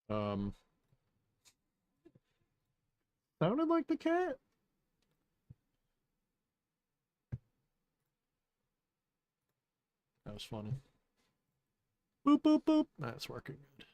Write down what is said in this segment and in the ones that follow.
Um, Sounded like the cat. That was funny. Boop, boop, boop. That's working good.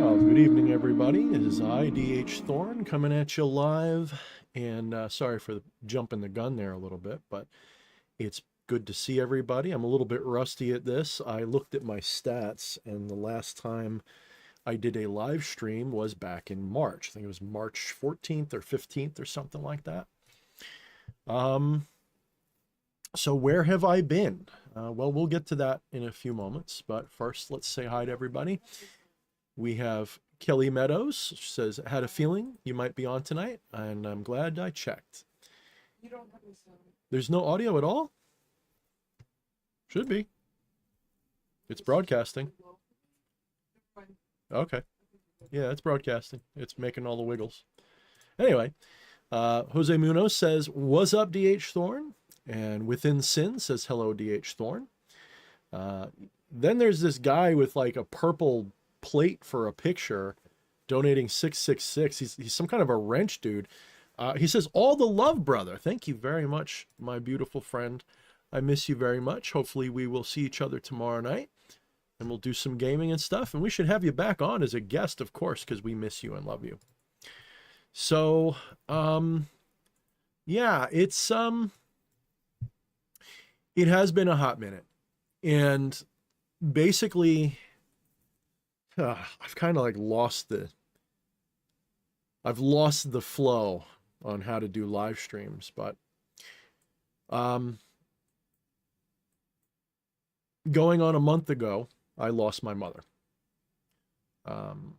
Well, good evening, everybody. It is I, DH Thorne, coming at you live. And sorry for jumping the gun there a little bit, but it's good to see everybody. I'm a little bit rusty at this. I looked at my stats, and the last time I did a live stream was back in March. I think it was March 14th or 15th or something like that. So where have I been? Well, we'll get to that in a few moments, but first, let's say hi to everybody. We have Kelly Meadows. She says, had a feeling you might be on tonight, and I'm glad I checked. There's no audio at all? Should be. It's broadcasting. Okay. Yeah, it's broadcasting. It's making all the wiggles. Anyway, Jose Munoz says, what's up, DH Thorne? And Within Sin says, hello, DH Thorne. Then there's this guy with like a purple plate for a picture donating 666. He's some kind of a wrench dude. He says, all the love, brother. Thank you very much, my beautiful friend. I miss you very much. Hopefully we will see each other tomorrow night and we'll do some gaming and stuff. And we should have you back on as a guest, of course, because we miss you and love you. So, yeah, it has been a hot minute. And basically, I've kind of like lost I've lost the flow on how to do live streams, but um, going on a month ago, I lost my mother. Um,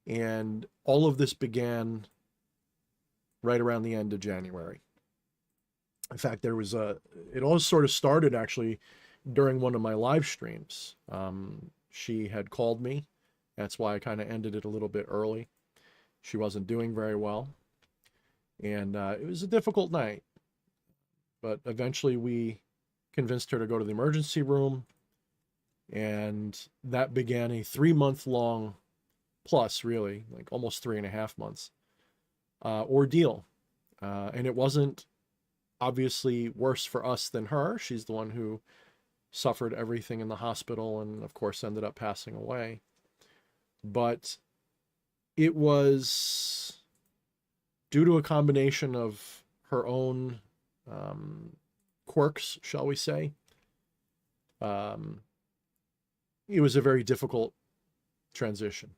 and all of this began right around the end of January. In fact, it all sort of started actually during one of my live streams. She had called me. That's why I kind of ended it a little bit early. She wasn't doing very well. And it was a difficult night. But eventually we convinced her to go to the emergency room. And that began a 3-month long, plus really, like almost 3.5 months, ordeal. And it wasn't obviously worse for us than her. She's the one who suffered everything in the hospital and, of course, ended up passing away. But it was due to a combination of her own quirks, shall we say. It was a very difficult transition.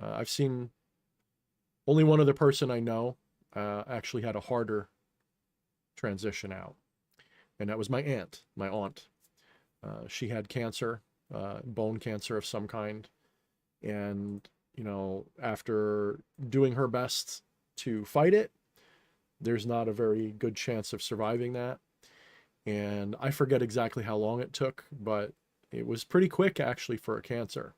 I've seen only one other person I know actually had a harder transition out, and that was my aunt. She had cancer, bone cancer of some kind, and after doing her best to fight it, there's not a very good chance of surviving that. And I forget exactly how long it took, but it was pretty quick actually for a cancer.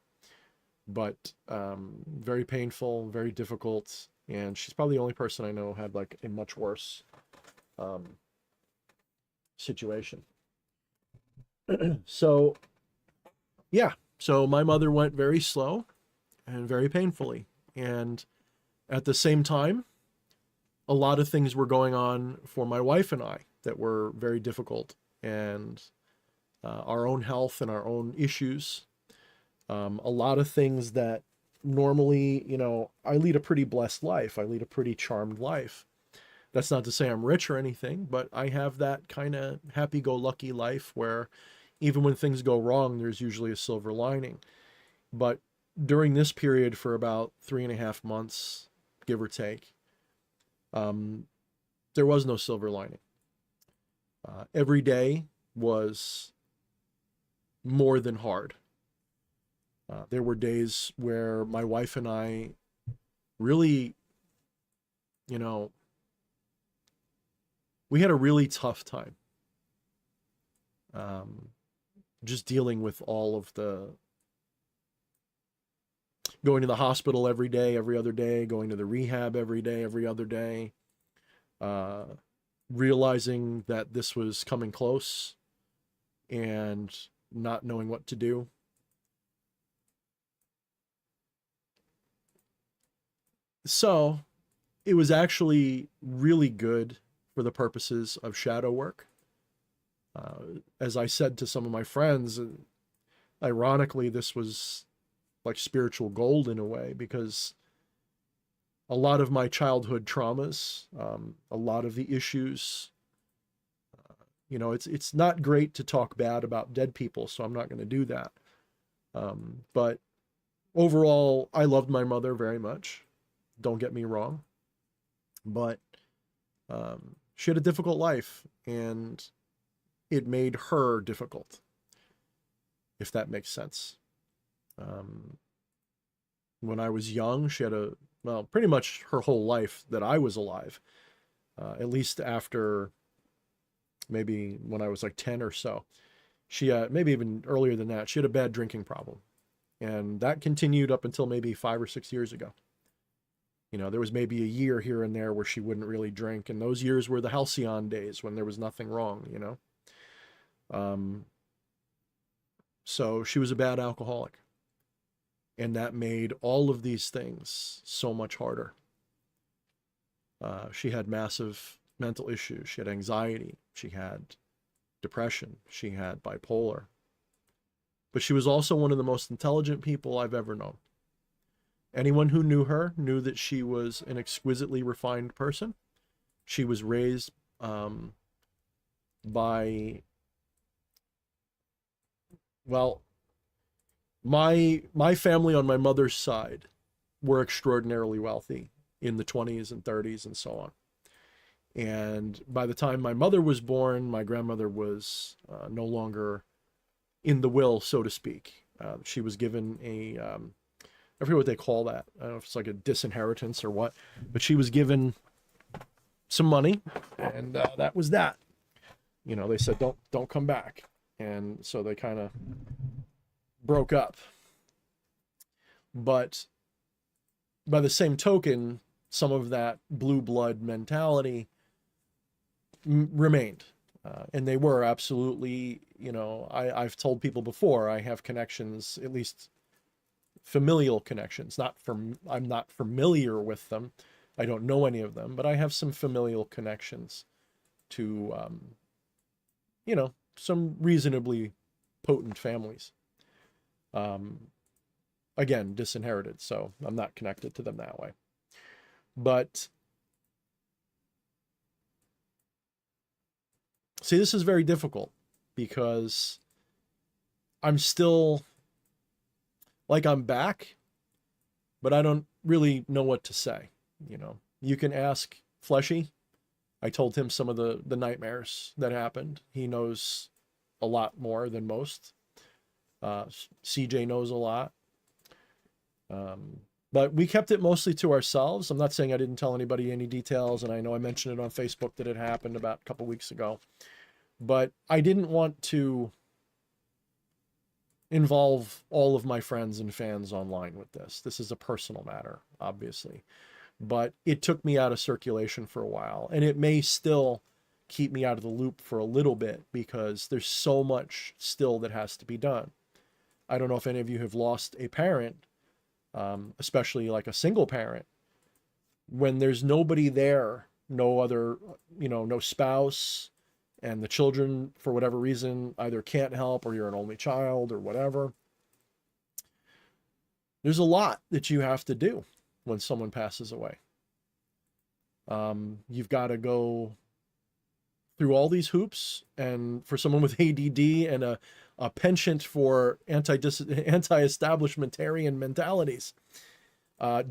But very painful, very difficult, and she's probably the only person I know had like a much worse situation. So yeah, so my mother went very slow and very painfully, and at the same time, a lot of things were going on for my wife and I that were very difficult, and our own health and our own issues. A lot of things that normally, I lead a pretty blessed life. I lead a pretty charmed life. That's not to say I'm rich or anything, but I have that kind of happy-go-lucky life where even when things go wrong, there's usually a silver lining. But during this period for about 3.5 months, give or take, there was no silver lining. Every day was more than hard. There were days where my wife and I really, we had a really tough time. Just dealing with all of the going to the hospital every day, every other day, going to the rehab every day, every other day, realizing that this was coming close and not knowing what to do. So it was actually really good for the purposes of shadow work. As I said to some of my friends, ironically, this was like spiritual gold in a way, because a lot of my childhood traumas, a lot of the issues, it's not great to talk bad about dead people, so I'm not going to do that. But overall, I loved my mother very much. Don't get me wrong. But she had a difficult life, and it made her difficult, if that makes sense. When I was young, she had pretty much her whole life that I was alive, at least after maybe when I was like 10 or so. She, maybe even earlier than that, she had a bad drinking problem. And that continued up until maybe 5 or 6 years ago. There was maybe a year here and there where she wouldn't really drink. And those years were the halcyon days when there was nothing wrong, So she was a bad alcoholic. And that made all of these things so much harder. She had massive mental issues. She had anxiety. She had depression. She had bipolar. But she was also one of the most intelligent people I've ever known. Anyone who knew her knew that she was an exquisitely refined person. She was raised by, well, my family on my mother's side were extraordinarily wealthy. in the 20s and 30s and so on. And by the time my mother was born, my grandmother was no longer in the will, so to speak. She was given I forget what they call that. I don't know if it's like a disinheritance or what, but she was given some money, and that was that. You know, they said don't come back, and so they kind of broke up. But by the same token, some of that blue blood mentality remained. And they were absolutely, you know, I've told people before, I have connections, at least familial connections. I'm not familiar with them. I don't know any of them, but I have some familial connections to, you know, some reasonably potent families. Again, disinherited, so I'm not connected to them that way. But see, this is very difficult because I'm still like I'm back, but I don't really know what to say. You know, you can ask Fleshy. I told him some of the nightmares that happened. He knows a lot more than most. CJ knows a lot. But we kept it mostly to ourselves. I'm not saying I didn't tell anybody any details, and I know I mentioned it on Facebook that it happened about a couple weeks ago. But I didn't want to involve all of my friends and fans online with this. This is a personal matter, obviously. But it took me out of circulation for a while, and it may still keep me out of the loop for a little bit because there's so much still that has to be done. I don't know if any of you have lost a parent, especially like a single parent, when there's nobody there, no other, you know, no spouse, and the children, for whatever reason, either can't help or you're an only child or whatever. There's a lot that you have to do when someone passes away. You've got to go through all these hoops, and for someone with ADD and a penchant for anti-establishmentarian mentalities,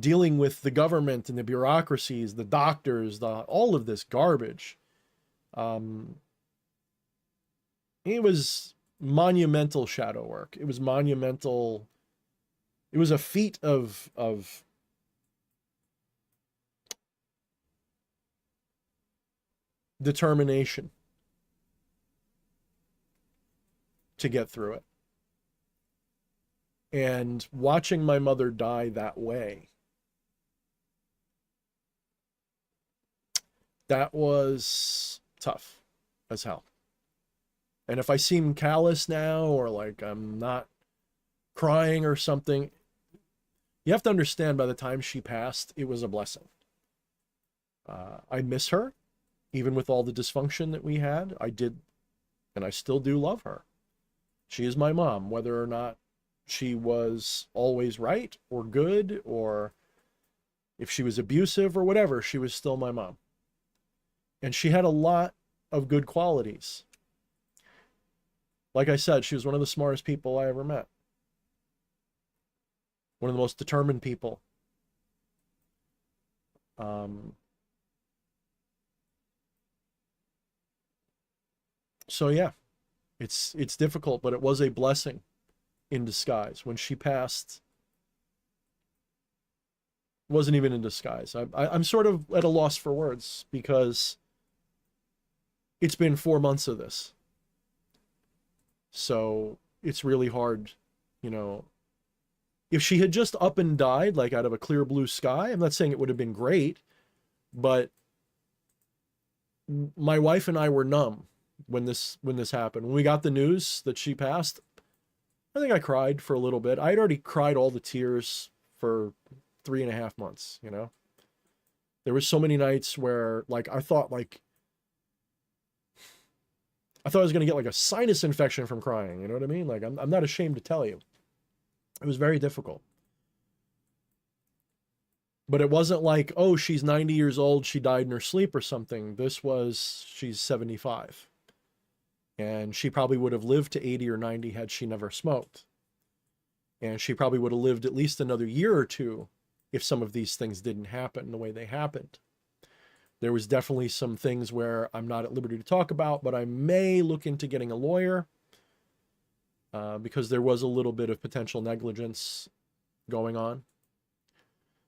dealing with the government and the bureaucracies, the doctors, all of this garbage. It was monumental shadow work. It was monumental. It was a feat of determination to get through it. And watching my mother die that way, that was tough as hell. And if I seem callous now or like I'm not crying or something, you have to understand by the time she passed, it was a blessing. I miss her, even with all the dysfunction that we had. I did, and I still do love her. She is my mom, whether or not she was always right or good, or if she was abusive or whatever, she was still my mom. And she had a lot of good qualities. Like I said, she was one of the smartest people I ever met. One of the most determined people. So yeah, it's difficult, but it was a blessing in disguise. When she passed, it wasn't even in disguise. I'm sort of at a loss for words because it's been 4 months of this. So it's really hard, you know. If she had just up and died, like out of a clear blue sky, I'm not saying it would have been great, but my wife and I were numb when this happened. When we got the news that she passed, I think I cried for a little bit. I'd already cried all the tears for 3.5 months, you know. There was so many nights where like I thought I was going to get like a sinus infection from crying, you know what I mean? Like I'm not ashamed to tell you. It was very difficult. But it wasn't like, oh, she's 90 years old, she died in her sleep or something. This was, she's 75. And she probably would have lived to 80 or 90 had she never smoked. And she probably would have lived at least another year or two if some of these things didn't happen the way they happened. There was definitely some things where I'm not at liberty to talk about, but I may look into getting a lawyer because there was a little bit of potential negligence going on.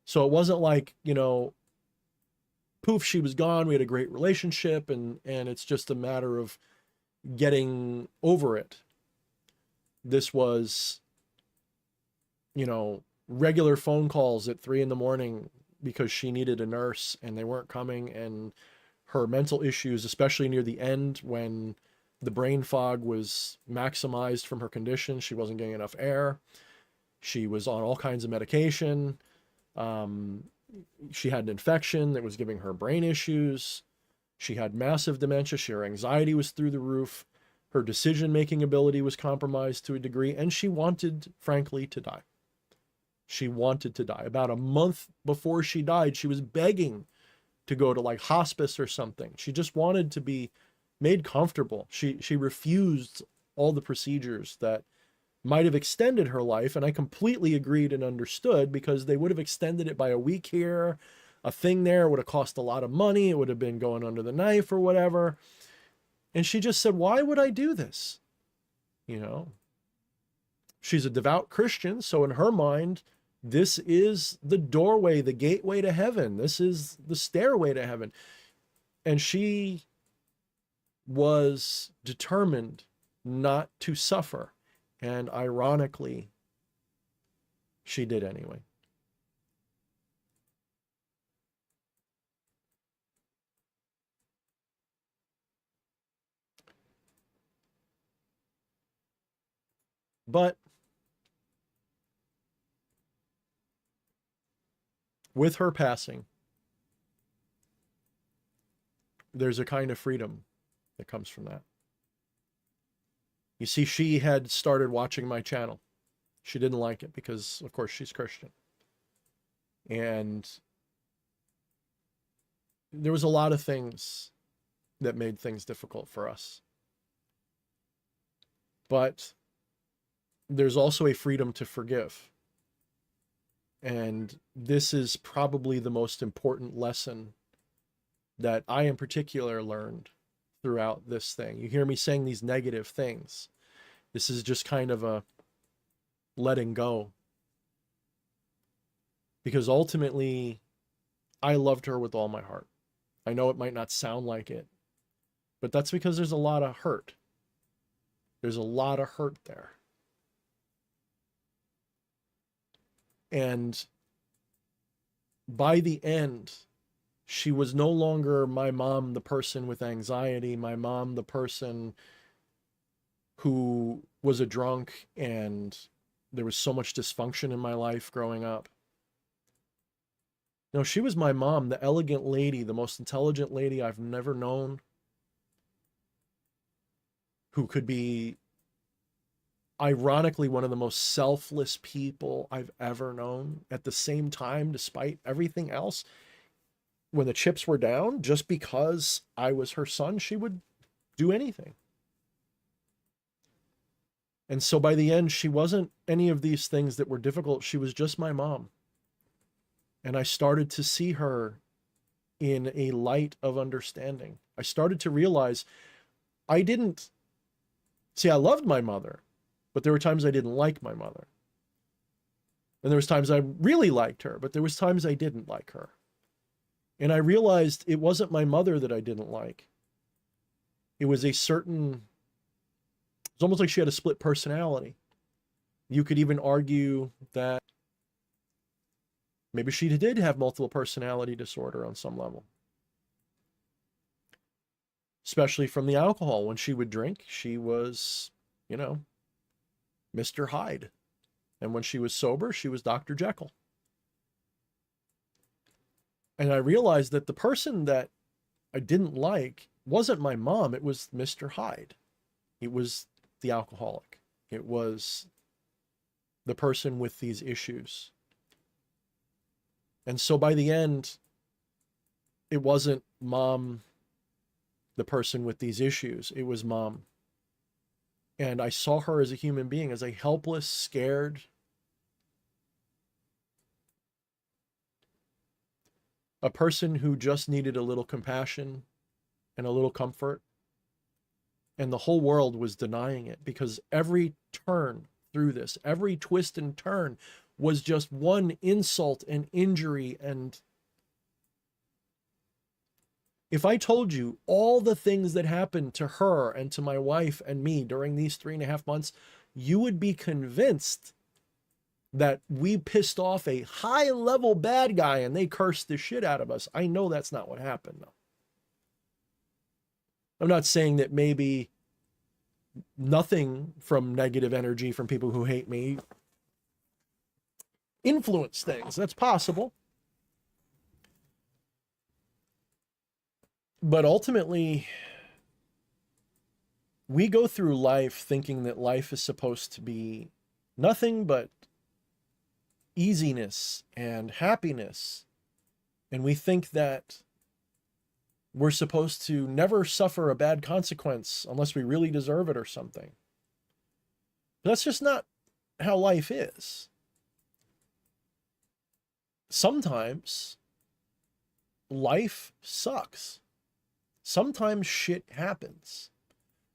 So it wasn't like, you know, poof, she was gone. We had a great relationship, and it's just a matter of getting over it. This was, you know, regular phone calls at 3 a.m. because she needed a nurse and they weren't coming, and her mental issues, especially near the end when the brain fog was maximized from her condition. She wasn't getting enough air. She was on all kinds of medication. She had an infection that was giving her brain issues. She had massive dementia. Her anxiety was through the roof. Her decision-making ability was compromised to a degree, and she wanted, frankly, to die. She wanted to die. About a month before she died, she was begging to go to like hospice or something. She just wanted to be made comfortable. She refused all the procedures that might have extended her life, and I completely agreed and understood, because they would have extended it by a week here, a thing there, would have cost a lot of money, it would have been going under the knife or whatever. And she just said, why would I do this? You know, she's a devout Christian, so in her mind, this is the doorway, the gateway to heaven. This is the stairway to heaven. And she was determined not to suffer. And ironically, she did anyway. But with her passing, there's a kind of freedom that comes from that. You see, she had started watching my channel. She didn't like it because, of course, she's Christian. And there was a lot of things that made things difficult for us. But there's also a freedom to forgive. And this is probably the most important lesson that I in particular learned throughout this thing. You hear me saying these negative things. This is just kind of a letting go. Because ultimately, I loved her with all my heart. I know it might not sound like it, but that's because there's a lot of hurt. There's a lot of hurt there. And by the end, she was no longer my mom, the person with anxiety, my mom, the person who was a drunk, and there was so much dysfunction in my life growing up. No, she was my mom, the elegant lady, the most intelligent lady I've never known, who could be, ironically, one of the most selfless people I've ever known. At the same time, despite everything else, when the chips were down, just because I was her son, she would do anything. And so by the end, she wasn't any of these things that were difficult. She was just my mom. And I started to see her in a light of understanding. I started to realize I didn't, see, I loved my mother, but there were times I didn't like my mother. And there was times I really liked her, but there was times I didn't like her. And I realized it wasn't my mother that I didn't like. It was a certain, it's almost like she had a split personality. You could even argue that maybe she did have multiple personality disorder on some level. Especially from the alcohol. When she would drink, she was, you know, Mr. Hyde. And when she was sober, she was Dr. Jekyll. And I realized that the person that I didn't like wasn't my mom, it was Mr. Hyde. It was the alcoholic. It was the person with these issues. And so by the end, it wasn't mom, the person with these issues. It was mom. And I saw her as a human being, as a helpless, scared, a person who just needed a little compassion and a little comfort, and the whole world was denying it, because every turn through this, every twist and turn was just one insult and injury. And if I told you all the things that happened to her and to my wife and me during these 3.5 months, you would be convinced that we pissed off a high-level bad guy and they cursed the shit out of us. I know that's not what happened, though. I'm not saying that maybe nothing from negative energy from people who hate me influence things. That's possible. But ultimately, we go through life thinking that life is supposed to be nothing but easiness and happiness. And we think that we're supposed to never suffer a bad consequence unless we really deserve it or something. But that's just not how life is. Sometimes life sucks. Sometimes shit happens.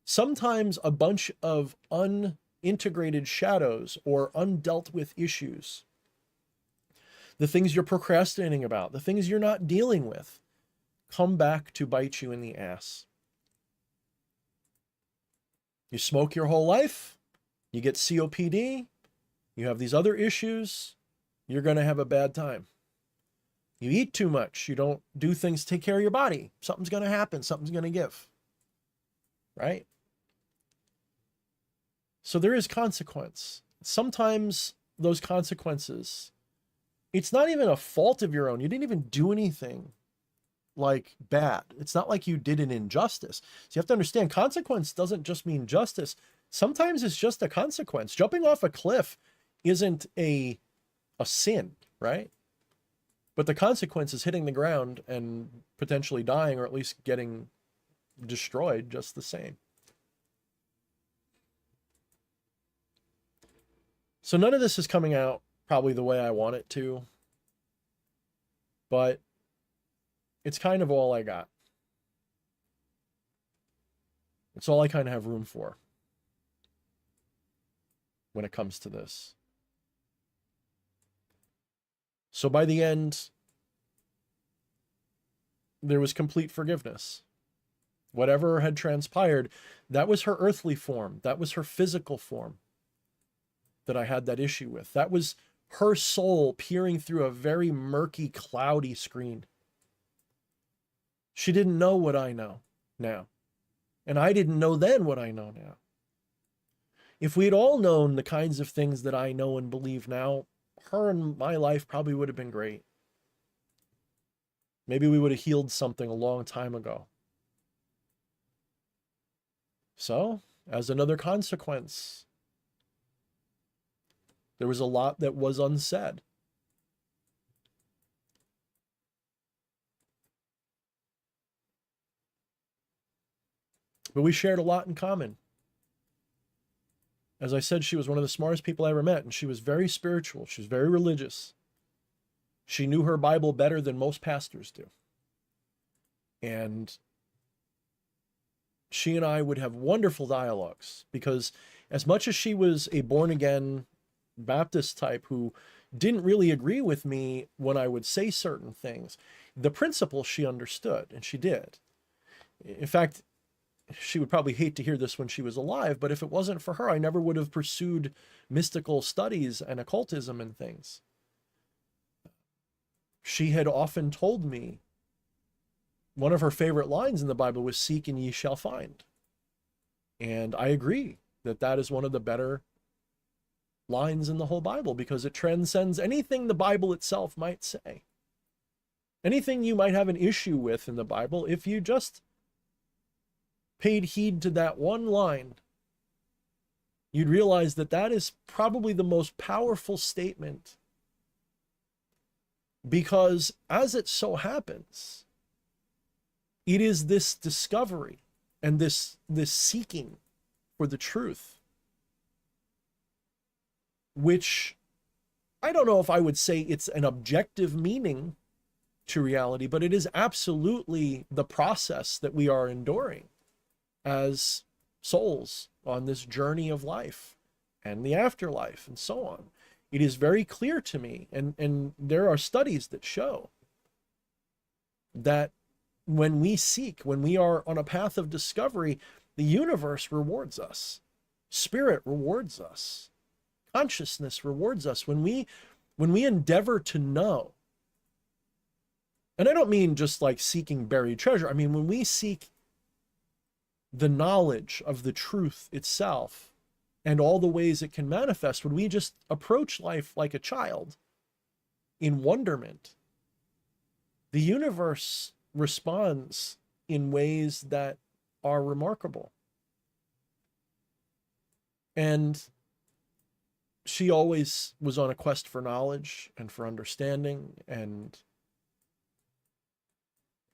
Sometimes a bunch of unintegrated shadows or undealt with issues, the things you're procrastinating about, the things you're not dealing with, come back to bite you in the ass. You smoke your whole life, you get COPD, you have these other issues, you're going to have a bad time. You eat too much, you don't do things to take care of your body, something's going to happen, something's going to give. Right? So there is consequence. Sometimes those consequences, it's not even a fault of your own. You didn't even do anything like bad. It's not like you did an injustice. So you have to understand, consequence doesn't just mean justice. Sometimes it's just a consequence. Jumping off a cliff isn't a sin, right? But the consequence is hitting the ground and potentially dying, or at least getting destroyed just the same. So none of this is coming out probably the way I want it to, but it's kind of all I got. It's all I kind of have room for when it comes to this. So by the end, there was complete forgiveness. Whatever had transpired, that was her earthly form. That was her physical form that I had that issue with. That was her soul peering through a very murky, cloudy screen. She didn't know what I know now. And I didn't know then what I know now. If we had all known the kinds of things that I know and believe now, her and my life probably would have been great. Maybe we would have healed something a long time ago. So, as another consequence, there was a lot that was unsaid. But we shared a lot in common. As I said, she was one of the smartest people I ever met, and she was very spiritual. She was very religious. She knew her Bible better than most pastors do. And she and I would have wonderful dialogues, because as much as she was a born-again Baptist type who didn't really agree with me when I would say certain things, the principle she understood, and she did. In fact, she would probably hate to hear this when she was alive, but if it wasn't for her, I never would have pursued mystical studies and occultism and things. She had often told me one of her favorite lines in the Bible was, "Seek and ye shall find." And I agree that that is one of the better lines in the whole Bible, because it transcends anything the Bible itself might say. Anything you might have an issue with in the Bible, if you just paid heed to that one line, you'd realize that that is probably the most powerful statement, because as it so happens, it is this discovery and this seeking for the truth, which I don't know if I would say it's an objective meaning, to reality, but it is absolutely the process that we are enduring as souls on this journey of life and the afterlife and so on. It is very clear to me, and there are studies that show that when we seek, when we are on a path of discovery, the universe rewards us. Spirit rewards us. Consciousness rewards us when we endeavor to know. And I don't mean just like seeking buried treasure. I mean, when we seek the knowledge of the truth itself and all the ways it can manifest, when we just approach life like a child in wonderment, the universe responds in ways that are remarkable. And she always was on a quest for knowledge and for understanding, and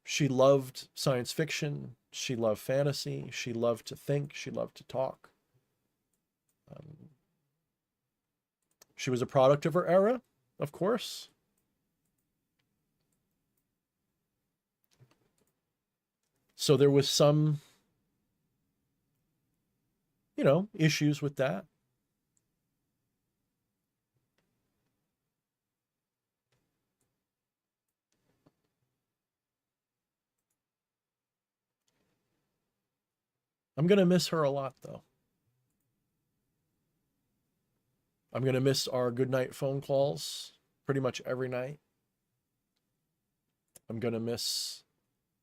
she loved science fiction, she loved fantasy, she loved to think, she loved to talk. She was a product of her era, of course. So there was some, issues with that. I'm going to miss her a lot, though. I'm going to miss our goodnight phone calls pretty much every night. I'm going to miss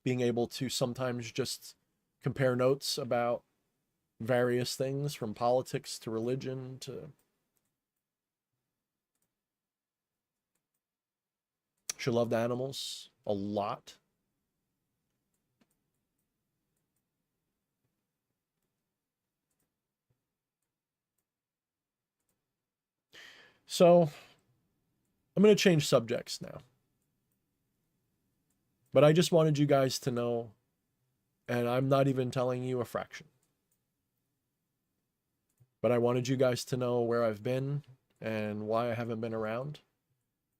being able to sometimes just compare notes about various things, from politics to religion to... She loved animals a lot. So I'm going to change subjects now. But I just wanted you guys to know, and I'm not even telling you a fraction, but I wanted you guys to know where I've been and why I haven't been around.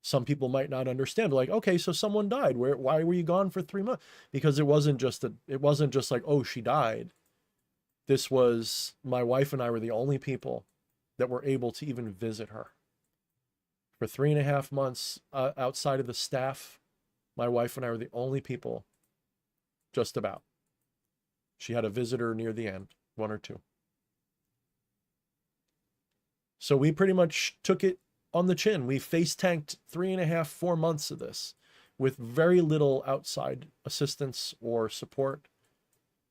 Some people might not understand, like, okay, so someone died. Why were you gone for 3 months? Because it wasn't just like, oh, she died. This was, my wife and I were the only people that were able to even visit her. For 3.5 months, outside of the staff, my wife and I were the only people, just about. She had a visitor near the end, 1 or 2. So we pretty much took it on the chin. We face tanked 3.5, 4 months of this with very little outside assistance or support,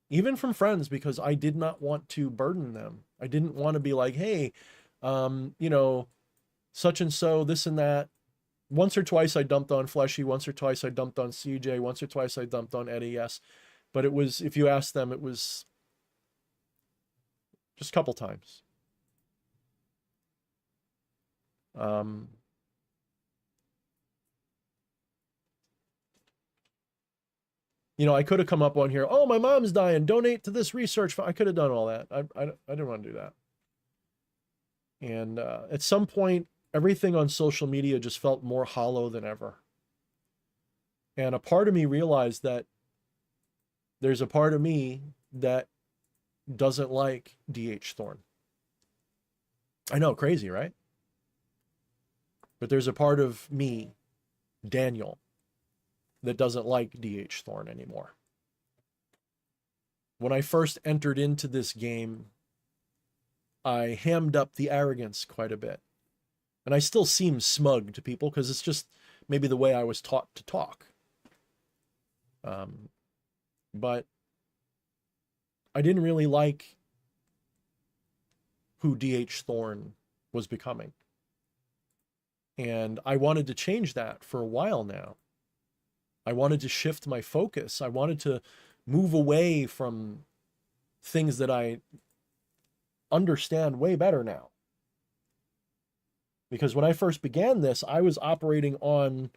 even from friends, because I did not want to burden them. I didn't want to be like, hey, such and so, this and that. Once or twice I dumped on Fleshy, once or twice I dumped on CJ, once or twice I dumped on Eddie, yes. But it was, if you ask them, it was just a couple times. I could have come up on here, oh, my mom's dying, donate to this research. I could have done all that. I didn't want to do that. And at some point, everything on social media just felt more hollow than ever. And a part of me realized that there's a part of me that doesn't like D.H. Thorne. I know, crazy, right? But there's a part of me, Daniel, that doesn't like D.H. Thorne anymore. When I first entered into this game, I hammed up the arrogance quite a bit. And I still seem smug to people because it's just maybe the way I was taught to talk. But I didn't really like who D.H. Thorne was becoming. And I wanted to change that for a while now. I wanted to shift my focus. I wanted to move away from things that I understand way better now. Because when I first began this, I was operating on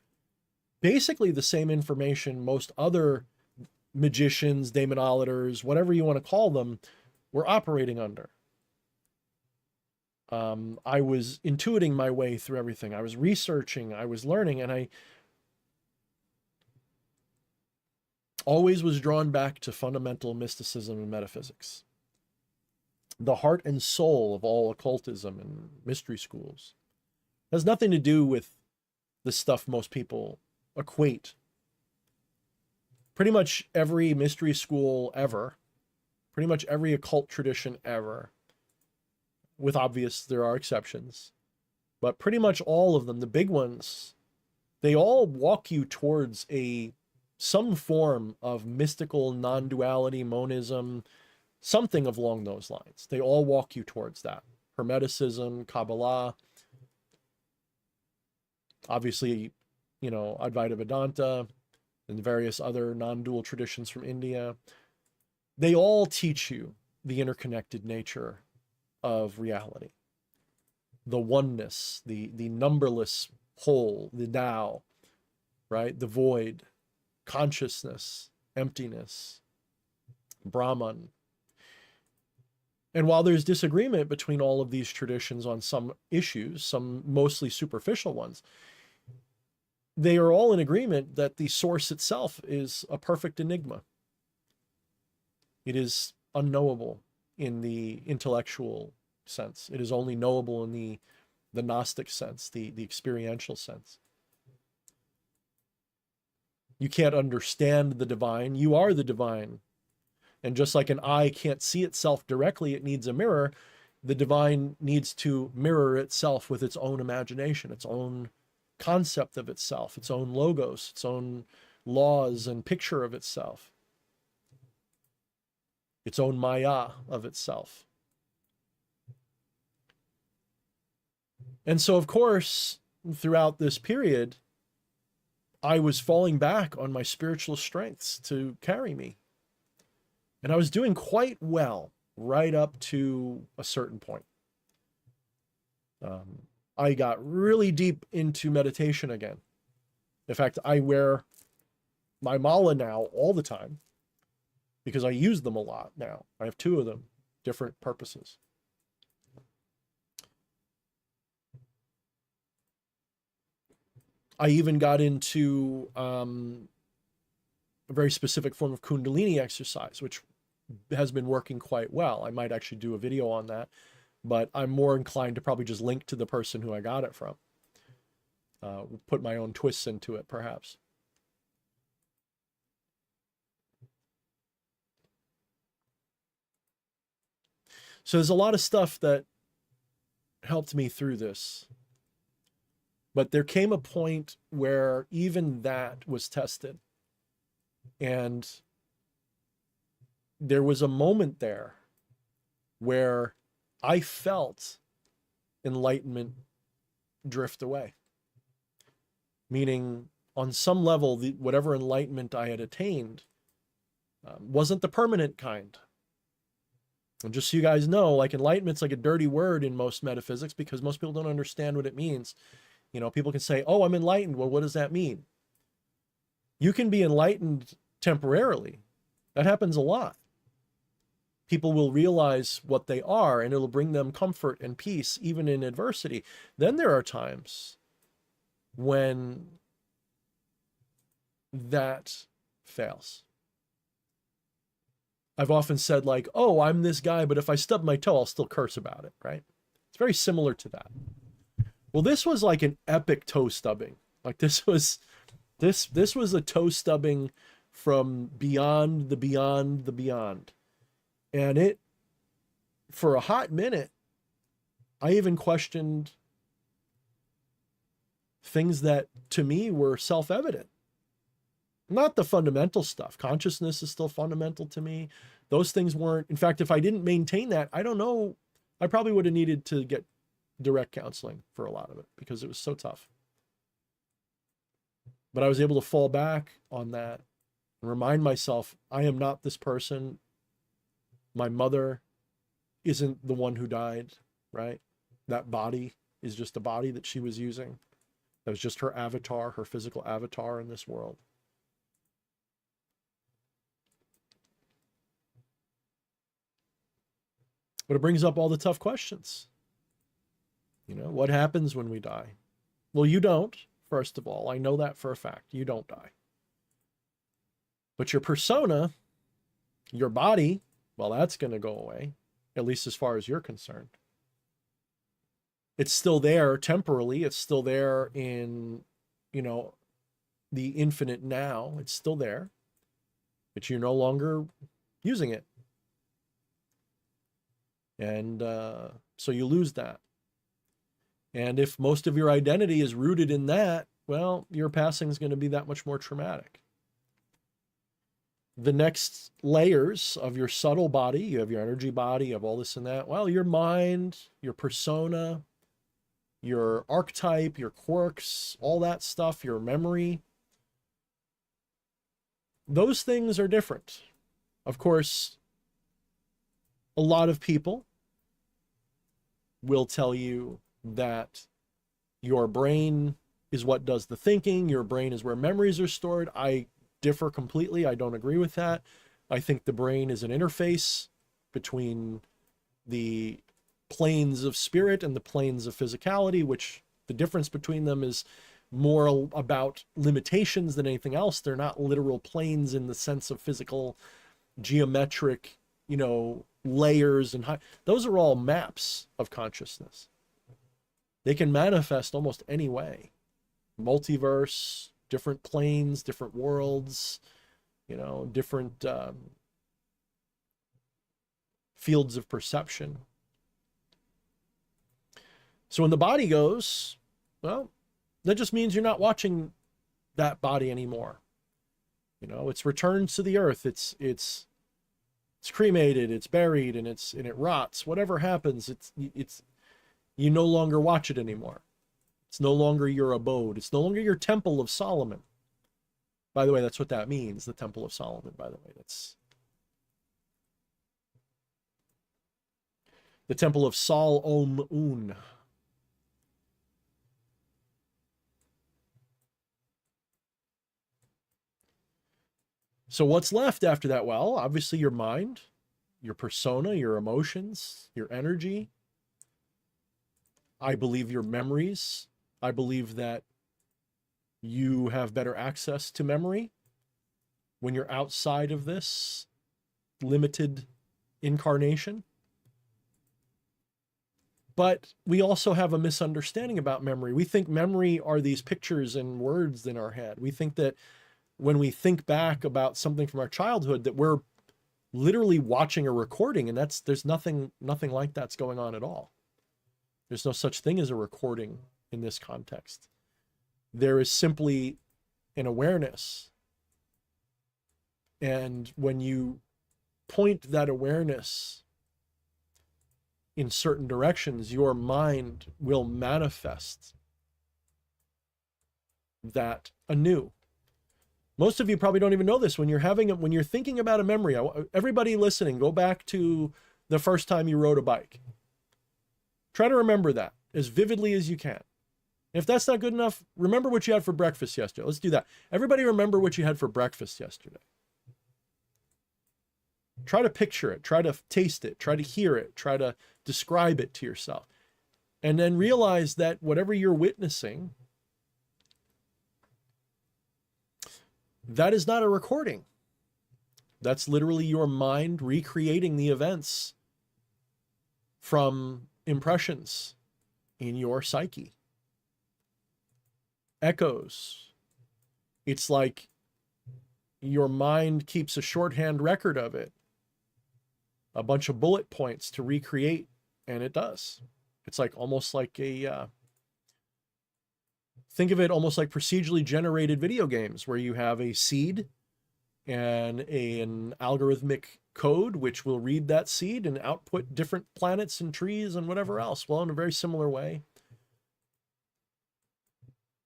basically the same information most other magicians, demonolators, whatever you want to call them, were operating under. I was intuiting my way through everything. I was researching, I was learning, and always was drawn back to fundamental mysticism and metaphysics. The heart and soul of all occultism and mystery schools. It has nothing to do with the stuff most people equate. Pretty much every mystery school ever, pretty much every occult tradition ever, with obvious, there are exceptions, but pretty much all of them, the big ones, they all walk you towards some form of mystical non-duality, monism, something along those lines. They all walk you towards that. Hermeticism, Kabbalah, obviously, Advaita Vedanta, and various other non-dual traditions from India. They all teach you the interconnected nature of reality, the oneness, the numberless whole, the Tao, right? The void, consciousness, emptiness, Brahman. And while there's disagreement between all of these traditions on some issues, some mostly superficial ones, they are all in agreement that the source itself is a perfect enigma. It is unknowable in the intellectual sense. It is only knowable in the Gnostic sense, the experiential sense. You can't understand the divine. You are the divine. And just like an eye can't see itself directly, it needs a mirror. The divine needs to mirror itself with its own imagination, its own concept of itself, its own logos, its own laws and picture of itself, its own maya of itself. And so, of course, throughout this period, I was falling back on my spiritual strengths to carry me. And I was doing quite well right up to a certain point. I got really deep into meditation again. In fact, I wear my mala now all the time because I use them a lot now. I have two of them, different purposes. I even got into a very specific form of Kundalini exercise, which has been working quite well. I might actually do a video on that, but I'm more inclined to probably just link to the person who I got it from. Put my own twists into it, perhaps. So there's a lot of stuff that helped me through this. But there came a point where even that was tested. And there was a moment there where I felt enlightenment drift away. Meaning, on some level, whatever enlightenment I had attained wasn't the permanent kind. And just so you guys know, like, enlightenment's like a dirty word in most metaphysics because most people don't understand what it means. People can say, oh, I'm enlightened. Well, what does that mean? You can be enlightened temporarily. That happens a lot. People will realize what they are, and it'll bring them comfort and peace, even in adversity. Then there are times when that fails. I've often said, like, oh, I'm this guy, but if I stub my toe, I'll still curse about it, right? It's very similar to that. Well, this was like an epic toe stubbing. Like, this was a toe stubbing from beyond the beyond the beyond. And it, for a hot minute, I even questioned things that to me were self-evident. Not the fundamental stuff. Consciousness is still fundamental to me. Those things weren't. In fact, if I didn't maintain that, I don't know, I probably would have needed to get direct counseling for a lot of it because it was so tough. But I was able to fall back on that and remind myself, I am not this person. My mother isn't the one who died, right? That body is just a body that she was using. That was just her avatar, her physical avatar in this world. But it brings up all the tough questions. What happens when we die? Well, you don't, first of all. I know that for a fact. You don't die. But your persona, your body, well, that's going to go away, at least as far as you're concerned. It's still there temporally. It's still there in, you know, the infinite now. It's still there, but you're no longer using it. And so you lose that. And if most of your identity is rooted in that, well, your passing is going to be that much more traumatic. The next layers of your subtle body, you have your energy body, you have all this and that. Well, your mind, your persona, your archetype, your quirks, all that stuff, your memory, those things are different. Of course, a lot of people will tell you that your brain is what does the thinking, your brain is where memories are stored. I differ completely. I don't agree with that. I think the brain is an interface between the planes of spirit and the planes of physicality, which the difference between them is more about limitations than anything else. They're not literal planes in the sense of physical, geometric, you know, layers and those are all maps of consciousness. They can manifest almost any way. Multiverse, different planes, different worlds, you know, different fields of perception. So when the body goes, well, that just means you're not watching that body anymore. You know, it's returned to the earth. It's cremated, it's buried, and it rots. Whatever happens, it's you no longer watch it anymore. It's no longer your abode. It's no longer your Temple of Solomon. By the way, that's what that means, the Temple of Solomon, by the way. That's the Temple of Sol Om Un. So what's left after that? Well, obviously your mind, your persona, your emotions, your energy. I believe your memories. I believe that you have better access to memory when you're outside of this limited incarnation. But we also have a misunderstanding about memory. We think memory are these pictures and words in our head. We think that when we think back about something from our childhood, that we're literally watching a recording, and there's nothing like that's going on at all. There's no such thing as a recording in this context. There is simply an awareness. And when you point that awareness in certain directions, your mind will manifest that anew. Most of you probably don't even know this. When you're thinking about a memory, everybody listening, go back to the first time you rode a bike. Try to remember that as vividly as you can. If that's not good enough, remember what you had for breakfast yesterday. Let's do that. Everybody remember what you had for breakfast yesterday. Try to picture it, try to taste it, try to hear it, try to describe it to yourself. And then realize that whatever you're witnessing, that is not a recording. That's literally your mind recreating the events from impressions in your psyche. Echoes. It's like your mind keeps a shorthand record of it. A bunch of bullet points to recreate, and it does. It's like almost like think of it almost like procedurally generated video games where you have a seed and an algorithmic code which will read that seed and output different planets and trees and whatever else. Well, in a very similar way,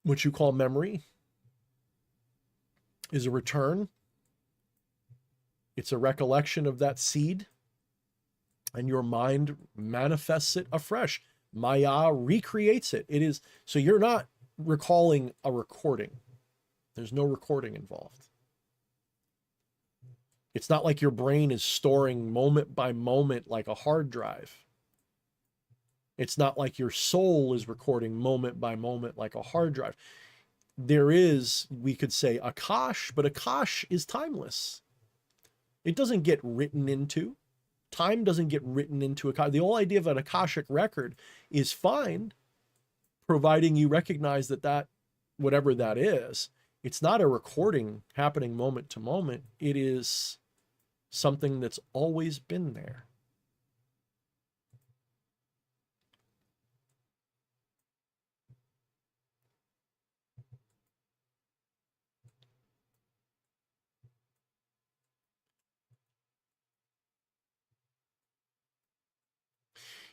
what you call memory is a return. It's a recollection of that seed, and your mind manifests it afresh. Maya recreates it. It is, so you're not recalling a recording. There's no recording involved. It's not like your brain is storing moment by moment like a hard drive. It's not like your soul is recording moment by moment like a hard drive. there is, we could say, Akash, but Akash is timeless. It doesn't get written into. Time doesn't get written into Akash. The whole idea of an Akashic record is fine, providing you recognize that whatever that is, it's not a recording happening moment to moment. It is something that's always been there.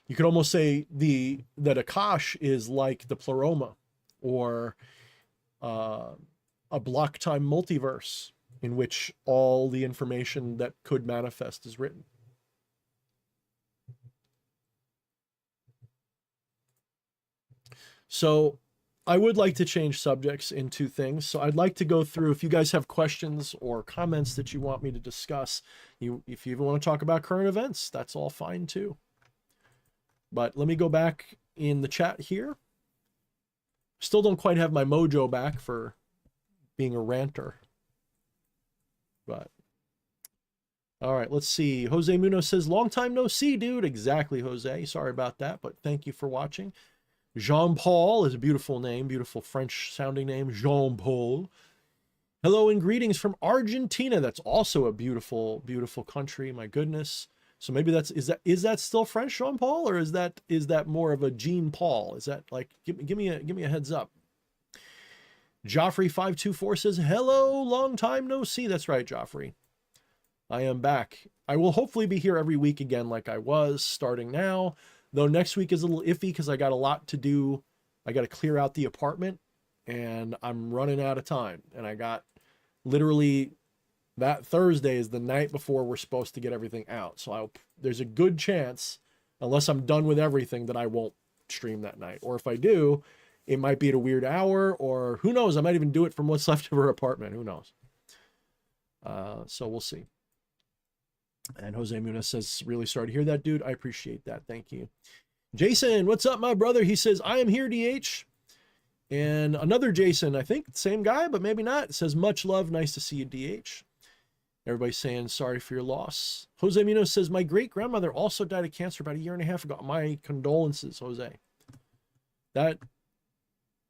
You could almost say that Akash is like the pleroma, or a block time multiverse in which all the information that could manifest is written. So I would like to change subjects in two things. So I'd like to go through, if you guys have questions or comments that you want me to discuss, if you even want to talk about current events, that's all fine too. But let me go back in the chat here. Still don't quite have my mojo back for being a ranter. But all right, let's see. Jose Munoz says, long time no see, dude. Exactly, Jose. Sorry about that, but thank you for watching. Jean-Paul is a beautiful name, beautiful French sounding name, Jean-Paul. Hello and greetings from Argentina. That's also a beautiful, beautiful country. My goodness. So maybe is that still French, Jean-Paul, or is that more of a Jean-Paul? Is that like, give me a heads up. Joffrey524 says, hello, long time no see. That's right, Joffrey. I am back. I will hopefully be here every week again like I was starting now, though next week is a little iffy because I got a lot to do. I got to clear out the apartment and I'm running out of time. And I got literally that Thursday is the night before we're supposed to get everything out. So there's a good chance, unless I'm done with everything, that I won't stream that night. Or if I do, it might be at a weird hour, or who knows, I might even do it from what's left of her apartment. Who knows? So we'll see. And Jose Munoz says, really sorry to hear that, dude. I appreciate that. Thank you. Jason, what's up, my brother? He says, I am here, DH. And another Jason, I think same guy, but maybe not, says, much love. Nice to see you, DH. Everybody's saying sorry for your loss. Jose Munoz says, my great-grandmother also died of cancer about 1.5 years ago. My condolences, Jose. That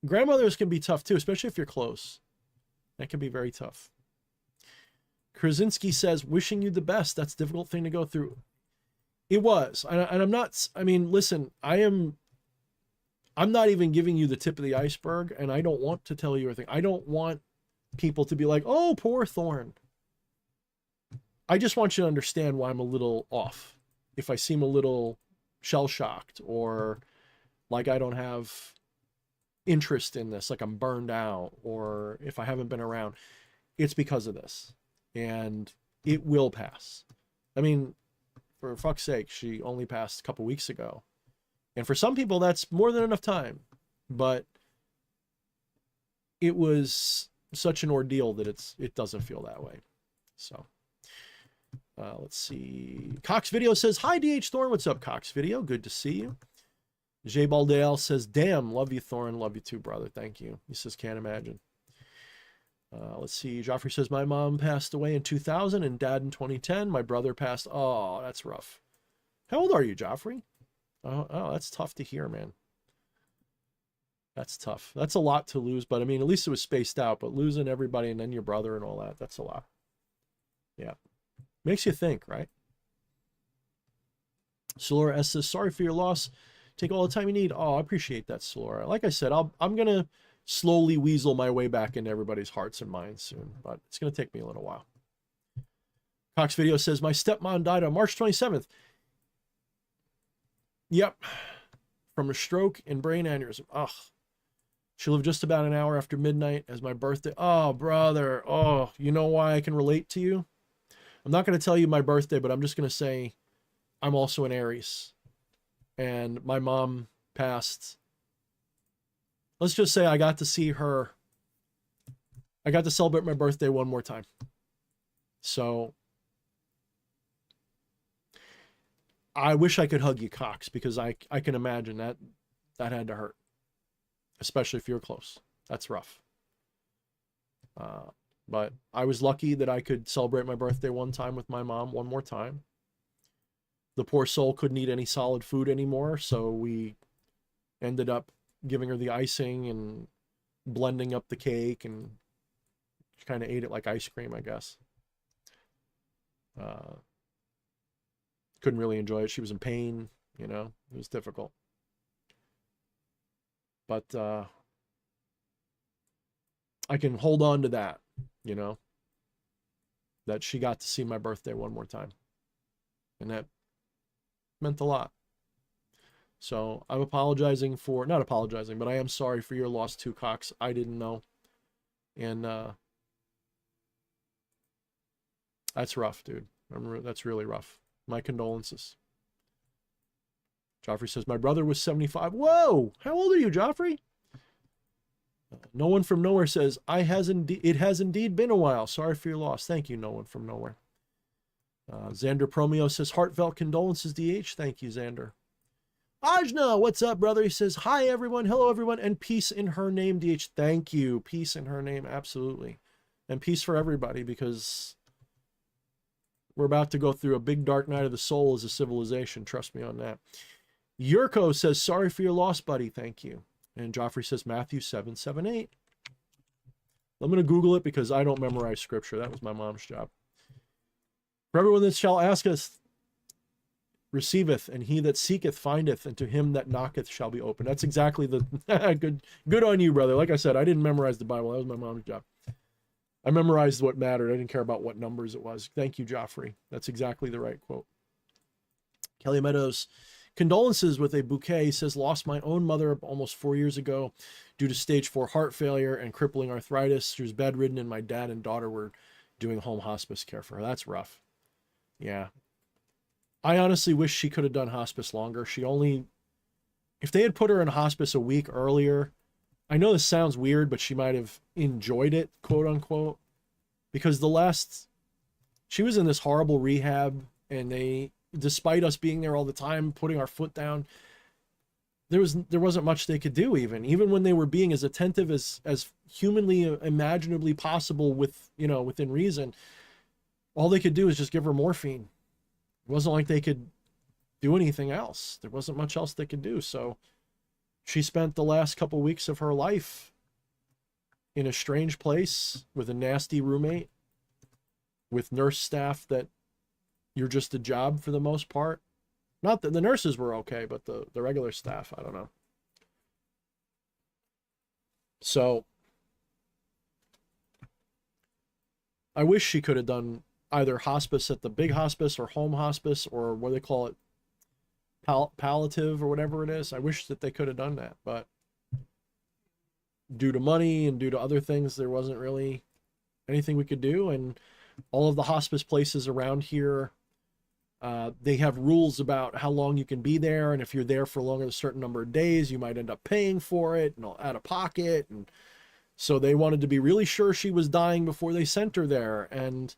grandmothers can be tough too, especially if you're close. That can be very tough. Krasinski says, wishing you the best. That's a difficult thing to go through. It was. And I'm not, I mean, listen, I'm not even giving you the tip of the iceberg, and I don't want to tell you everything. I don't want people to be like, oh, poor Thorne. I just want you to understand why I'm a little off. If I seem a little shell-shocked or like I don't have interest in this, like I'm burned out, or if I haven't been around, it's because of this. And it will pass. I mean, for fuck's sake, she only passed a couple weeks ago. And for some people, that's more than enough time. But it was such an ordeal that it doesn't feel that way. So let's see. Cox Video says, hi, DH Thorne. What's up, Cox Video? Good to see you. Jay Baldale says, damn, love you, Thorne. Love you too, brother. Thank you. He says, can't imagine. Let's see. Joffrey says, my mom passed away in 2000 and dad in 2010. My brother passed. Oh, that's rough. How old are you, Joffrey? Oh, that's tough to hear, man. That's tough. That's a lot to lose, but I mean, at least it was spaced out, but losing everybody and then your brother and all that, that's a lot. Yeah. Makes you think, right? Solora S says, sorry for your loss. Take all the time you need. Oh, I appreciate that, Solora. Like I said, I'm going to slowly weasel my way back into everybody's hearts and minds soon, but it's going to take me a little while. Cox Video says, my stepmom died on March 27th. Yep. From a stroke and brain aneurysm. Ugh. She lived just about an hour after midnight as my birthday. Oh, brother. Oh, you know why I can relate to you? I'm not going to tell you my birthday, but I'm just going to say I'm also an Aries. And my mom passed. Let's just say I got to see her. I got to celebrate my birthday one more time. So I wish I could hug you, Cox, because I can imagine that had to hurt. Especially if you're close. That's rough. But I was lucky that I could celebrate my birthday one time with my mom one more time. The poor soul couldn't eat any solid food anymore, so we ended up giving her the icing and blending up the cake, and she kind of ate it like ice cream, I guess. Couldn't really enjoy it. She was in pain, you know, it was difficult. But I can hold on to that, you know, that she got to see my birthday one more time. And that meant a lot. So I'm apologizing for, not apologizing, but I am sorry for your loss too, Cox. I didn't know. And that's rough, dude. That's really rough. My condolences. Joffrey says, my brother was 75. Whoa! How old are you, Joffrey? No One From Nowhere says, it has indeed been a while. Sorry for your loss. Thank you, No One From Nowhere. Xander Promeo says, heartfelt condolences, DH. Thank you, Xander. Ajna, what's up, brother? He says, hi, everyone. Hello, everyone. And peace in her name, DH. Thank you. Peace in her name. Absolutely. And peace for everybody, because we're about to go through a big dark night of the soul as a civilization. Trust me on that. Yurko says, sorry for your loss, buddy. Thank you. And Joffrey says, Matthew 7:7-8. I'm going to Google it because I don't memorize scripture. That was my mom's job. For everyone that shall ask us, receiveth, and he that seeketh findeth, and to him that knocketh shall be open. That's exactly the good on you, brother. Like I said, I didn't memorize the Bible. That was my mom's job. I memorized what mattered. I didn't care about what numbers it was. Thank you, Joffrey. That's exactly the right quote. Kelly Meadows, condolences with a bouquet. He says, lost my own mother almost 4 years ago due to stage 4 heart failure and crippling arthritis. She was bedridden, and my dad and daughter were doing home hospice care for her. That's rough. Yeah. I honestly wish she could have done hospice longer. If they had put her in hospice a week earlier, I know this sounds weird, but she might have enjoyed it, quote unquote, because she was in this horrible rehab, and despite us being there all the time, putting our foot down, there wasn't much they could do. Even when they were being as attentive as humanly imaginably possible within reason, all they could do is just give her morphine. It wasn't like they could do anything else. There wasn't much else they could do. So she spent the last couple weeks of her life in a strange place with a nasty roommate, with nurse staff that you're just a job for the most part. Not that the nurses were okay, but the regular staff, I don't know. So I wish she could have done either hospice at the big hospice or home hospice, or what they call it, palliative or whatever it is. I wish that they could have done that, but due to money and due to other things, there wasn't really anything we could do. And all of the hospice places around here, they have rules about how long you can be there, and if you're there for longer than a certain number of days, you might end up paying for it and out of pocket. And so they wanted to be really sure she was dying before they sent her there. And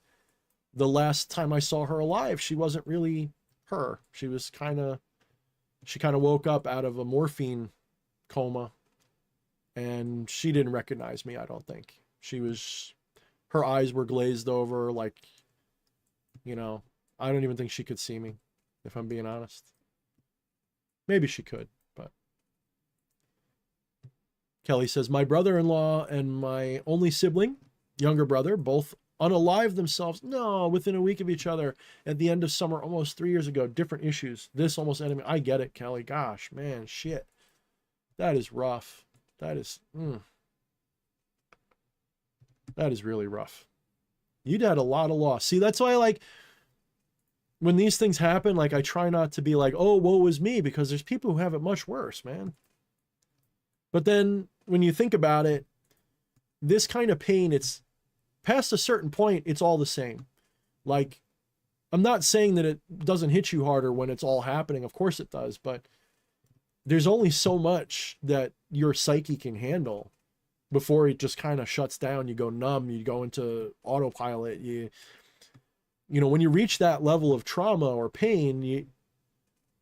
the last time I saw her alive, she wasn't really her. She kind of woke up out of a morphine coma, and she didn't recognize me, I don't think. Her eyes were glazed over, like, I don't even think she could see me, if I'm being honest. Maybe she could, but. Kelly says, my brother-in-law and my only sibling, younger brother, both unalived themselves, within a week of each other at the end of summer almost 3 years ago. Different issues. This almost ended me. I get it, Kelly. Gosh, man, shit. That is rough. That is really rough. You'd had a lot of loss. See, that's why, when these things happen, I try not to be like, oh, woe is me, because there's people who have it much worse, man. But then when you think about it, this kind of pain, it's past a certain point, it's all the same. I'm not saying that it doesn't hit you harder when it's all happening. Of course it does, but there's only so much that your psyche can handle before it just kind of shuts down. You go numb, you go into autopilot. When you reach that level of trauma or pain,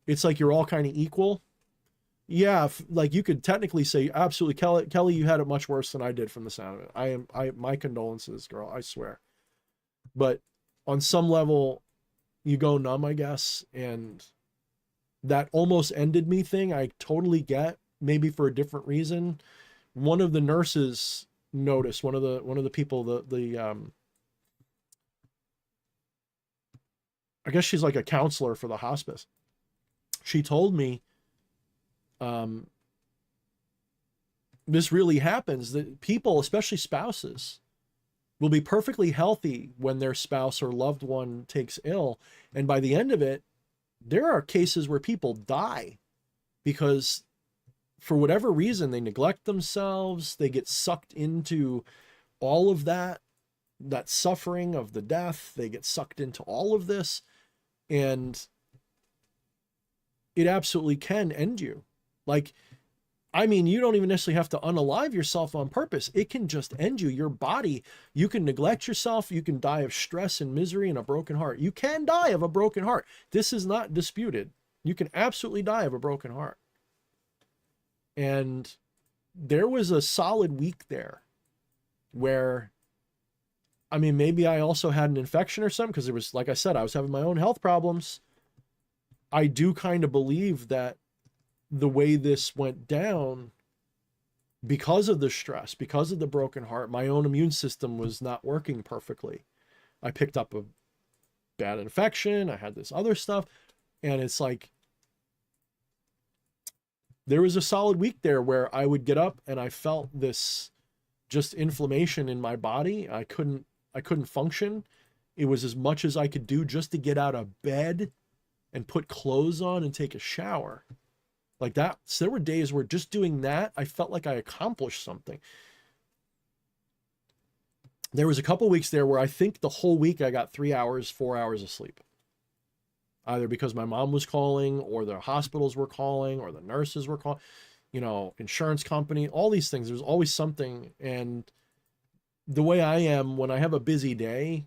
it's like you're all kind of equal. Yeah, like you could technically say absolutely, Kelly, you had it much worse than I did from the sound of it. My condolences, girl, I swear. But on some level, you go numb, I guess, and that almost ended me thing, I totally get, maybe for a different reason. One of the nurses noticed, one of the people, the I guess she's like a counselor for the hospice. She told me, um, this really happens, that people, especially spouses, will be perfectly healthy when their spouse or loved one takes ill. And by the end of it, there are cases where people die because for whatever reason, they neglect themselves, they get sucked into all of that suffering of the death, they get sucked into all of this, and it absolutely can end you. Like, I mean, you don't even necessarily have to unalive yourself on purpose. It can just end you. Your body, you can neglect yourself. You can die of stress and misery and a broken heart. You can die of a broken heart. This is not disputed. You can absolutely die of a broken heart. And there was a solid week there where, I mean, maybe I also had an infection or something, because it was, like I said, I was having my own health problems. I do kind of believe that the way this went down, because of the stress, because of the broken heart, my own immune system was not working perfectly. I picked up a bad infection. I had this other stuff. And it's like, there was a solid week there where I would get up and I felt this just inflammation in my body. I couldn't function. It was as much as I could do just to get out of bed and put clothes on and take a shower. Like that. So there were days where just doing that, I felt like I accomplished something. There was a couple weeks there where I think the whole week I got 3 hours, 4 hours of sleep. Either because my mom was calling, or the hospitals were calling, or the nurses were calling, insurance company, all these things. There's always something. And the way I am, when I have a busy day,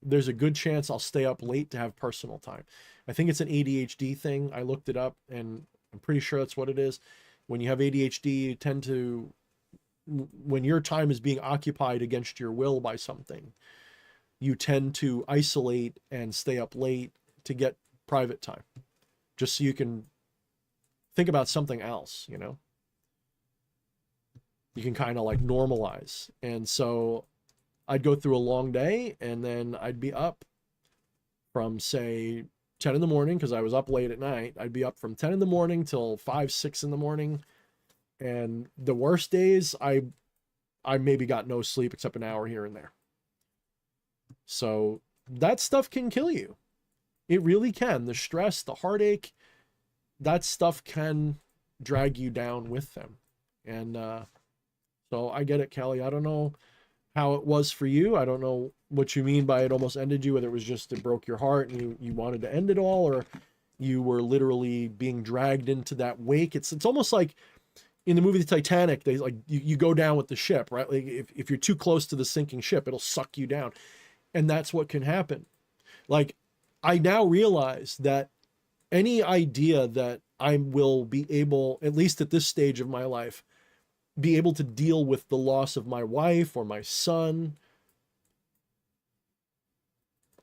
there's a good chance I'll stay up late to have personal time. I think it's an ADHD thing. I looked it up and I'm pretty sure that's what it is. When you have ADHD, you tend to, when your time is being occupied against your will by something, you tend to isolate and stay up late to get private time, just so you can think about something else, you can kind of like normalize. And so I'd go through a long day and then I'd be up from, say, 10 in the morning, because I was up late at night. I'd be up from 10 in the morning till 5, 6 in the morning. And the worst days, I maybe got no sleep except an hour here and there. So that stuff can kill you. It really can. The stress, the heartache, that stuff can drag you down with them. And so I get it, Kelly. I don't know how it was for you. I don't know what you mean by it almost ended you, whether it was just it broke your heart and you wanted to end it all, or you were literally being dragged into that wake. It's almost like in the movie The Titanic, they like you go down with the ship, right? Like if you're too close to the sinking ship, it'll suck you down. And that's what can happen. Like, I now realize that any idea that I will be able, at least at this stage of my life, be able to deal with the loss of my wife or my son,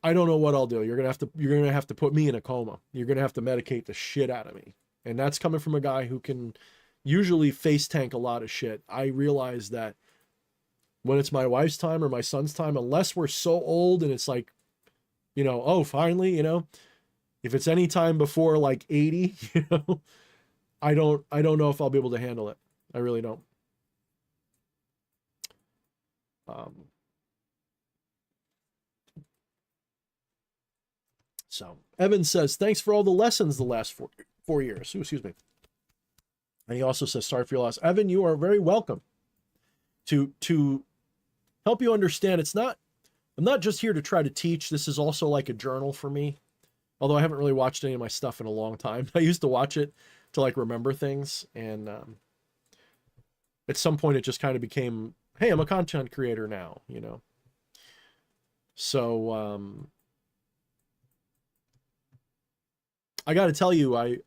I don't know what I'll do. You're gonna have to put me in a coma. You're gonna have to medicate the shit out of me. And that's coming from a guy who can usually face tank a lot of shit. I realize that when it's my wife's time or my son's time, unless we're so old and it's like, oh, finally, if it's any time before like 80, I don't know if I'll be able to handle it. I really don't. So Evan says, thanks for all the lessons the last four years. Ooh, excuse me. And he also says, sorry for your loss. Evan, you are very welcome. To help you understand, I'm not just here to try to teach. This is also like a journal for me. Although I haven't really watched any of my stuff in a long time. I used to watch it to like remember things. And at some point it just kind of became, hey, I'm a content creator now, So I got to tell you,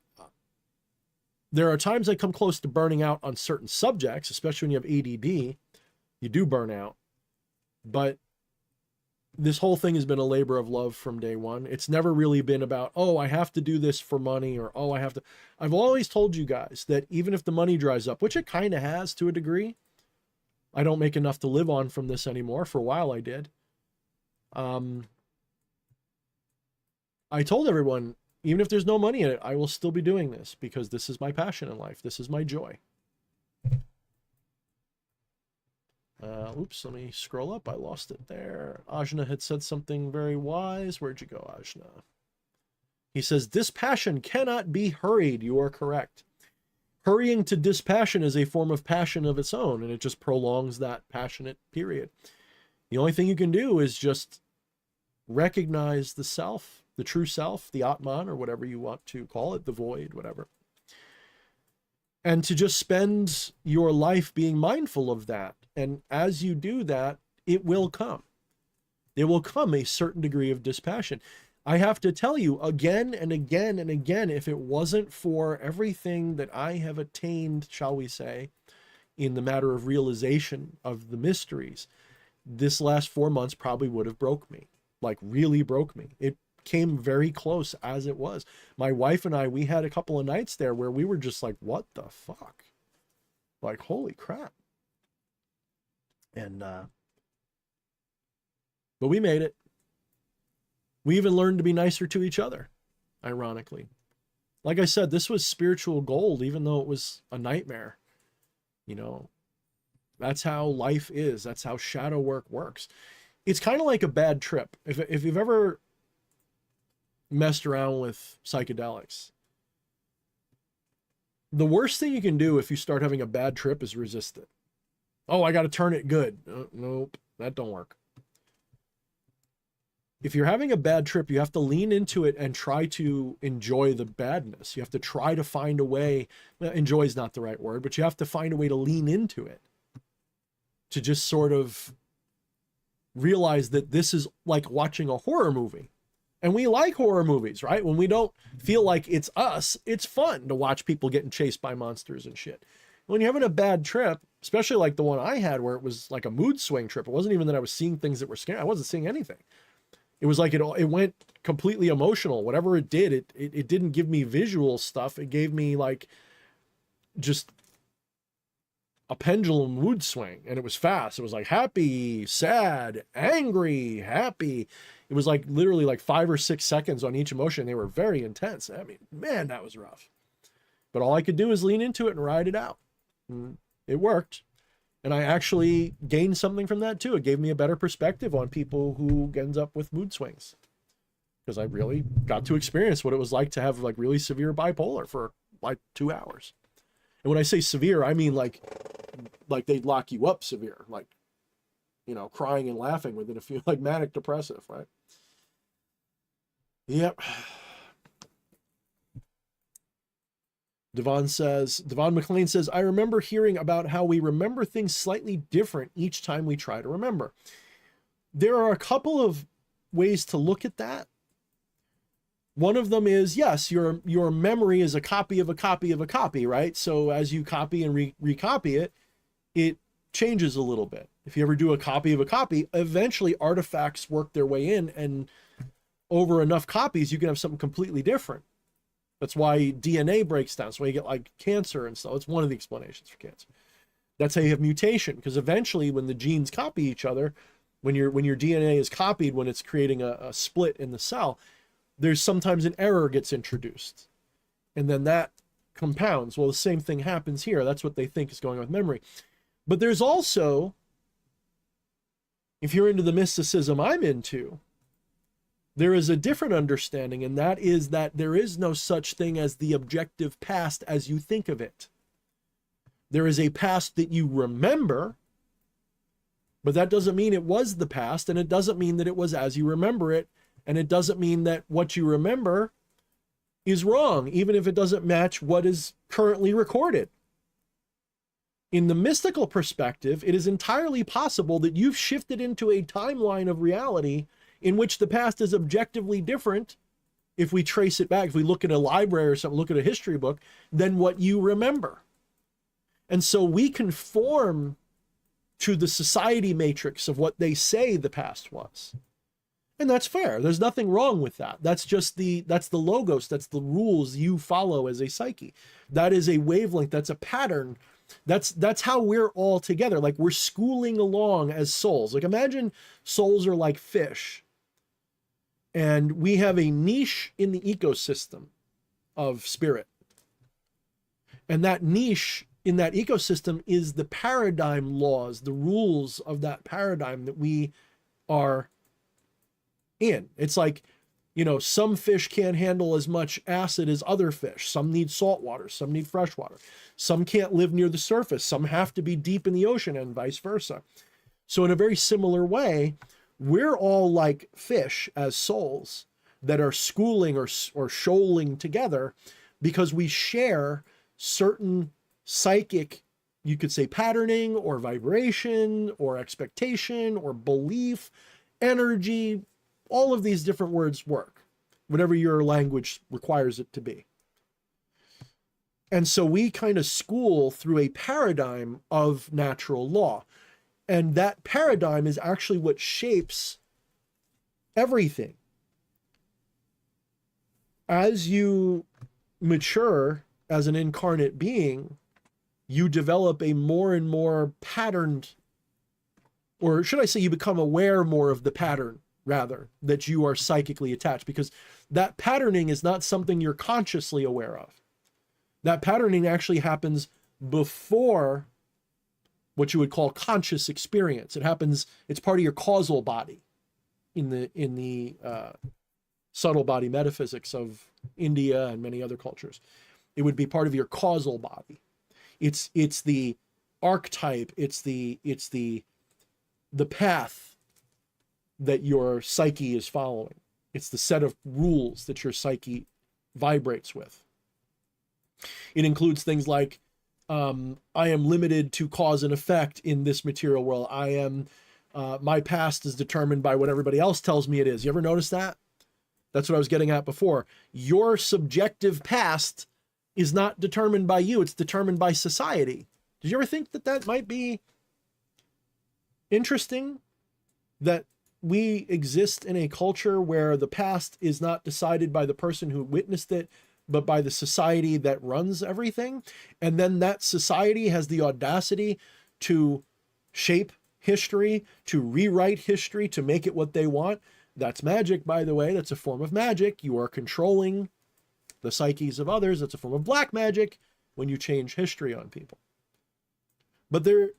There are times I come close to burning out on certain subjects, especially when you have ADD. You do burn out. But this whole thing has been a labor of love from day one. It's never really been about, oh, I have to do this for money, or, oh, I have to. I've always told you guys that even if the money dries up, which it kind of has to a degree, I don't make enough to live on from this anymore. For a while I did. I told everyone, even if there's no money in it, I will still be doing this because this is my passion in life. This is my joy. Oops, let me scroll up. I lost it there. Ajna had said something very wise. Where'd you go, Ajna? He says, dispassion cannot be hurried. You are correct. Hurrying to dispassion is a form of passion of its own, and it just prolongs that passionate period. The only thing you can do is just recognize the self, the true self, the Atman, or whatever you want to call it, the void, whatever. And to just spend your life being mindful of that. And as you do that, it will come. There will come a certain degree of dispassion. I have to tell you again and again and again, if it wasn't for everything that I have attained, shall we say, in the matter of realization of the mysteries, this last 4 months probably would have broke me, like really broke me. It came very close as it was. My wife and I, we had a couple of nights there where we were just like, what the fuck? Like, holy crap. And, but we made it. We even learned to be nicer to each other, ironically. Like I said, this was spiritual gold, even though it was a nightmare. You know, that's how life is. That's how shadow work works. It's kind of like a bad trip. If you've ever messed around with psychedelics, the worst thing you can do if you start having a bad trip is resist it. Oh, I got to turn it good. Nope, that don't work. If you're having a bad trip, you have to lean into it and try to enjoy the badness. You have to try to find a way. Well, enjoy is not the right word, but you have to find a way to lean into it, to just sort of realize that this is like watching a horror movie. And we like horror movies, right? When we don't feel like it's us, it's fun to watch people getting chased by monsters and shit. When you're having a bad trip, especially like the one I had where it was like a mood swing trip, it wasn't even that I was seeing things that were scary. I wasn't seeing anything. It was like it went completely emotional. Whatever it did, it didn't give me visual stuff. It gave me like just a pendulum mood swing, and it was fast. It was like happy, sad, angry, happy. It was like literally like 5 or 6 seconds on each emotion. They were very intense. I mean, man, that was rough. But all I could do is lean into it and ride it out. And it worked. And I actually gained something from that too. It gave me a better perspective on people who ends up with mood swings, because I really got to experience what it was like to have like really severe bipolar for like 2 hours. And when I say severe, I mean like they'd lock you up severe, like, you know, crying and laughing within a few, like manic depressive, right? Yep. Devon McLean says, I remember hearing about how we remember things slightly different each time we try to remember. There are a couple of ways to look at that. One of them is, yes, your memory is a copy of a copy of a copy, right? So as you copy and recopy it, it changes a little bit. If you ever do a copy of a copy, eventually artifacts work their way in, and over enough copies, you can have something completely different. That's why DNA breaks down. So you get like cancer and stuff. It's one of the explanations for cancer. That's how you have mutation, because eventually when the genes copy each other, when your DNA is copied, when it's creating a split in the cell, there's sometimes an error gets introduced. And then that compounds. Well, the same thing happens here. That's what they think is going on with memory. But there's also, if you're into the mysticism I'm into, there is a different understanding, and that is that there is no such thing as the objective past as you think of it. There is a past that you remember, but that doesn't mean it was the past, and it doesn't mean that it was as you remember it, and it doesn't mean that what you remember is wrong, even if it doesn't match what is currently recorded. In the mystical perspective, it is entirely possible that you've shifted into a timeline of reality in which the past is objectively different if we trace it back, if we look at a library or something, look at a history book, than what you remember. And so we conform to the society matrix of what they say the past was. And that's fair. There's nothing wrong with that. That's the logos. That's the rules you follow as a psyche. That is a wavelength. That's a pattern. That's how we're all together. Like, we're schooling along as souls. Like, imagine souls are like fish, and we have a niche in the ecosystem of spirit. And that niche in that ecosystem is the paradigm laws, the rules of that paradigm that we are in. It's like, some fish can't handle as much acid as other fish. Some need salt water, some need fresh water. Some can't live near the surface. Some have to be deep in the ocean, and vice versa. So in a very similar way, we're all like fish as souls that are schooling or shoaling together because we share certain psychic, you could say, patterning or vibration or expectation or belief, energy. All of these different words work, whatever your language requires it to be. And so we kind of school through a paradigm of natural law. And that paradigm is actually what shapes everything. As you mature as an incarnate being, you develop a more and more patterned, or should I say, you become aware more of the pattern, rather, that you are psychically attached, because that patterning is not something you're consciously aware of. That patterning actually happens before what you would call conscious experience. It happens, it's part of your causal body in the subtle body metaphysics of India and many other cultures. It would be part of your causal body. It's the archetype, it's the path that your psyche is following. It's the set of rules that your psyche vibrates with. It includes things like, I am limited to cause and effect in this material world. I am, my past is determined by what everybody else tells me it is. You ever notice that? That's what I was getting at before. Your subjective past is not determined by you. It's determined by society. Did you ever think that that might be interesting? That we exist in a culture where the past is not decided by the person who witnessed it, but by the society that runs everything. And then that society has the audacity to shape history, to rewrite history, to make it what they want. That's magic, by the way. That's a form of magic. You are controlling the psyches of others. That's a form of black magic when you change history on people. But there,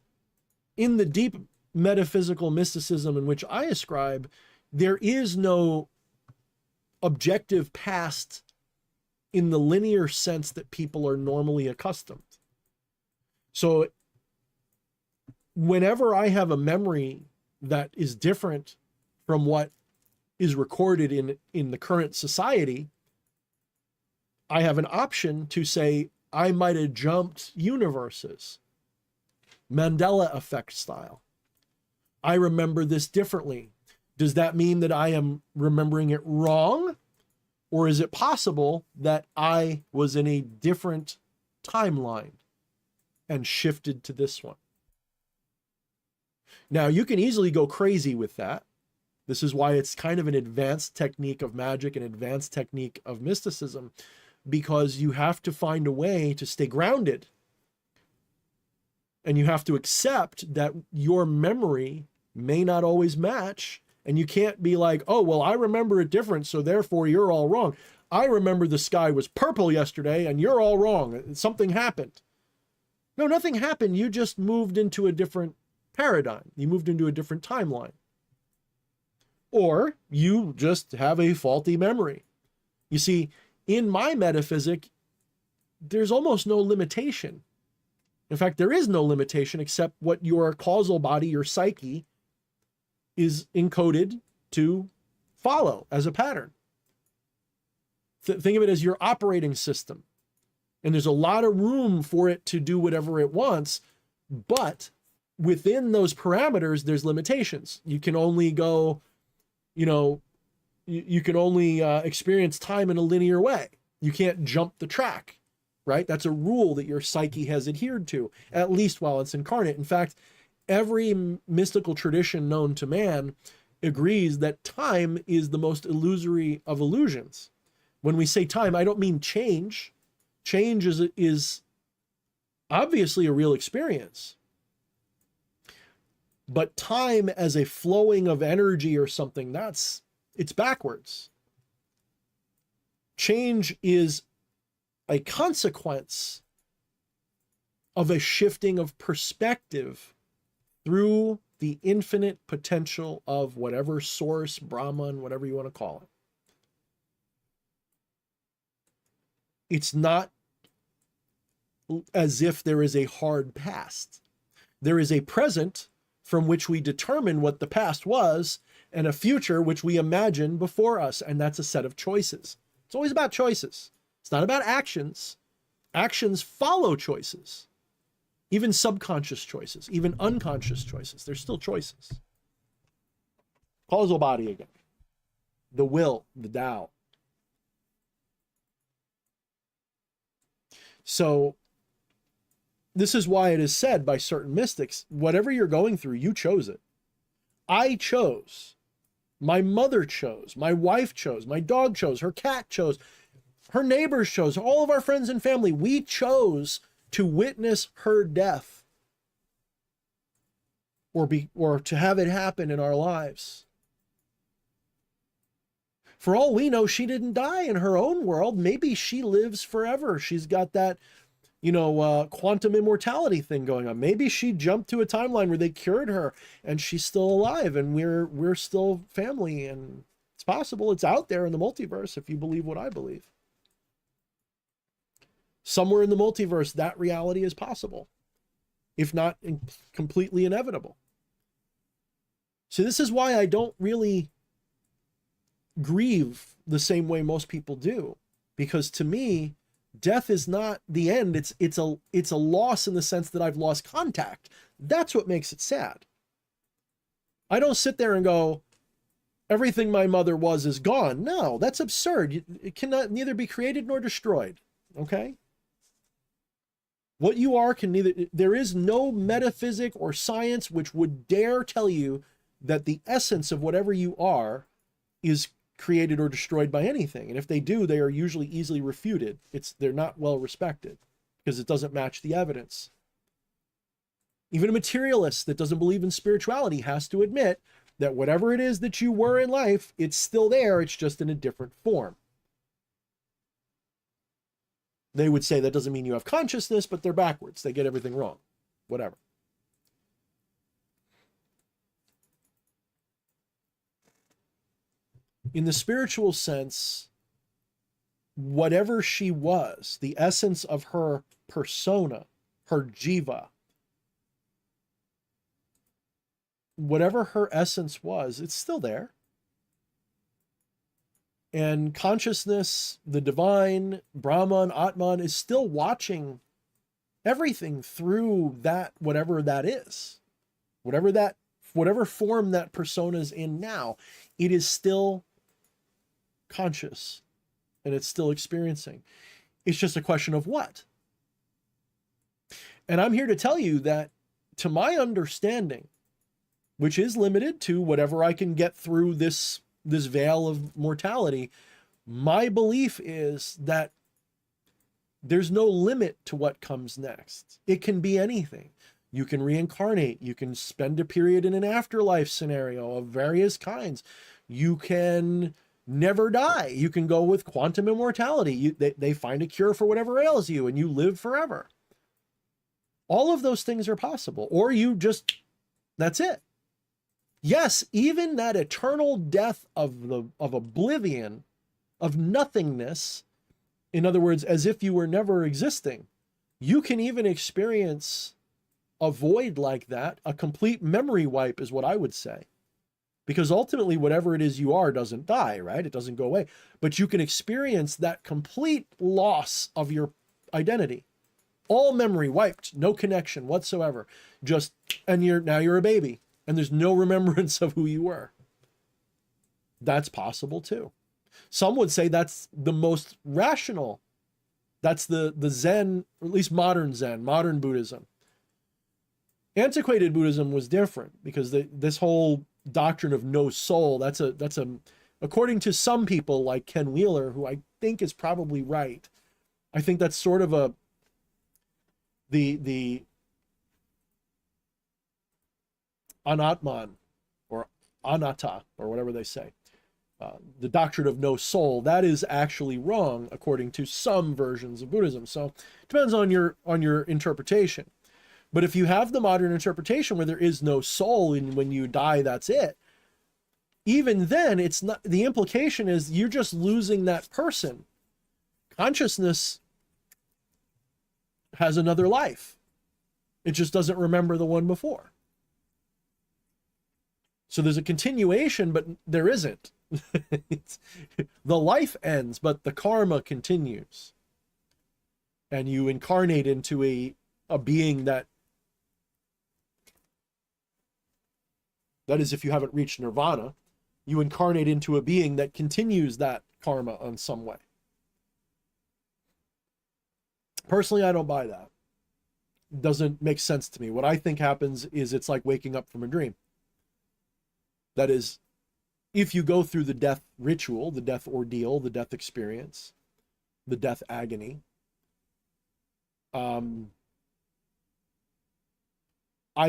in the deep metaphysical mysticism in which I ascribe, there is no objective past in the linear sense that people are normally accustomed. So whenever I have a memory that is different from what is recorded in the current society, I have an option to say, I might have jumped universes, Mandela effect style. I remember this differently. Does that mean that I am remembering it wrong? Or is it possible that I was in a different timeline and shifted to this one? Now, you can easily go crazy with that. This is why it's kind of an advanced technique of magic, an advanced technique of mysticism, because you have to find a way to stay grounded. And you have to accept that your memory may not always match. And you can't be like, oh, well, I remember it different, so therefore you're all wrong. I remember the sky was purple yesterday, and you're all wrong. Something happened. No, nothing happened. You just moved into a different paradigm. You moved into a different timeline. Or you just have a faulty memory. You see, in my metaphysic, there's almost no limitation. In fact, there is no limitation except what your causal body, your psyche, is encoded to follow as a pattern. Think of it as your operating system. And there's a lot of room for it to do whatever it wants, but within those parameters, there's limitations. You can only go, you can only experience time in a linear way. You can't jump the track, right? That's a rule that your psyche has adhered to, at least while it's incarnate. In fact, every mystical tradition known to man agrees that time is the most illusory of illusions. When we say time, I don't mean change. Change is obviously a real experience. But time as a flowing of energy or something, it's backwards. Change is a consequence of a shifting of perspective through the infinite potential of whatever source, Brahman, whatever you want to call it. It's not as if there is a hard past. There is a present from which we determine what the past was, and a future which we imagine before us, and that's a set of choices. It's always about choices. It's not about actions. Actions follow choices, even subconscious choices, even unconscious choices. They're still choices. Causal body again. The will, the Tao. So this is why it is said by certain mystics, whatever you're going through, you chose it. I chose. My mother chose. My wife chose. My dog chose. Her cat chose. Her neighbors chose. All of our friends and family, we chose to witness her death or to have it happen in our lives. For all we know, she didn't die in her own world. Maybe she lives forever. She's got that, quantum immortality thing going on. Maybe she jumped to a timeline where they cured her and she's still alive and we're still family, and it's possible. It's out there in the multiverse if you believe what I believe. Somewhere in the multiverse, that reality is possible, if not completely inevitable. So this is why I don't really grieve the same way most people do, because to me, death is not the end. It's a loss in the sense that I've lost contact. That's what makes it sad. I don't sit there and go, everything my mother was is gone. No, that's absurd. It cannot neither be created nor destroyed. Okay? What you are can neither, there is no metaphysic or science which would dare tell you that the essence of whatever you are is created or destroyed by anything. And if they do, they are usually easily refuted. They're not well respected because it doesn't match the evidence. Even a materialist that doesn't believe in spirituality has to admit that whatever it is that you were in life, it's still there. It's just in a different form. They would say that doesn't mean you have consciousness, but they're backwards. They get everything wrong. Whatever. In the spiritual sense, whatever she was, the essence of her persona, her jiva, whatever her essence was, it's still there. And consciousness, the divine, Brahman, Atman, is still watching everything through that, whatever that is. Whatever form that persona is in now, it is still conscious and it's still experiencing. It's just a question of what. And I'm here to tell you that, to my understanding, which is limited to whatever I can get through this veil of mortality, my belief is that there's no limit to what comes next. It can be anything. You can reincarnate. You can spend a period in an afterlife scenario of various kinds. You can never die. You can go with quantum immortality. They find a cure for whatever ails you and you live forever. All of those things are possible. Or that's it. Yes, even that eternal death of oblivion, of nothingness, in other words, as if you were never existing, you can even experience a void like that. A complete memory wipe is what I would say. Because ultimately, whatever it is you are doesn't die, right? It doesn't go away. But you can experience that complete loss of your identity. All memory wiped, no connection whatsoever. Now you're a baby. And there's no remembrance of who you were. That's possible too. Some would say that's the most rational. That's the Zen, or at least modern Zen, modern Buddhism. Antiquated Buddhism was different because this whole doctrine of no soul, that's a according to some people like Ken Wheeler, who I think is probably right. I think that's sort of the anatman or anatta or whatever they say. The doctrine of no soul, that is actually wrong according to some versions of Buddhism. So it depends on your interpretation. But if you have the modern interpretation where there is no soul and when you die, that's it, even then, it's not, the implication is you're just losing that person. Consciousness has another life. It just doesn't remember the one before. So there's a continuation, but there isn't. The life ends, but the karma continues. And you incarnate into a being that is, if you haven't reached nirvana, you incarnate into a being that continues that karma in some way. Personally, I don't buy that. It doesn't make sense to me. What I think happens is it's like waking up from a dream. That is, if you go through the death ritual, the death ordeal, the death experience, the death agony, I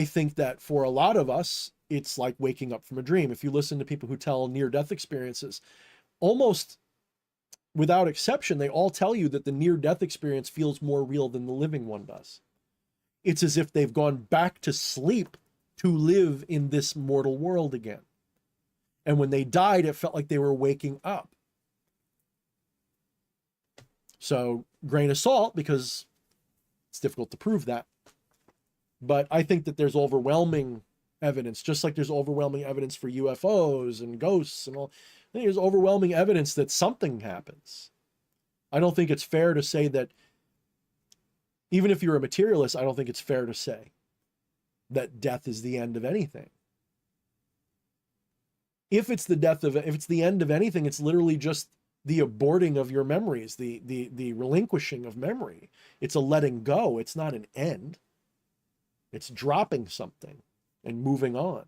think that for a lot of us, it's like waking up from a dream. If you listen to people who tell near-death experiences, almost without exception, they all tell you that the near-death experience feels more real than the living one does. It's as if they've gone back to sleep to live in this mortal world again. And when they died, it felt like they were waking up. So, grain of salt, because it's difficult to prove that. But I think that there's overwhelming evidence, just like there's overwhelming evidence for UFOs and ghosts and all. I think there's overwhelming evidence that something happens. I don't think it's fair to say that, even if you're a materialist, I don't think it's fair to say that death is the end of anything. If it's the end of anything, it's literally just the aborting of your memories, the relinquishing of memory. It's a letting go. It's not an end. It's dropping something and moving on.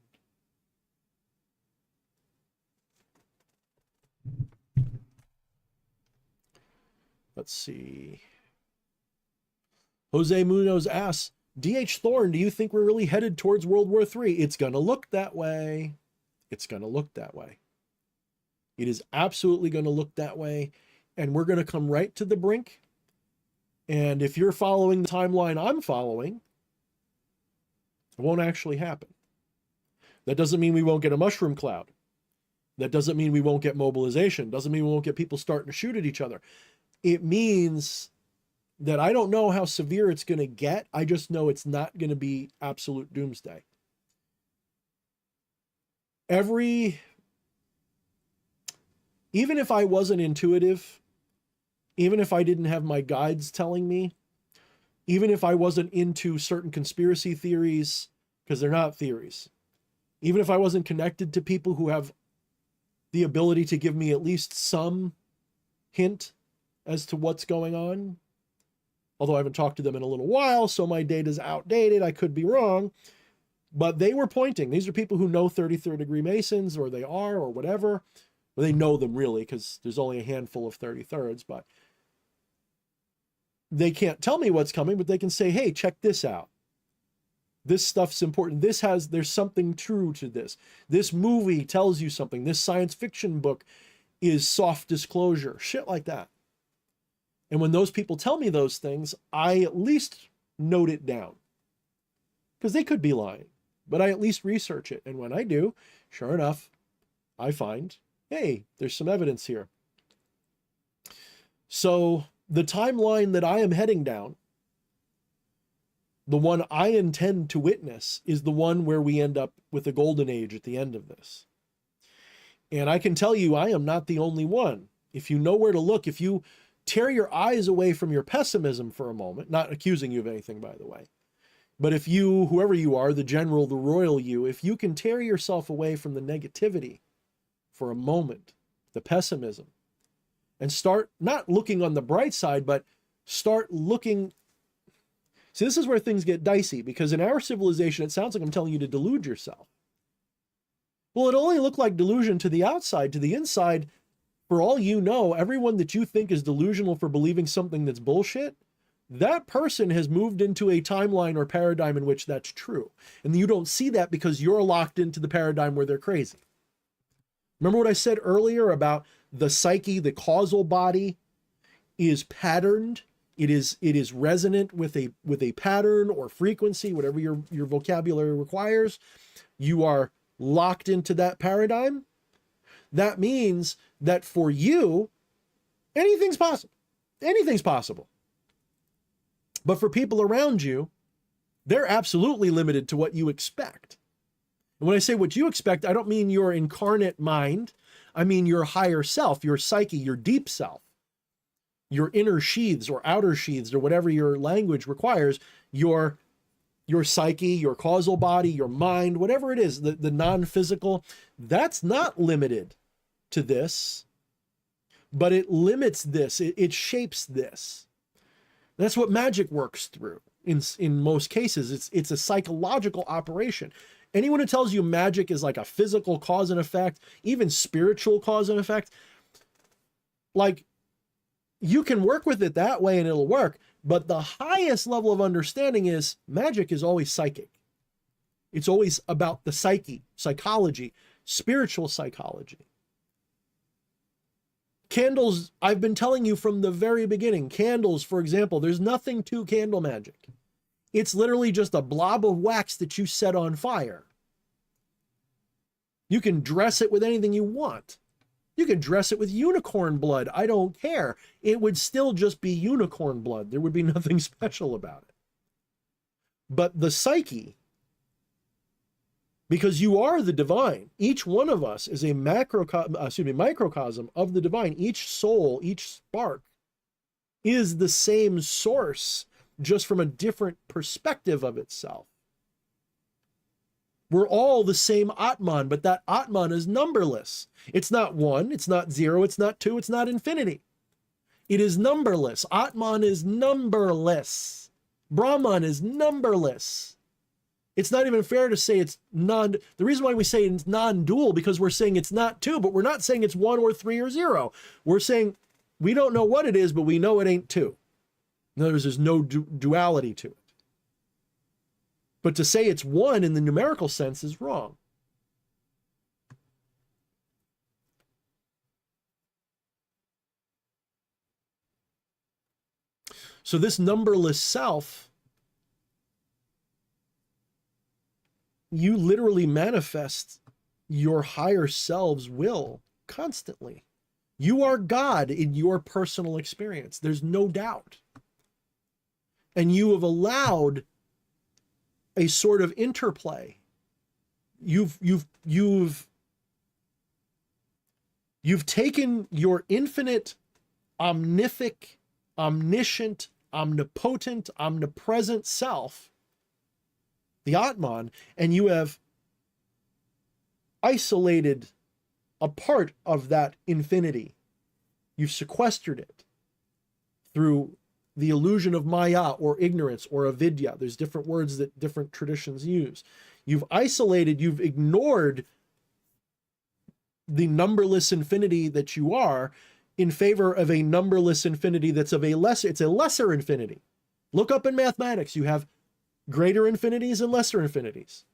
Let's see. Jose Munoz asks, D.H. Thorne, do you think we're really headed towards World War III? It's going to look that way. It's going to look that way. It is absolutely going to look that way. And we're going to come right to the brink. And if you're following the timeline I'm following, it won't actually happen. That doesn't mean we won't get a mushroom cloud. That doesn't mean we won't get mobilization. Doesn't mean we won't get people starting to shoot at each other. It means that I don't know how severe it's going to get. I just know it's not going to be absolute doomsday. Even if I wasn't intuitive, even if I didn't have my guides telling me, even if I wasn't into certain conspiracy theories, because they're not theories, even if I wasn't connected to people who have the ability to give me at least some hint as to what's going on, although I haven't talked to them in a little while, so my data's outdated, I could be wrong, but they were pointing. These are people who know 33rd degree Masons, or they are, or whatever. Well, they know them really, because there's only a handful of 33rds, but they can't tell me what's coming, but they can say, hey, check this out. This stuff's important. There's something true to this. This movie tells you something. This science fiction book is soft disclosure. Shit like that. And when those people tell me those things, I at least note it down. Because they could be lying, but I at least research it. And when I do, sure enough, I find, hey, there's some evidence here. So the timeline that I am heading down, the one I intend to witness, is the one where we end up with a golden age at the end of this. And I can tell you, I am not the only one. If you know where to look, if you tear your eyes away from your pessimism for a moment, not accusing you of anything, by the way, but if you, whoever you are, the general, the royal you, if you can tear yourself away from the negativity for a moment, the pessimism, and start not looking on the bright side, but start looking. See, this is where things get dicey, because in our civilization, it sounds like I'm telling you to delude yourself. Well, it only looked like delusion to the outside. To the inside, for all you know, everyone that you think is delusional for believing something that's bullshit, that person has moved into a timeline or paradigm in which that's true. And you don't see that because you're locked into the paradigm where they're crazy. Remember what I said earlier about the psyche, the causal body is patterned. It is resonant with a pattern or frequency, whatever your vocabulary requires. You are locked into that paradigm. That means that for you, anything's possible. Anything's possible. But for people around you, they're absolutely limited to what you expect. And when I say what you expect, I don't mean your incarnate mind. I mean your higher self, your psyche, your deep self, your inner sheaths or outer sheaths or whatever your language requires, your psyche, your causal body, your mind, whatever it is, the non-physical, that's not limited to this, but it limits this, it shapes this. That's what magic works through in most cases. It's a psychological operation. Anyone who tells you magic is like a physical cause and effect, even spiritual cause and effect, like, you can work with it that way and it'll work. But the highest level of understanding is magic is always psychic. It's always about the psyche, psychology, spiritual psychology. Candles, I've been telling you from the very beginning, candles, for example, there's nothing to candle magic. It's literally just a blob of wax that you set on fire. You can dress it with anything you want. You could dress it with unicorn blood. I don't care. It would still just be unicorn blood. There would be nothing special about it. But the psyche, because you are the divine, each one of us is a microcosm of the divine. Each soul, each spark is the same source, just from a different perspective of itself. We're all the same Atman, but that Atman is numberless. It's not 1, it's not 0, it's not 2, it's not infinity. It is numberless. Atman is numberless. Brahman is numberless. It's not even fair to say it's the reason why we say it's non-dual, because we're saying it's not 2, but we're not saying it's 1 or 3 or 0. We're saying we don't know what it is, but we know it ain't 2. In other words, there's no duality to it. But to say it's 1 in the numerical sense is wrong. So this numberless self, you literally manifest your higher self's will constantly. You are God in your personal experience. There's no doubt. And you have allowed a sort of interplay. You've taken your infinite, omnific, omniscient, omnipotent, omnipresent self, the Atman, and you have isolated a part of that infinity. You've sequestered it through the illusion of Maya or ignorance or avidya. There's different words that different traditions use. You've isolated, you've ignored the numberless infinity that you are in favor of a numberless infinity that's of it's a lesser infinity. Look up in mathematics, you have greater infinities and lesser infinities.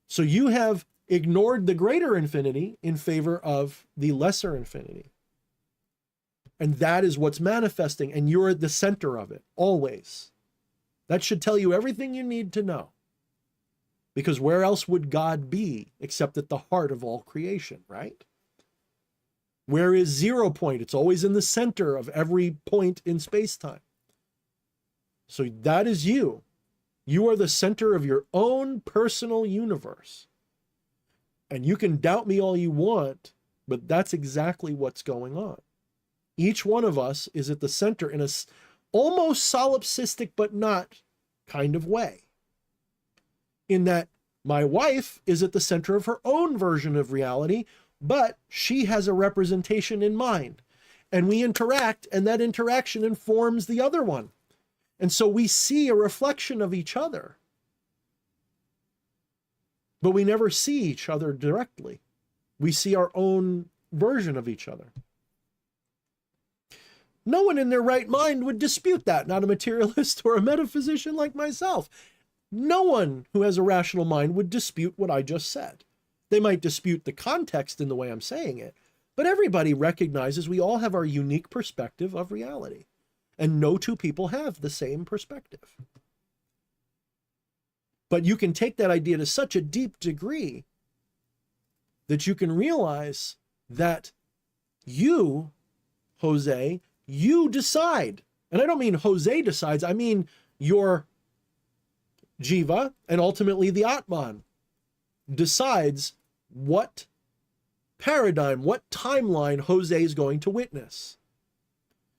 So you have ignored the greater infinity in favor of the lesser infinity. And that is what's manifesting, and you're at the center of it, always. That should tell you everything you need to know. Because where else would God be except at the heart of all creation, right? Where is 0 point? It's always in the center of every point in space-time. So that is you. You are the center of your own personal universe. And you can doubt me all you want, but that's exactly what's going on. Each one of us is at the center in a almost solipsistic but not kind of way. In that my wife is at the center of her own version of reality, but she has a representation in mind. And we interact, and that interaction informs the other one. And so we see a reflection of each other. But we never see each other directly. We see our own version of each other. No one in their right mind would dispute that, not a materialist or a metaphysician like myself. No one who has a rational mind would dispute what I just said. They might dispute the context in the way I'm saying it, but everybody recognizes we all have our unique perspective of reality, and no two people have the same perspective. But you can take that idea to such a deep degree that you can realize that you, Jose, you decide. And I don't mean Jose decides, I mean your Jiva and ultimately the Atman decides what paradigm, what timeline Jose is going to witness.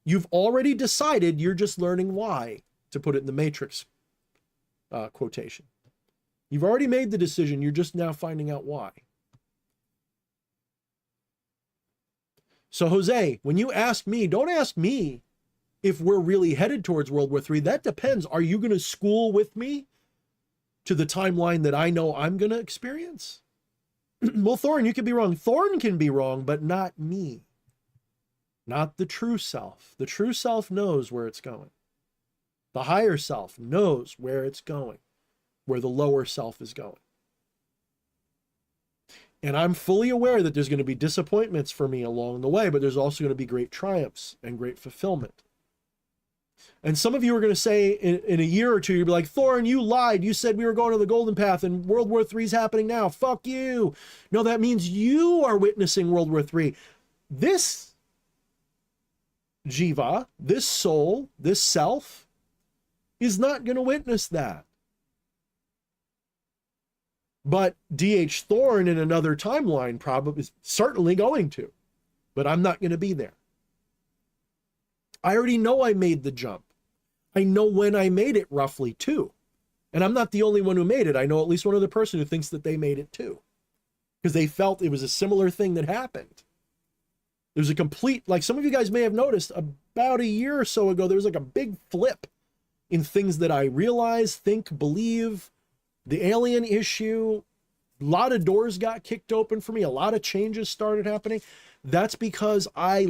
You've already decided, you're just learning why, to put it in the Matrix quotation. You've already made the decision, you're just now finding out why. So Jose, when you ask me, don't ask me if we're really headed towards World War III. That depends. Are you going to school with me to the timeline that I know I'm going to experience? Well, Thorne, you could be wrong. Thorne can be wrong, but not me. Not the true self. The true self knows where it's going. The higher self knows where it's going, where the lower self is going. And I'm fully aware that there's going to be disappointments for me along the way, but there's also going to be great triumphs and great fulfillment. And some of you are going to say in a year or two, you'll be like, Thorne, you lied. You said we were going to the golden path and World War III is happening now. Fuck you. No, that means you are witnessing World War III. This Jiva, this soul, this self is not going to witness that. But D.H. Thorne in another timeline probably is certainly going to. But I'm not going to be there. I already know I made the jump. I know when I made it roughly too. And I'm not the only one who made it. I know at least one other person who thinks that they made it too. Because they felt it was a similar thing that happened. There was a complete, like some of you guys may have noticed, about a year or so ago, there was like a big flip in things that I realize, think, believe. The alien issue, a lot of doors got kicked open for me. A lot of changes started happening. That's because I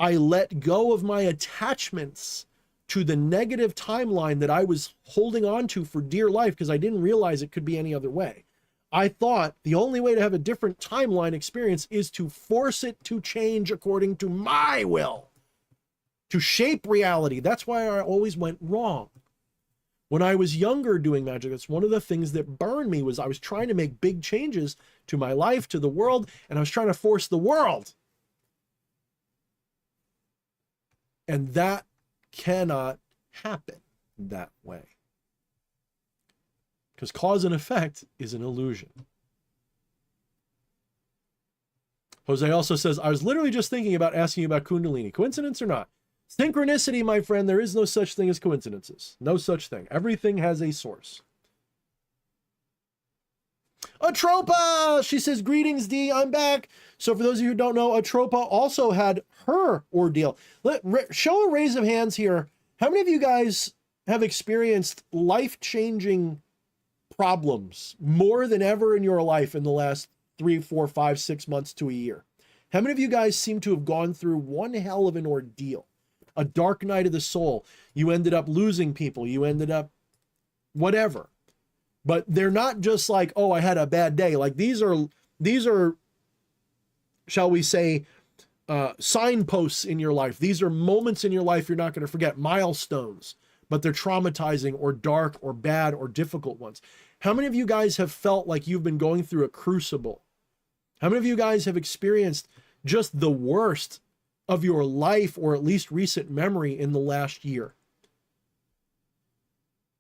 let go of my attachments to the negative timeline that I was holding on to for dear life because I didn't realize it could be any other way. I thought the only way to have a different timeline experience is to force it to change according to my will, to shape reality. That's why I always went wrong. When I was younger doing magic, that's one of the things that burned me was I was trying to make big changes to my life, to the world, and I was trying to force the world. And that cannot happen that way. Because cause and effect is an illusion. Jose also says, I was literally just thinking about asking you about Kundalini. Coincidence or not? Synchronicity, my friend, there is no such thing as coincidences. No such thing. Everything has a source. Atropa! She says, greetings, D. I'm back. So for those of you who don't know, Atropa also had her ordeal. Show a raise of hands here. How many of you guys have experienced life-changing problems more than ever in your life in the last 3, 4, 5, 6 months to a year? How many of you guys seem to have gone through one hell of an ordeal? A dark night of the soul. You ended up losing people. You ended up whatever. But they're not just like, oh, I had a bad day. Like these are, shall we say, signposts in your life. These are moments in your life you're not going to forget, milestones, but they're traumatizing or dark or bad or difficult ones. How many of you guys have felt like you've been going through a crucible? How many of you guys have experienced just the worst of your life, or at least recent memory, in the last year?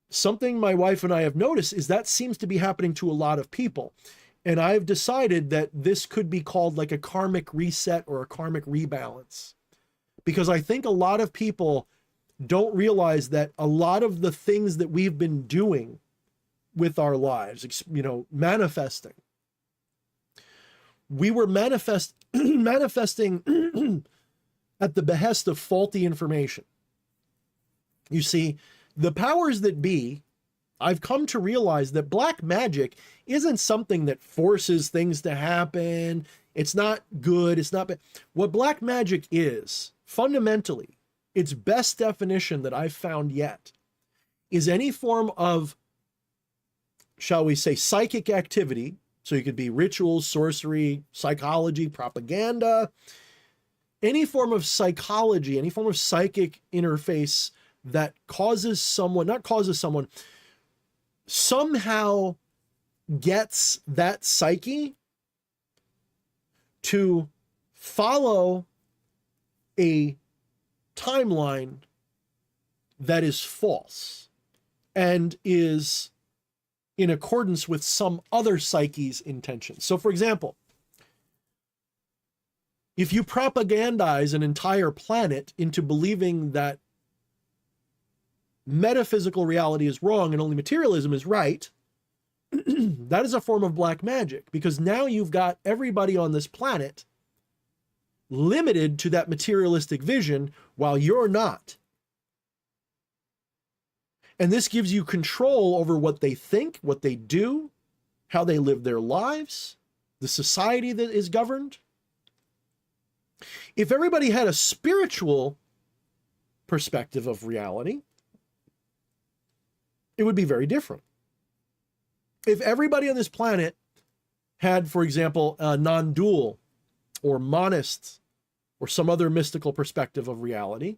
Something my wife and I have noticed is that seems to be happening to a lot of people. And I've decided that this could be called like a karmic reset or a karmic rebalance. Because I think a lot of people don't realize that a lot of the things that we've been doing with our lives, manifesting, we were manifesting at the behest of faulty information. You see, the powers that be, I've come to realize that black magic isn't something that forces things to happen. It's not good. It's not bad. What black magic is, fundamentally, its best definition that I've found yet, is any form of, shall we say, psychic activity. So it could be rituals, sorcery, psychology, propaganda, any form of psychology, any form of psychic interface that causes someone, not causes someone, somehow gets that psyche to follow a timeline that is false and is in accordance with some other psyche's intentions. So for example, if you propagandize an entire planet into believing that metaphysical reality is wrong and only materialism is right, that is a form of black magic, because now you've got everybody on this planet limited to that materialistic vision while you're not. And this gives you control over what they think, what they do, how they live their lives, the society that is governed. If everybody had a spiritual perspective of reality, it would be very different. If everybody on this planet had, for example, a non-dual or monist or some other mystical perspective of reality,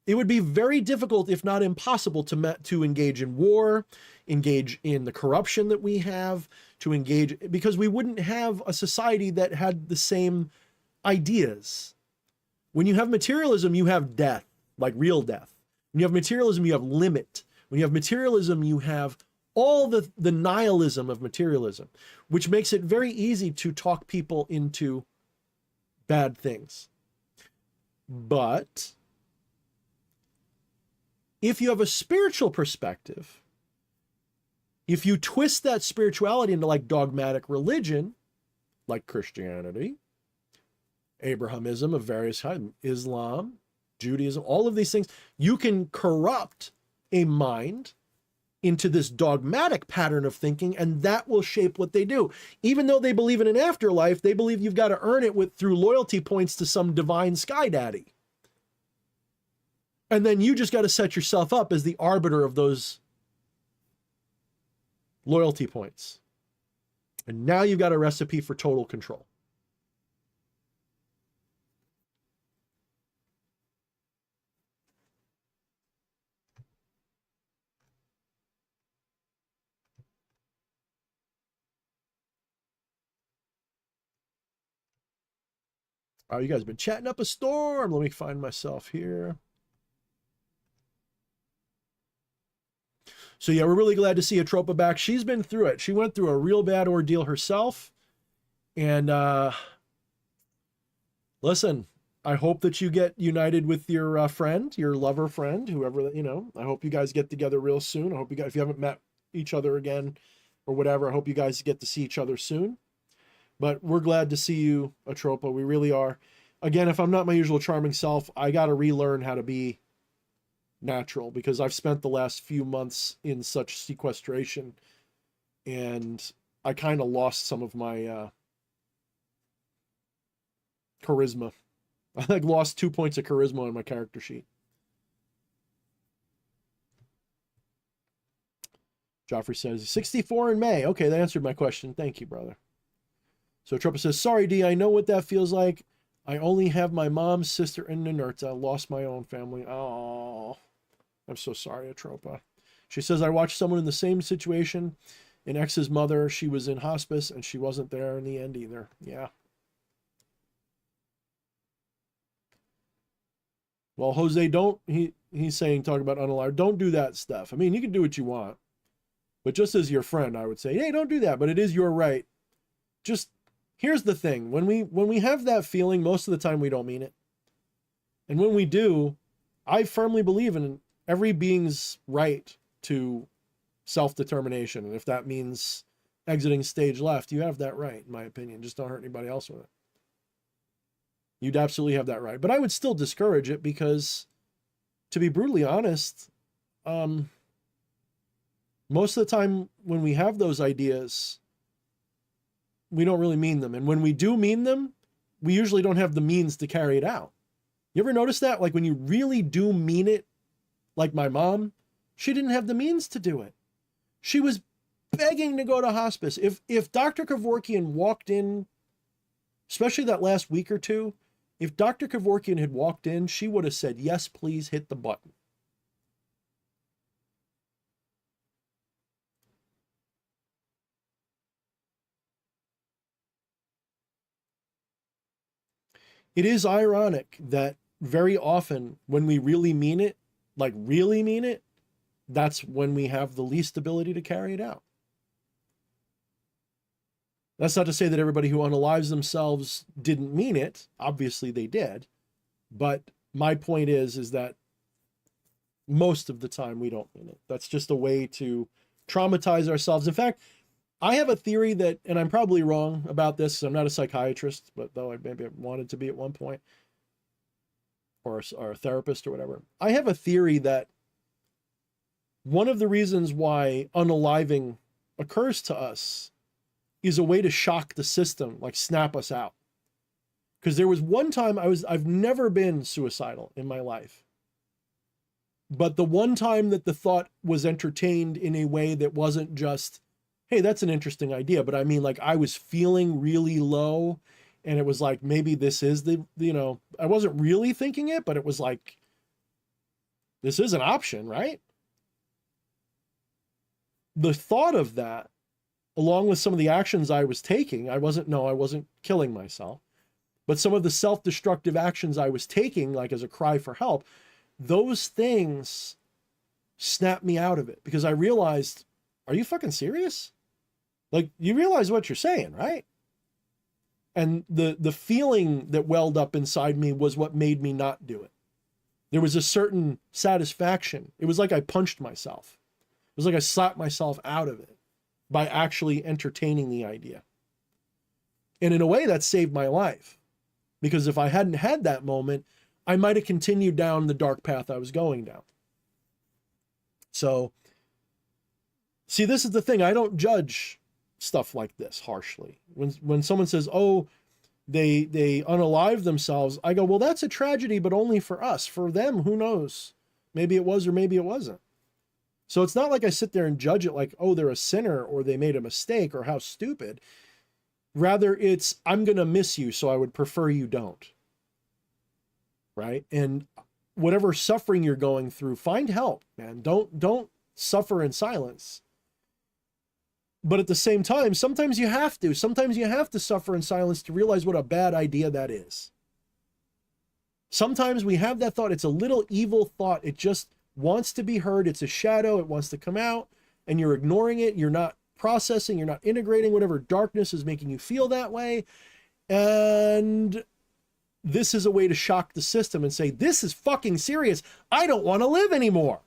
it would be very difficult, if not impossible, to engage in war, engage in the corruption that we have, to engage, because we wouldn't have a society that had the same ideas. When you have materialism, you have death, like real death. When you have materialism, you have limit. When you have materialism, you have all the nihilism of materialism, which makes it very easy to talk people into bad things. But if you have a spiritual perspective, if you twist that spirituality into like dogmatic religion, like Christianity, Abrahamism of various kinds, Islam, Judaism, all of these things, you can corrupt a mind into this dogmatic pattern of thinking, and that will shape what they do. Even though they believe in an afterlife, they believe you've got to earn it through loyalty points to some divine sky daddy. And then you just got to set yourself up as the arbiter of those loyalty points. And now you've got a recipe for total control. Oh, you guys have been chatting up a storm. Let me find myself here. So yeah, we're really glad to see Atropa back. She's been through it. She went through a real bad ordeal herself. And listen, I hope that you get united with your friend, your lover friend, whoever, you know. I hope you guys get together real soon. I hope you guys, if you haven't met each other again or whatever, I hope you guys get to see each other soon. But we're glad to see you, Atropa. We really are. Again, if I'm not my usual charming self, I got to relearn how to be natural, because I've spent the last few months in such sequestration, and I kind of lost some of my charisma. I like lost 2 points of charisma on my character sheet. Joffrey says 64 in May. Okay, that answered my question. Thank you, brother. So Tropa says, sorry, D, I know what that feels like. I only have my mom, sister, and Ninurta. I lost my own family. Oh, I'm so sorry, Atropa. She says, I watched someone in the same situation. An ex's mother, she was in hospice, and she wasn't there in the end either. Yeah. Well, Jose, don't, he's saying, talk about unalive, don't do that stuff. I mean, you can do what you want. But just as your friend, I would say, hey, don't do that. But it is your right. Just, here's the thing. When we have that feeling, most of the time we don't mean it. And when we do, I firmly believe in every being's right to self-determination. And if that means exiting stage left, you have that right, in my opinion. Just don't hurt anybody else with it. You'd absolutely have that right. But I would still discourage it because, to be brutally honest, most of the time when we have those ideas, we don't really mean them. And when we do mean them, we usually don't have the means to carry it out. You ever notice that? Like when you really do mean it, like my mom, she didn't have the means to do it. She was begging to go to hospice. If Dr. Kevorkian walked in, especially that last week or two, if Dr. Kevorkian had walked in, she would have said, yes, please hit the button. It is ironic that very often when we really mean it, like really mean it, that's when we have the least ability to carry it out. That's not to say that everybody who unalives themselves didn't mean it. Obviously they did. But my point is that most of the time we don't mean it. That's just a way to traumatize ourselves. In fact, I have a theory that, and I'm probably wrong about this, I'm not a psychiatrist, but though I maybe wanted to be at one point, or a therapist or whatever. I have a theory that one of the reasons why unaliving occurs to us is a way to shock the system, like snap us out. Because there was one time I've never been suicidal in my life. But the one time that the thought was entertained in a way that wasn't just, hey, that's an interesting idea. But I mean, like I was feeling really low and it was like, maybe this is I wasn't really thinking it, but it was like, this is an option, right? The thought of that, along with some of the actions I was taking, I wasn't killing myself, but some of the self-destructive actions I was taking, like as a cry for help, those things snapped me out of it because I realized, are you fucking serious? Like, you realize what you're saying, right? And the feeling that welled up inside me was what made me not do it. There was a certain satisfaction. It was like I punched myself. It was like I slapped myself out of it by actually entertaining the idea. And in a way, that saved my life. Because if I hadn't had that moment, I might have continued down the dark path I was going down. So, see, this is the thing. I don't judge stuff like this harshly. When someone says, oh, they unalive themselves, I go, well, that's a tragedy, but only for us. For them, who knows? Maybe it was or maybe it wasn't. So it's not like I sit there and judge it like, oh, they're a sinner or they made a mistake or how stupid. Rather, it's, I'm going to miss you, so I would prefer you don't. Right? And whatever suffering you're going through, find help, man. Don't suffer in silence. But at the same time, sometimes you have to. Sometimes you have to suffer in silence to realize what a bad idea that is. Sometimes we have that thought. It's a little evil thought. It just wants to be heard. It's a shadow. It wants to come out, and you're ignoring it. You're not processing. You're not integrating whatever darkness is making you feel that way. And this is a way to shock the system and say, this is fucking serious. I don't want to live anymore.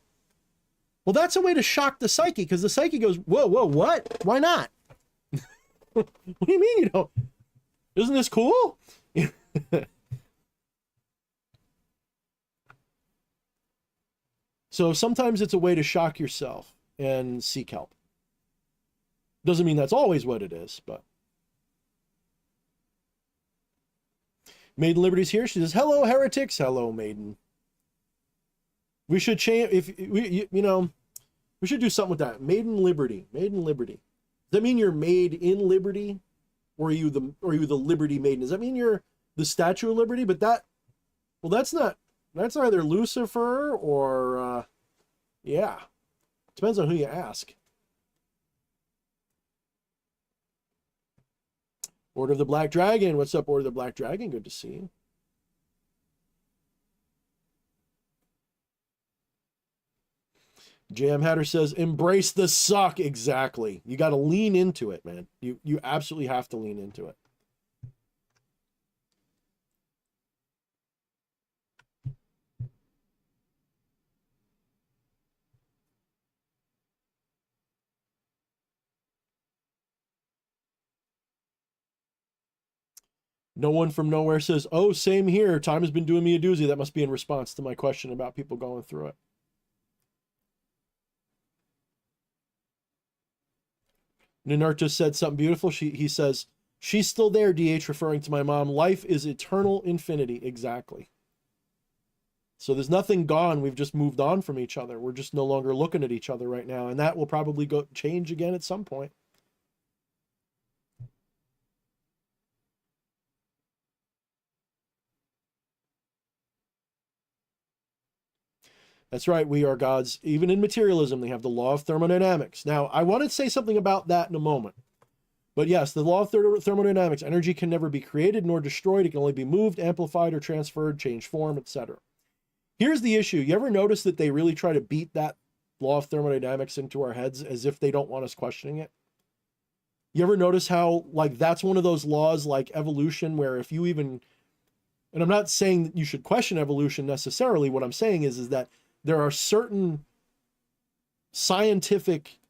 Well, that's a way to shock the psyche, because the psyche goes, whoa, what? Why not? What do you mean you don't? Isn't this cool? So sometimes it's a way to shock yourself and seek help. Doesn't mean that's always what it is, but. Maiden Liberty's here. She says, hello, heretics. Hello, Maiden. We should change, if we, we should do something with that. Maiden Liberty. Maiden Liberty. Does that mean you're made in liberty? Or are you the Liberty Maiden? Does that mean you're the Statue of Liberty? But that's either Lucifer or, yeah. Depends on who you ask. Order of the Black Dragon. What's up, Order of the Black Dragon? Good to see you. Jam Hatter says, embrace the suck. Exactly. You got to lean into it, man. You absolutely have to lean into it. No one from nowhere says, oh, same here. Time has been doing me a doozy. That must be in response to my question about people going through it. Ninart just said something beautiful. He says, she's still there, DH, referring to my mom. Life is eternal infinity. Exactly. So there's nothing gone. We've just moved on from each other. We're just no longer looking at each other right now. And that will probably change again at some point. That's right. We are gods. Even in materialism, they have the law of thermodynamics. Now, I want to say something about that in a moment. But yes, the law of thermodynamics, energy can never be created nor destroyed. It can only be moved, amplified, or transferred, change form, etc. Here's the issue. You ever notice that they really try to beat that law of thermodynamics into our heads as if they don't want us questioning it? You ever notice how, like, that's one of those laws like evolution where if you even, and I'm not saying that you should question evolution necessarily. What I'm saying is that there are certain scientific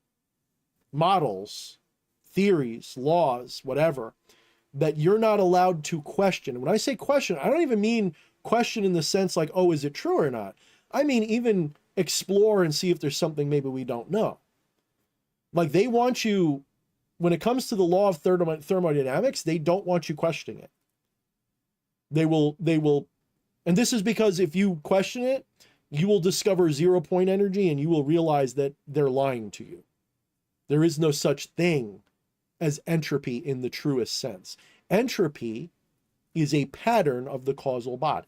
models, theories, laws, whatever, that you're not allowed to question. When I say question, I don't even mean question in the sense like, oh, is it true or not? I mean, even explore and see if there's something maybe we don't know. Like they want you, when it comes to the law of thermodynamics, they don't want you questioning it. They will, and this is because if you question it, you will discover 0 point energy and you will realize that they're lying to you. There is no such thing as entropy in the truest sense. Entropy is a pattern of the causal body.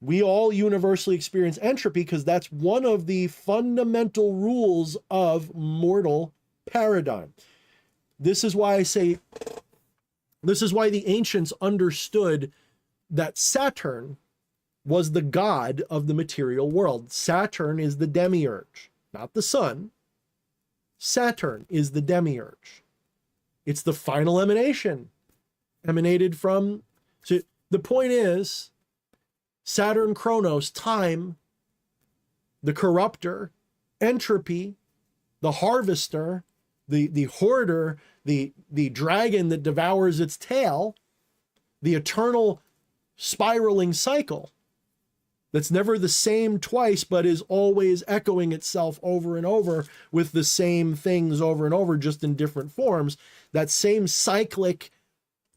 We all universally experience entropy because that's one of the fundamental rules of mortal paradigm. This is why I say, this is why the ancients understood that Saturn was the god of the material world. Saturn is the demiurge, not the sun. Saturn is the demiurge. It's the final emanation, emanated from, so the point is, Saturn, Chronos, time, the corrupter, entropy, the harvester, the hoarder, the dragon that devours its tail, the eternal spiraling cycle that's never the same twice, but is always echoing itself over and over with the same things over and over, just in different forms. That same cyclic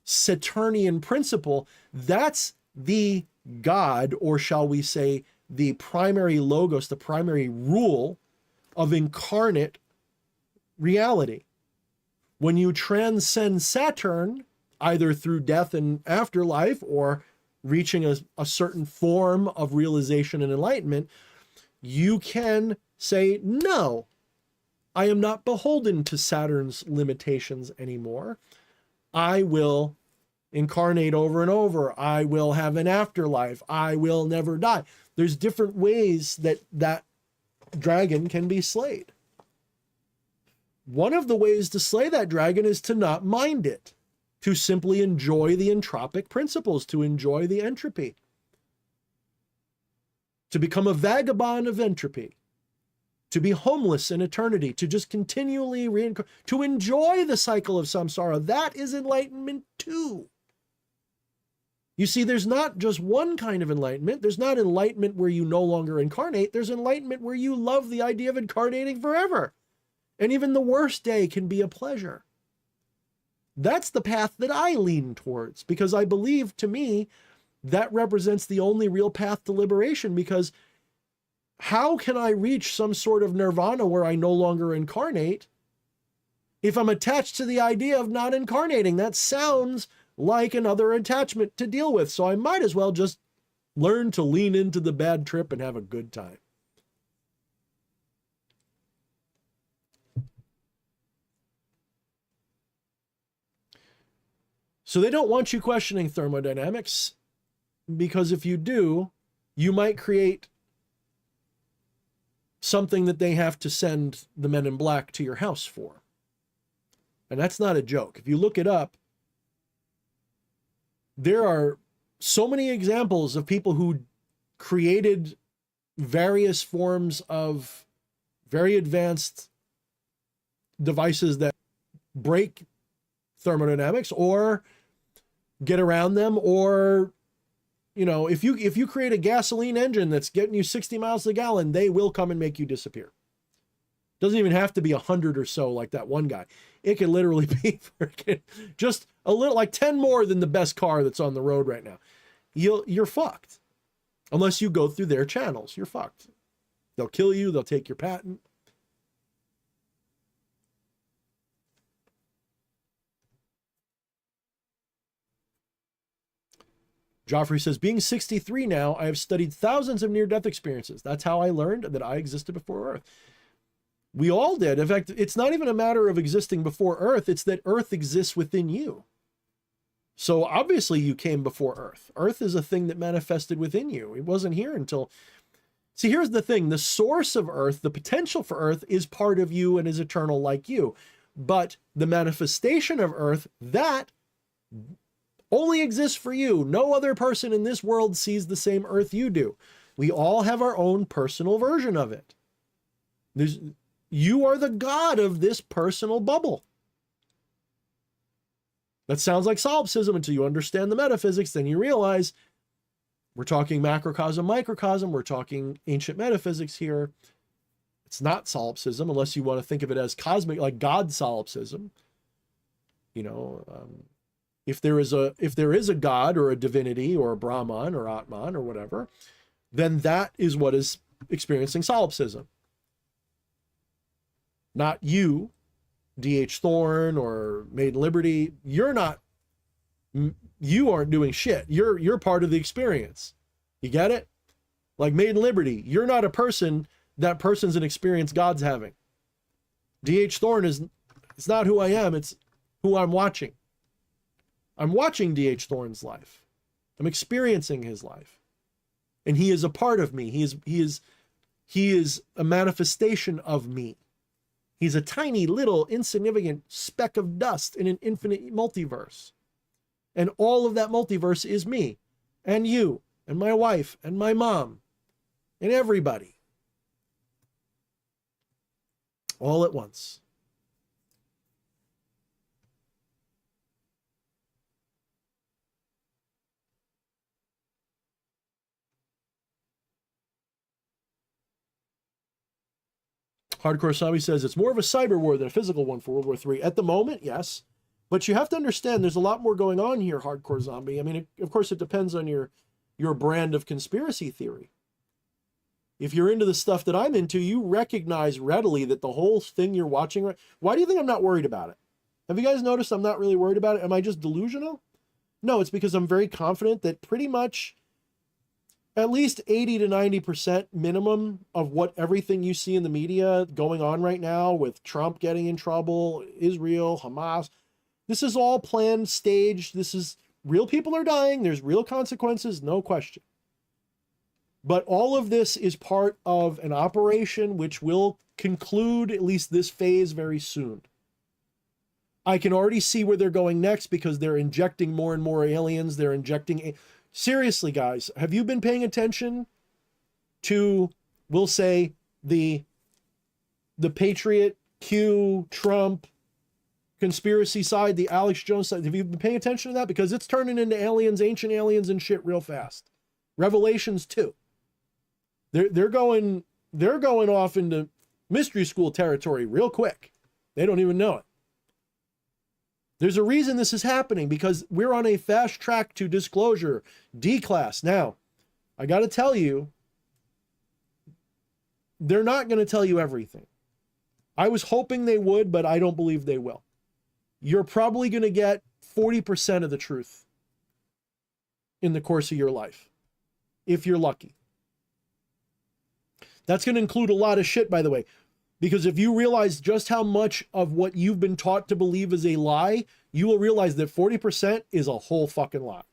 Saturnian principle, that's the God, or shall we say, the primary logos, the primary rule of incarnate reality. When you transcend Saturn, either through death and afterlife or reaching a certain form of realization and enlightenment, you can say, no, I am not beholden to Saturn's limitations anymore. I will incarnate over and over. I will have an afterlife. I will never die. There's different ways that that dragon can be slayed. One of the ways to slay that dragon is to not mind it, to simply enjoy the entropic principles, to enjoy the entropy, to become a vagabond of entropy, to be homeless in eternity, to just continually reincarnate, to enjoy the cycle of samsara. That is enlightenment too. You see, there's not just one kind of enlightenment. There's not enlightenment where you no longer incarnate. There's enlightenment where you love the idea of incarnating forever. And even the worst day can be a pleasure. That's the path that I lean towards, because I believe, to me, that represents the only real path to liberation. Because how can I reach some sort of nirvana where I no longer incarnate if I'm attached to the idea of not incarnating? That sounds like another attachment to deal with. So I might as well just learn to lean into the bad trip and have a good time. So they don't want you questioning thermodynamics, because if you do, you might create something that they have to send the men in black to your house for. And that's not a joke. If you look it up, there are so many examples of people who created various forms of very advanced devices that break thermodynamics, or get around them, or, you know, if you create a gasoline engine that's getting you 60 miles a gallon, they will come and make you disappear. Doesn't even have to be 100 or so like that one guy. It can literally be just a little, like 10 more than the best car that's on the road right now. You're fucked. Unless you go through their channels, you're fucked. They'll kill you. They'll take your patent. Joffrey says, being 63 now, I have studied thousands of near-death experiences. That's how I learned that I existed before Earth. We all did. In fact, it's not even a matter of existing before Earth. It's that Earth exists within you. So obviously you came before Earth. Earth is a thing that manifested within you. It wasn't here until... See, here's the thing. The source of Earth, the potential for Earth, is part of you and is eternal like you. But the manifestation of Earth, that only exists for you. No other person in this world sees the same Earth you do. We all have our own personal version of it. You are the god of this personal bubble. That sounds like solipsism until you understand the metaphysics. Then you realize we're talking macrocosm, microcosm. We're talking ancient metaphysics here. It's not solipsism unless you want to think of it as cosmic, like God solipsism. You know, if there is a god or a divinity or a Brahman or Atman or whatever, then that is what is experiencing solipsism. Not you, D.H. Thorne or Maiden Liberty. You aren't doing shit. You're part of the experience. You get it? Like Maiden Liberty, you're not a person. That person's an experience God's having. D.H. Thorne it's not who I am. It's who I'm watching. I'm watching D.H. Thorne's life. I'm experiencing his life. And he is a part of me. He is a manifestation of me. He's a tiny little insignificant speck of dust in an infinite multiverse. And all of that multiverse is me and you and my wife and my mom and everybody. All at once. Hardcore Zombie says it's more of a cyber war than a physical one for World War III. At the moment, yes. But you have to understand there's a lot more going on here, Hardcore Zombie. I mean, of course, it depends on your brand of conspiracy theory. If you're into the stuff that I'm into, you recognize readily that the whole thing you're watching... Why do you think I'm not worried about it? Have you guys noticed I'm not really worried about it? Am I just delusional? No, it's because I'm very confident that pretty much at least 80 to 90% minimum of what everything you see in the media going on right now with Trump getting in trouble, Israel, Hamas, this is all planned, staged. This is real people are dying. There's real consequences, no question. But all of this is part of an operation which will conclude at least this phase very soon. I can already see where they're going next because they're injecting more and more aliens. They're injecting... Seriously, guys, have you been paying attention to, we'll say, the Patriot, Q, Trump, conspiracy side, the Alex Jones side? Have you been paying attention to that? Because it's turning into aliens, ancient aliens and shit real fast. Revelations 2. They're going off into mystery school territory real quick. They don't even know it. There's a reason this is happening because we're on a fast track to disclosure, D-class. Now, I got to tell you, they're not going to tell you everything. I was hoping they would, but I don't believe they will. You're probably going to get 40% of the truth in the course of your life, if you're lucky. That's going to include a lot of shit, by the way. Because if you realize just how much of what you've been taught to believe is a lie, you will realize that 40% is a whole fucking lie.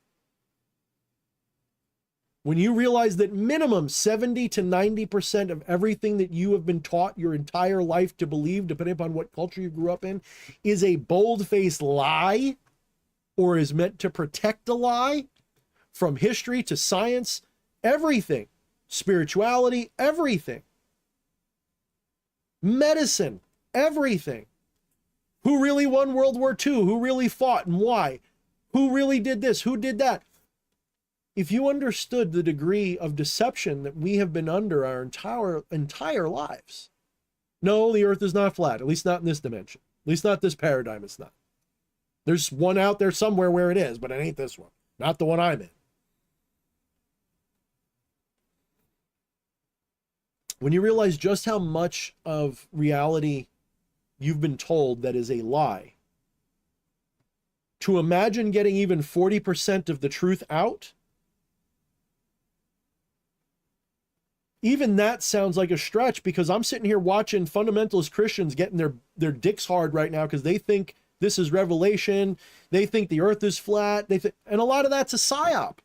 When you realize that minimum 70 to 90% of everything that you have been taught your entire life to believe, depending upon what culture you grew up in, is a bold-faced lie or is meant to protect a lie, from history to science, everything, spirituality, everything. Medicine, everything. Who really won World War II? Who really fought and why? Who really did this? Who did that? If you understood the degree of deception that we have been under our entire lives, no, the earth is not flat, at least not in this dimension. At least not this paradigm, it's not. There's one out there somewhere where it is, but it ain't this one. Not the one I'm in. When you realize just how much of reality you've been told that is a lie, to imagine getting even 40% of the truth out, even that sounds like a stretch, because I'm sitting here watching fundamentalist Christians getting their dicks hard right now because they think this is revelation. They think the earth is flat. And a lot of that's a psyop.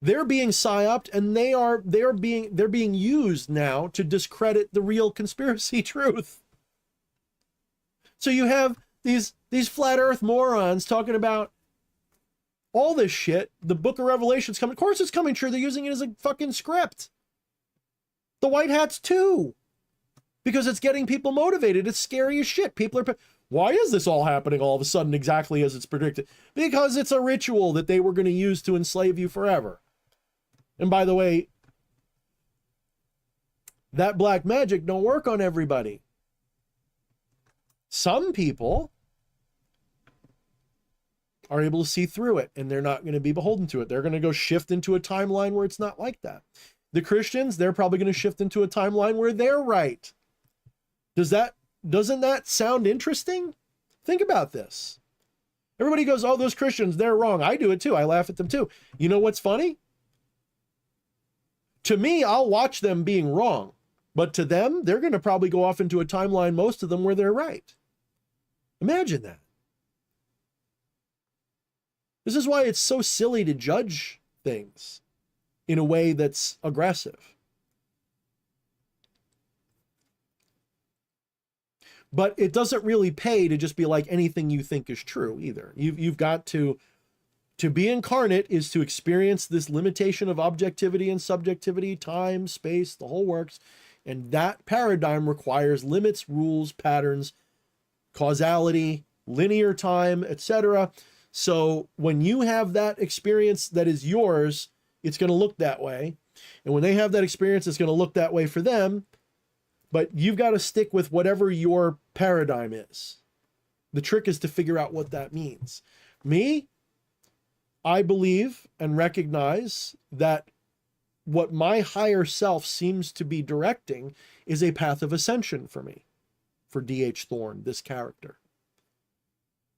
They're being psyoped, and they're being used now to discredit the real conspiracy truth. So you have these flat earth morons talking about all this shit. The book of Revelation's coming. Of course it's coming true. They're using it as a fucking script. The white hats too, because it's getting people motivated. It's scary as shit. People are, why is this all happening all of a sudden exactly as it's predicted? Because it's a ritual that they were going to use to enslave you forever. And by the way, that black magic don't work on everybody. Some people are able to see through it, and they're not going to be beholden to it. They're going to go shift into a timeline where it's not like that. The Christians, they're probably going to shift into a timeline where they're right. Doesn't that sound interesting? Think about this. Everybody goes, oh, those Christians, they're wrong. I do it too. I laugh at them too. You know what's funny? To me, I'll watch them being wrong. But to them, they're going to probably go off into a timeline, most of them, where they're right. Imagine that. This is why it's so silly to judge things in a way that's aggressive. But it doesn't really pay to just be like anything you think is true either. You've got to be incarnate is to experience this limitation of objectivity and subjectivity, time, space, the whole works. And that paradigm requires limits, rules, patterns, causality, linear time, etc. So when you have that experience that is yours, it's going to look that way. And when they have that experience, it's going to look that way for them. But you've got to stick with whatever your paradigm is. The trick is to figure out what that means. Me, I believe and recognize that what my higher self seems to be directing is a path of ascension for me, for D.H. Thorne, this character.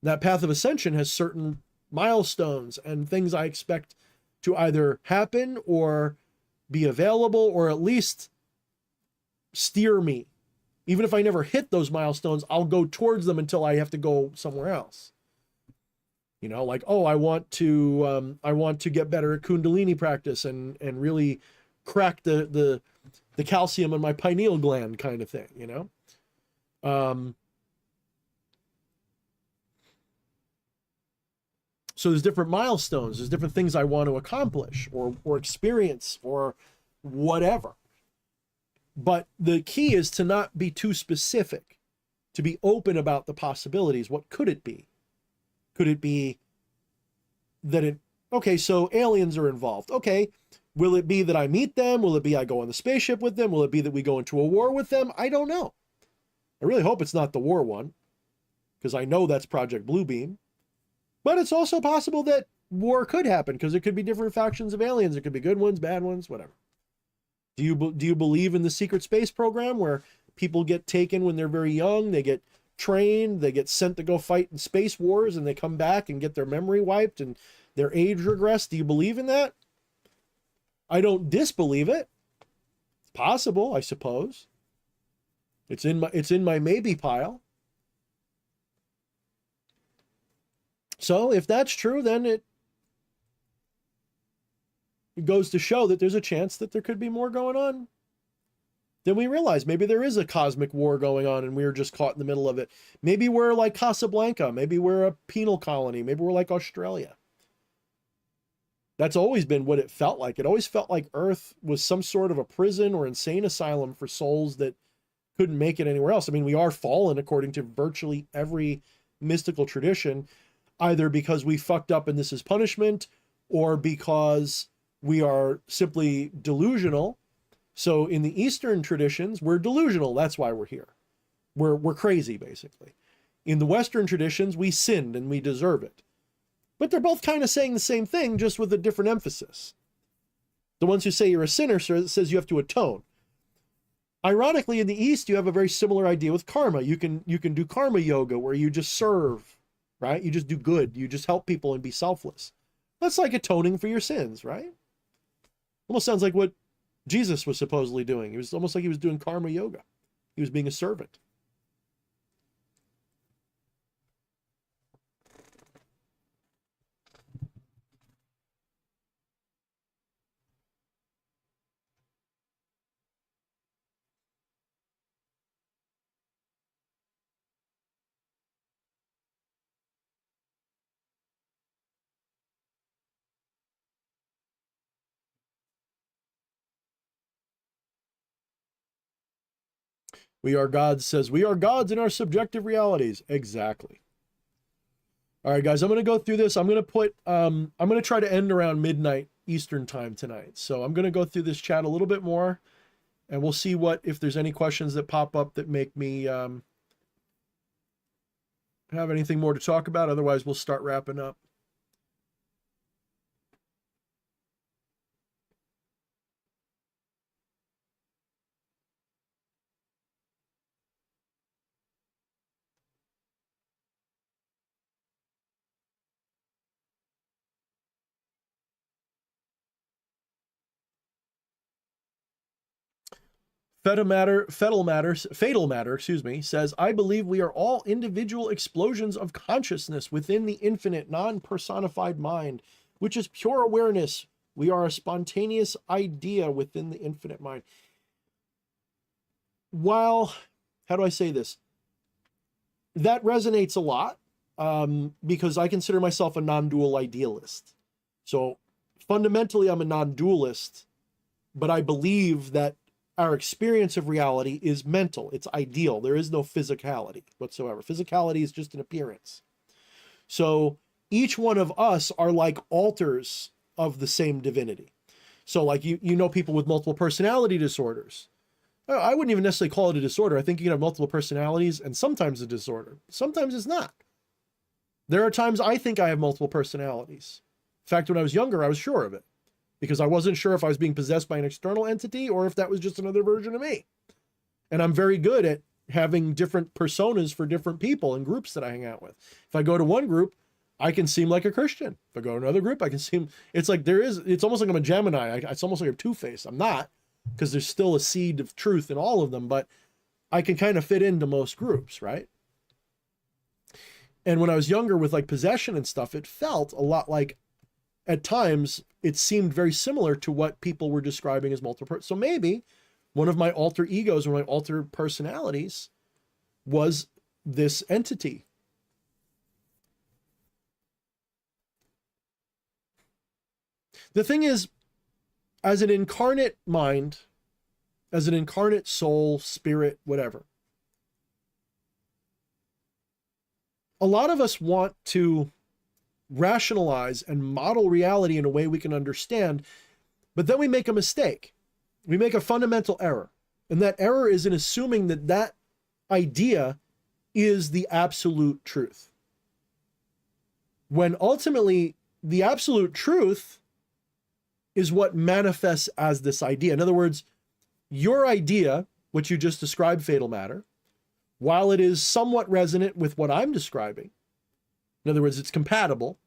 That path of ascension has certain milestones and things I expect to either happen or be available, or at least steer me. Even if I never hit those milestones, I'll go towards them until I have to go somewhere else. You know, like, oh, I want to get better at Kundalini practice and really crack the calcium in my pineal gland kind of thing, you know? So there's different milestones, there's different things I want to accomplish or experience or whatever. But the key is to not be too specific, to be open about the possibilities. What could it be? Could it be that okay, so aliens are involved. Okay, will it be that I meet them? Will it be I go on the spaceship with them? Will it be that we go into a war with them? I don't know. I really hope it's not the war one, because I know that's Project Bluebeam. But it's also possible that war could happen, because there could be different factions of aliens. There could be good ones, bad ones, whatever. Do you believe in the secret space program where people get taken when they're very young, they get trained, they get sent to go fight in space wars, and they come back and get their memory wiped and their age regressed? Do you believe in that? I don't disbelieve it. It's possible, I suppose. It's in my maybe pile. So if that's true, then it goes to show that there's a chance that there could be more going on than we realize. Maybe there is a cosmic war going on and we're just caught in the middle of it. Maybe we're like Casablanca. Maybe we're a penal colony. Maybe we're like Australia. That's always been what it felt like. It always felt like Earth was some sort of a prison or insane asylum for souls that couldn't make it anywhere else. I mean, we are fallen according to virtually every mystical tradition, either because we fucked up and this is punishment, or because we are simply delusional. So in the Eastern traditions, we're delusional. That's why we're here. We're crazy, basically. In the Western traditions, we sinned and we deserve it. But they're both kind of saying the same thing, just with a different emphasis. The ones who say you're a sinner says you have to atone. Ironically, in the East, you have a very similar idea with karma. You can do karma yoga, where you just serve, right? You just do good. You just help people and be selfless. That's like atoning for your sins, right? Almost sounds like what Jesus was supposedly doing. It was almost like he was doing karma yoga. He was being a servant. We are gods says, we are gods in our subjective realities. Exactly. All right, guys, I'm going to go through this. I'm going to try to end around midnight Eastern time tonight. So I'm going to go through this chat a little bit more, and we'll see if there's any questions that pop up that make me have anything more to talk about. Otherwise, we'll start wrapping up. Fatal Matter, says, I believe we are all individual explosions of consciousness within the infinite, non-personified mind, which is pure awareness. We are a spontaneous idea within the infinite mind. While, how do I say this? That resonates a lot, because I consider myself a non-dual idealist. So fundamentally, I'm a non-dualist, but I believe that our experience of reality is mental. It's ideal. There is no physicality whatsoever. Physicality is just an appearance. So each one of us are like alters of the same divinity. So like you know people with multiple personality disorders. I wouldn't even necessarily call it a disorder. I think you can have multiple personalities and sometimes a disorder. Sometimes it's not. There are times I think I have multiple personalities. In fact, when I was younger, I was sure of it, because I wasn't sure if I was being possessed by an external entity or if that was just another version of me. And I'm very good at having different personas for different people and groups that I hang out with. If I go to one group, I can seem like a Christian. If I go to another group, I can seem, it's like it's almost like I'm a Gemini. It's almost like I'm two-faced. I'm not, because there's still a seed of truth in all of them, but I can kind of fit into most groups, right? And when I was younger with like possession and stuff, it felt a lot like, at times, it seemed very similar to what people were describing as multiple. So maybe one of my alter egos or my alter personalities was this entity. The thing is, as an incarnate mind, as an incarnate soul, spirit, whatever, a lot of us want to rationalize and model reality in a way we can understand, but then we make a mistake. We make a fundamental error. And that error is in assuming that that idea is the absolute truth. When ultimately, the absolute truth is what manifests as this idea. In other words, your idea, which you just described, fatal matter, while it is somewhat resonant with what I'm describing, in other words, it's compatible,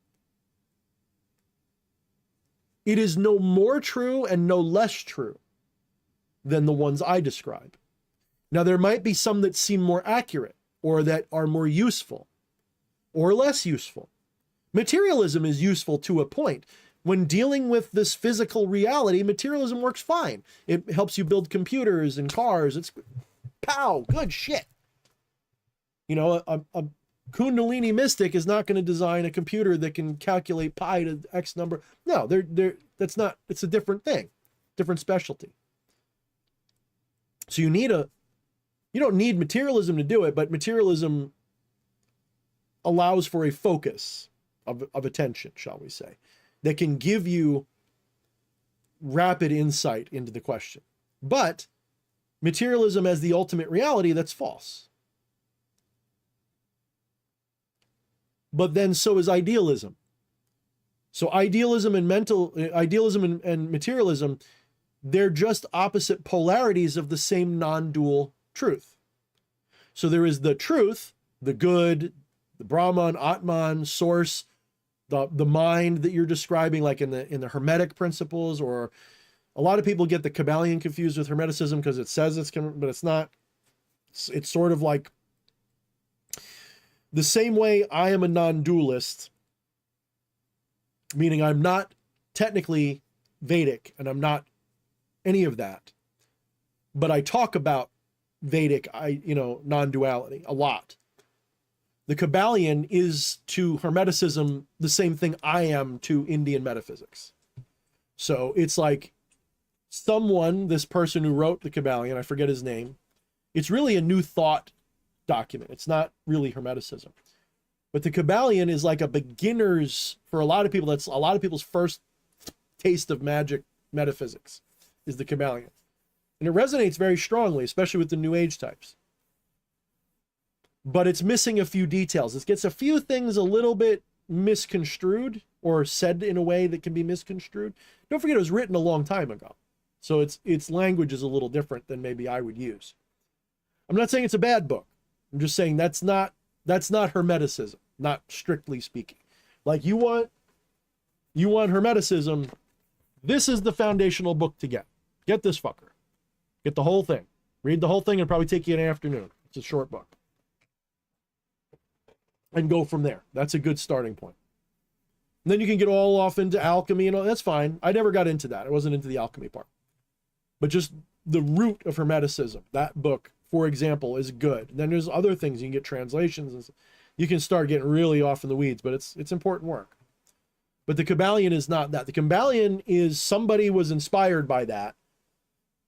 it is no more true and no less true than the ones I describe. Now, there might be some that seem more accurate or that are more useful or less useful. Materialism is useful to a point. When dealing with this physical reality, materialism works fine. It helps you build computers and cars. It's pow, good shit. You know, a Kundalini mystic is not going to design a computer that can calculate pi to X number. No, that's not, it's a different thing, different specialty. So you need You don't need materialism to do it, but materialism allows for a focus of attention, shall we say, that can give you rapid insight into the question. But materialism as the ultimate reality, that's false. But then so is idealism. So idealism and materialism, they're just opposite polarities of the same non-dual truth. So there is the truth, the good, the Brahman, Atman, source, the mind that you're describing, like in the Hermetic principles, or a lot of people get the Kabbalion confused with Hermeticism because it says it's, but it's not. It's sort of like the same way I am a non-dualist, meaning I'm not technically Vedic and I'm not any of that, but I talk about Vedic, non-duality a lot. The Kabbalion is to Hermeticism the same thing I am to Indian metaphysics. So it's like this person who wrote the Kabbalion, I forget his name, it's really a New Thought document. It's not really Hermeticism. But the Kabbalion is like a beginner's, for a lot of people, that's a lot of people's first taste of magic metaphysics, is the Kabbalion. And it resonates very strongly, especially with the New Age types. But it's missing a few details. It gets a few things a little bit misconstrued, or said in a way that can be misconstrued. Don't forget, it was written a long time ago. So its language is a little different than maybe I would use. I'm not saying it's a bad book. I'm just saying that's not Hermeticism, not strictly speaking. Like you want Hermeticism, this is the foundational book to get. Get this fucker. Get the whole thing. Read the whole thing, and probably take you an afternoon. It's a short book. And go from there. That's a good starting point. And then you can get all off into alchemy and all. That's fine. I never got into that. I wasn't into the alchemy part. But just the root of Hermeticism, that book, for example, is good. And then there's other things. You can get translations. And you can start getting really off in the weeds, but it's important work. But the Kabbalion is not that. The Kabbalion is somebody was inspired by that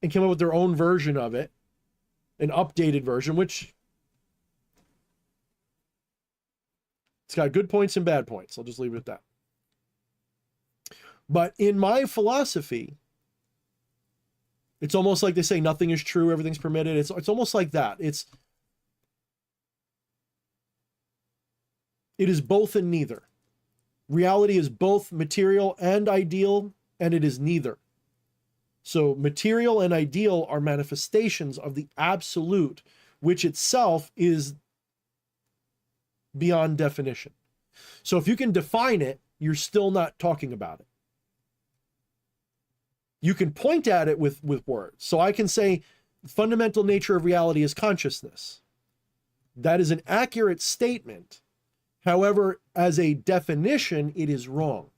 and came up with their own version of it, an updated version, which it's got good points and bad points. I'll just leave it at that. But in my philosophy, it's almost like they say nothing is true, everything's permitted. It's almost like that. It is both and neither. Reality is both material and ideal, and it is neither. So material and ideal are manifestations of the absolute, which itself is beyond definition. So if you can define it, you're still not talking about it. You can point at it with words. So I can say the fundamental nature of reality is consciousness. That is an accurate statement. However, as a definition, it is wrong.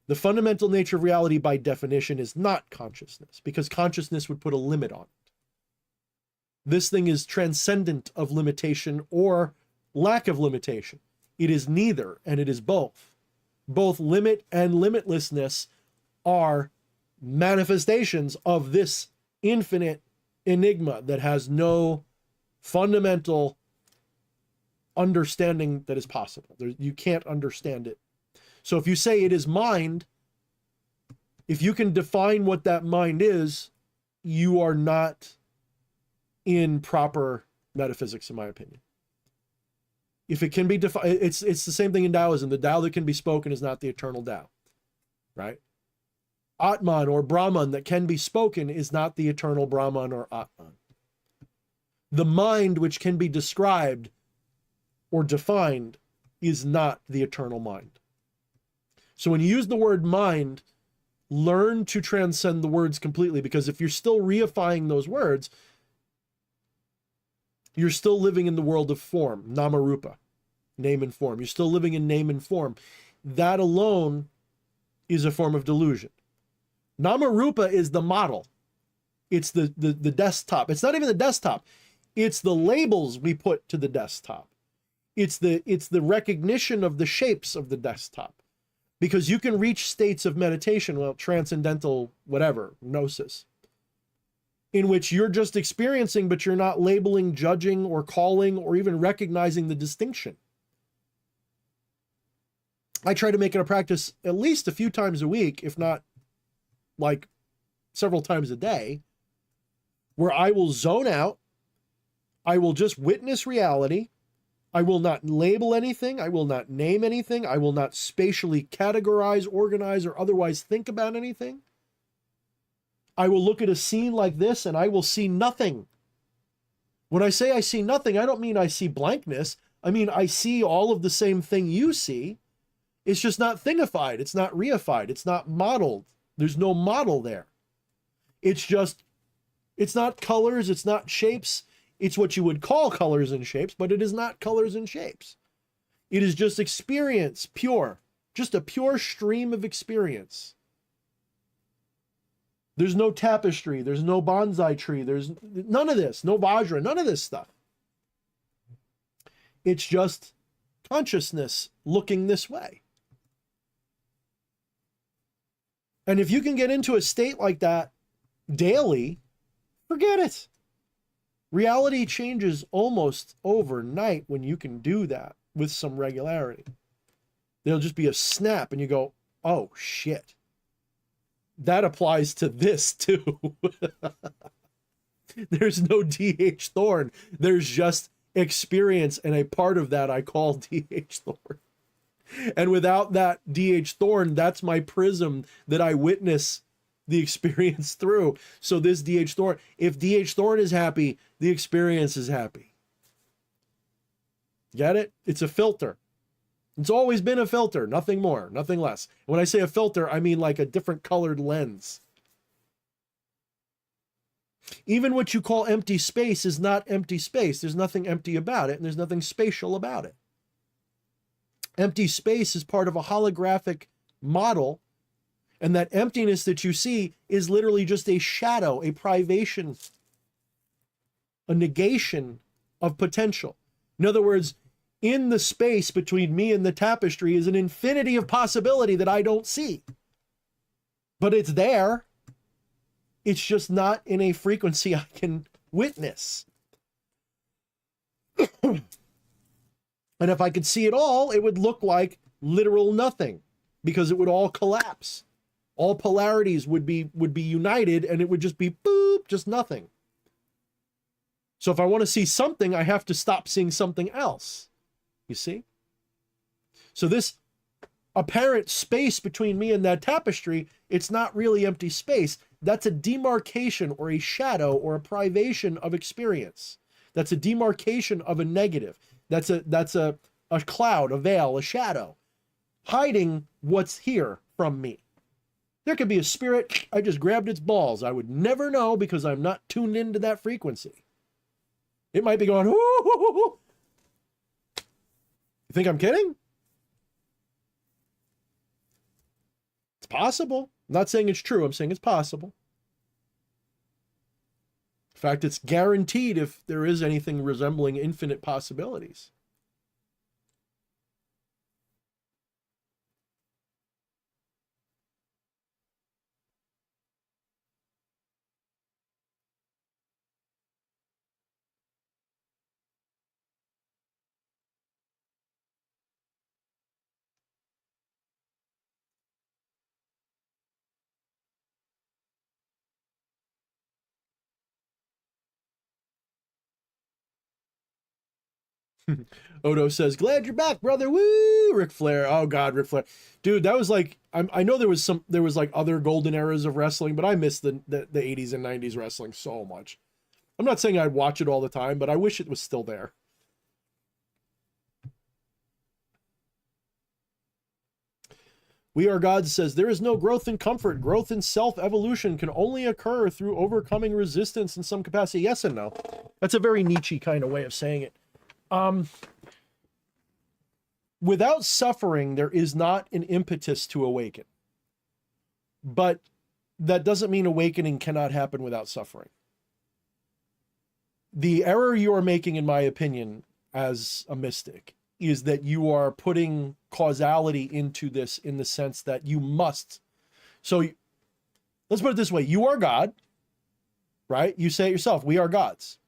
The fundamental nature of reality by definition is not consciousness, because consciousness would put a limit on it. This thing is transcendent of limitation or lack of limitation. It is neither, and it is both. Both limit and limitlessness are manifestations of this infinite enigma that has no fundamental understanding that is possible. You can't understand it. So if you say it is mind, if you can define what that mind is, you are not in proper metaphysics, in my opinion. If it can be defined, it's the same thing in Taoism. The Tao that can be spoken is not the eternal Tao, right? Atman or Brahman that can be spoken is not the eternal Brahman or Atman. The mind which can be described or defined is not the eternal mind. So when you use the word mind, learn to transcend the words completely, because if you're still reifying those words, you're still living in the world of form, nama-rupa, name and form. You're still living in name and form. That alone is a form of delusion. Nama-rupa is the model. It's the desktop. It's not even the desktop. It's the labels we put to the desktop. It's the recognition of the shapes of the desktop. Because you can reach states of meditation, well, transcendental, whatever, gnosis, in which you're just experiencing, but you're not labeling, judging, or calling, or even recognizing the distinction. I try to make it a practice at least a few times a week, if not like several times a day, where I will zone out. I will just witness reality. I will not label anything. I will not name anything. I will not spatially categorize, organize, or otherwise think about anything. I will look at a scene like this and I will see nothing. When I say I see nothing, I don't mean I see blankness. I mean, I see all of the same thing you see. It's just not thingified. It's not reified. It's not modeled. There's no model there. It's not colors. It's not shapes. It's what you would call colors and shapes, but it is not colors and shapes. It is just experience, pure. Just a pure stream of experience. There's no tapestry. There's no bonsai tree. There's none of this. No Vajra. None of this stuff. It's just consciousness looking this way. And if you can get into a state like that daily, forget it. Reality changes almost overnight when you can do that with some regularity. There'll just be a snap and you go, oh shit. That applies to this too. There's no D.H. Thorne. There's just experience, and a part of that I call D.H. Thorne. And without that D.H. Thorne, that's my prism that I witness the experience through. So this D.H. Thorne, if D.H. Thorne is happy, the experience is happy. Get it? It's a filter. It's always been a filter, nothing more, nothing less. When I say a filter, I mean like a different colored lens. Even what you call empty space is not empty space. There's nothing empty about it, and there's nothing spatial about it. Empty space is part of a holographic model, and that emptiness that you see is literally just a shadow, a privation, a negation of potential. In other words, in the space between me and the tapestry is an infinity of possibility that I don't see. But it's there. It's just not in a frequency I can witness. And if I could see it all, it would look like literal nothing, because it would all collapse. All polarities would be united, and it would just be boop, just nothing. So if I want to see something, I have to stop seeing something else. You see? So this apparent space between me and that tapestry, it's not really empty space. That's a demarcation or a shadow or a privation of experience. That's a demarcation of a negative. That's a cloud, a veil, a shadow, hiding what's here from me. There could be a spirit, I just grabbed its balls. I would never know because I'm not tuned into that frequency. It might be going, ooh. You think I'm kidding? It's possible. I'm not saying it's true. I'm saying it's possible. In fact, it's guaranteed if there is anything resembling infinite possibilities. Odo says, glad you're back, brother. Woo! Ric Flair. Oh God, Ric Flair. Dude, that was like, I know there was like other golden eras of wrestling, but I miss the 80s and 90s wrestling so much. I'm not saying I'd watch it all the time, but I wish it was still there. We Are God says, there is no growth in comfort. Growth in self-evolution can only occur through overcoming resistance in some capacity. Yes and no. That's a very Nietzsche kind of way of saying it. Without suffering, there is not an impetus to awaken. But that doesn't mean awakening cannot happen without suffering. The error you are making, in my opinion, as a mystic, is that you are putting causality into this in the sense that you must. So let's put it this way. You are God. right? You say it yourself, we are gods.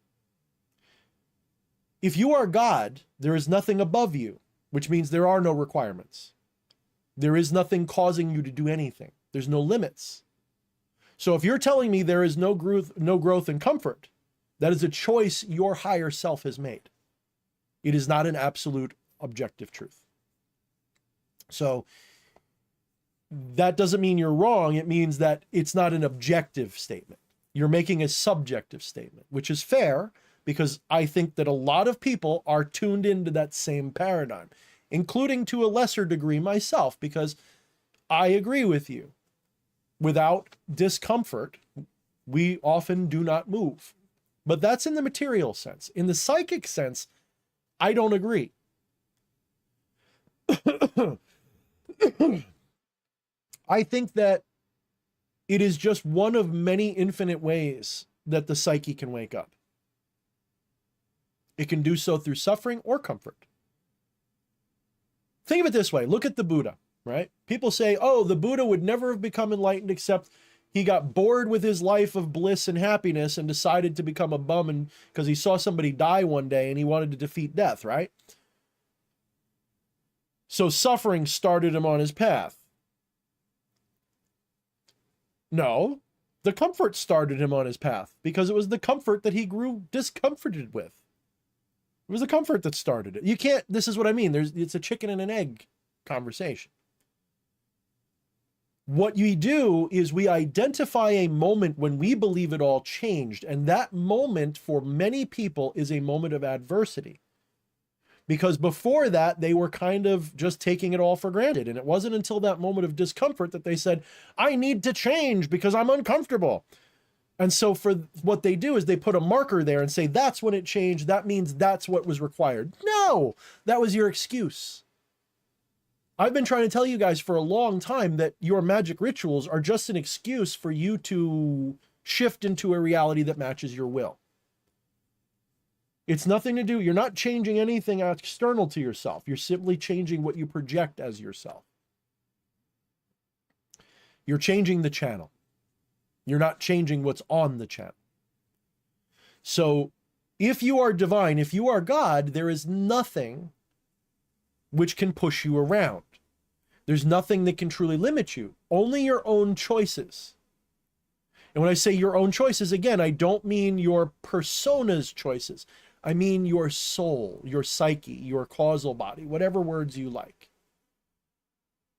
If you are God, there is nothing above you, which means there are no requirements. There is nothing causing you to do anything. There's no limits. So if you're telling me there is no growth and comfort, that is a choice your higher self has made. It is not an absolute objective truth. So that doesn't mean you're wrong. It means that it's not an objective statement. You're making a subjective statement, which is fair, because I think that a lot of people are tuned into that same paradigm, including to a lesser degree myself, because I agree with you. Without discomfort, we often do not move. But that's in the material sense. In the psychic sense, I don't agree. I think that it is just one of many infinite ways that the psyche can wake up. It can do so through suffering or comfort. Think of it this way. Look at the Buddha, right? People say, oh, the Buddha would never have become enlightened except he got bored with his life of bliss and happiness and decided to become a bum, and because he saw somebody die one day and he wanted to defeat death, right? So suffering started him on his path. No, the comfort started him on his path, because it was the comfort that he grew discomforted with. It was the comfort that started it. You can't, this is what I mean. It's a chicken and an egg conversation. What we do is we identify a moment when we believe it all changed. And that moment for many people is a moment of adversity. Because before that, they were kind of just taking it all for granted. And it wasn't until that moment of discomfort that they said, I need to change because I'm uncomfortable. And so for what they do is they put a marker there and say, that's when it changed. That means that's what was required. No, that was your excuse. I've been trying to tell you guys for a long time that your magic rituals are just an excuse for you to shift into a reality that matches your will. It's nothing to do, you're not changing anything external to yourself. You're simply changing what you project as yourself. You're changing the channel. You're not changing what's on the channel. So if you are divine, if you are God, there is nothing which can push you around. There's nothing that can truly limit you. Only your own choices. And when I say your own choices, again, I don't mean your persona's choices. I mean your soul, your psyche, your causal body, whatever words you like.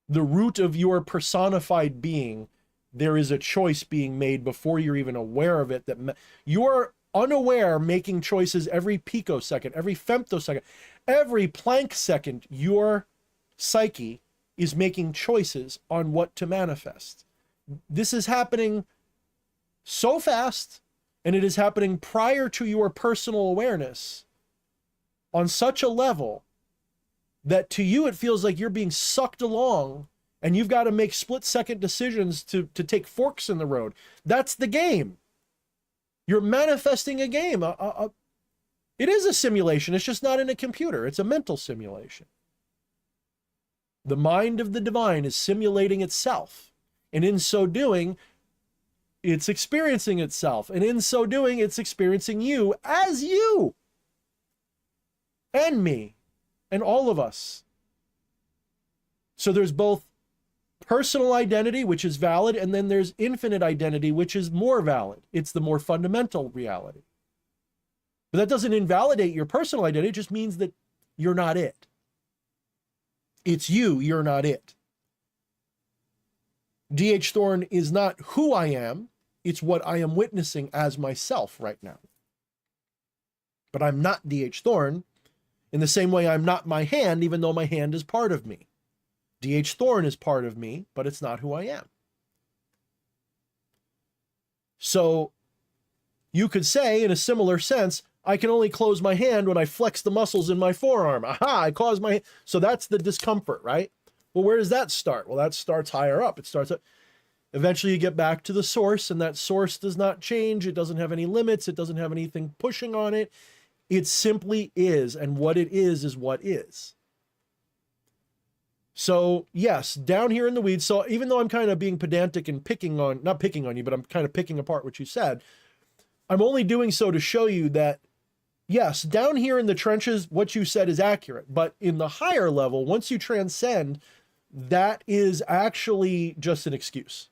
The root of your personified being, there is a choice being made before you're even aware of it. That you're unaware, making choices every picosecond, every femtosecond, every Planck second. Your psyche is making choices on what to manifest. This is happening so fast, and it is happening prior to your personal awareness on such a level that to you it feels like you're being sucked along and you've got to make split-second decisions to take forks in the road. That's the game. You're manifesting a game. It is a simulation. It's just not in a computer. It's a mental simulation. The mind of the divine is simulating itself. And in so doing, it's experiencing itself. And in so doing, it's experiencing you as you. And me. And all of us. So there's both personal identity, which is valid, and then there's infinite identity, which is more valid. It's the more fundamental reality. But that doesn't invalidate your personal identity. It just means that you're not it. It's you, you're not it. D.H. Thorne is not who I am. It's what I am witnessing as myself right now. But I'm not D.H. Thorne in the same way I'm not my hand, even though my hand is part of me. D.H. Thorne is part of me, but it's not who I am. So you could say, in a similar sense, I can only close my hand when I flex the muscles in my forearm. Aha, I close my hand. So that's the discomfort, right? Well, where does that start? Well, that starts higher up. It starts up. Eventually you get back to the source, and that source does not change. It doesn't have any limits. It doesn't have anything pushing on it. It simply is, and what it is what is. So yes, down here in the weeds. So even though I'm kind of being pedantic and not picking on you, but I'm kind of picking apart what you said, I'm only doing so to show you that, yes, down here in the trenches, what you said is accurate. But in the higher level, once you transcend, that is actually just an excuse.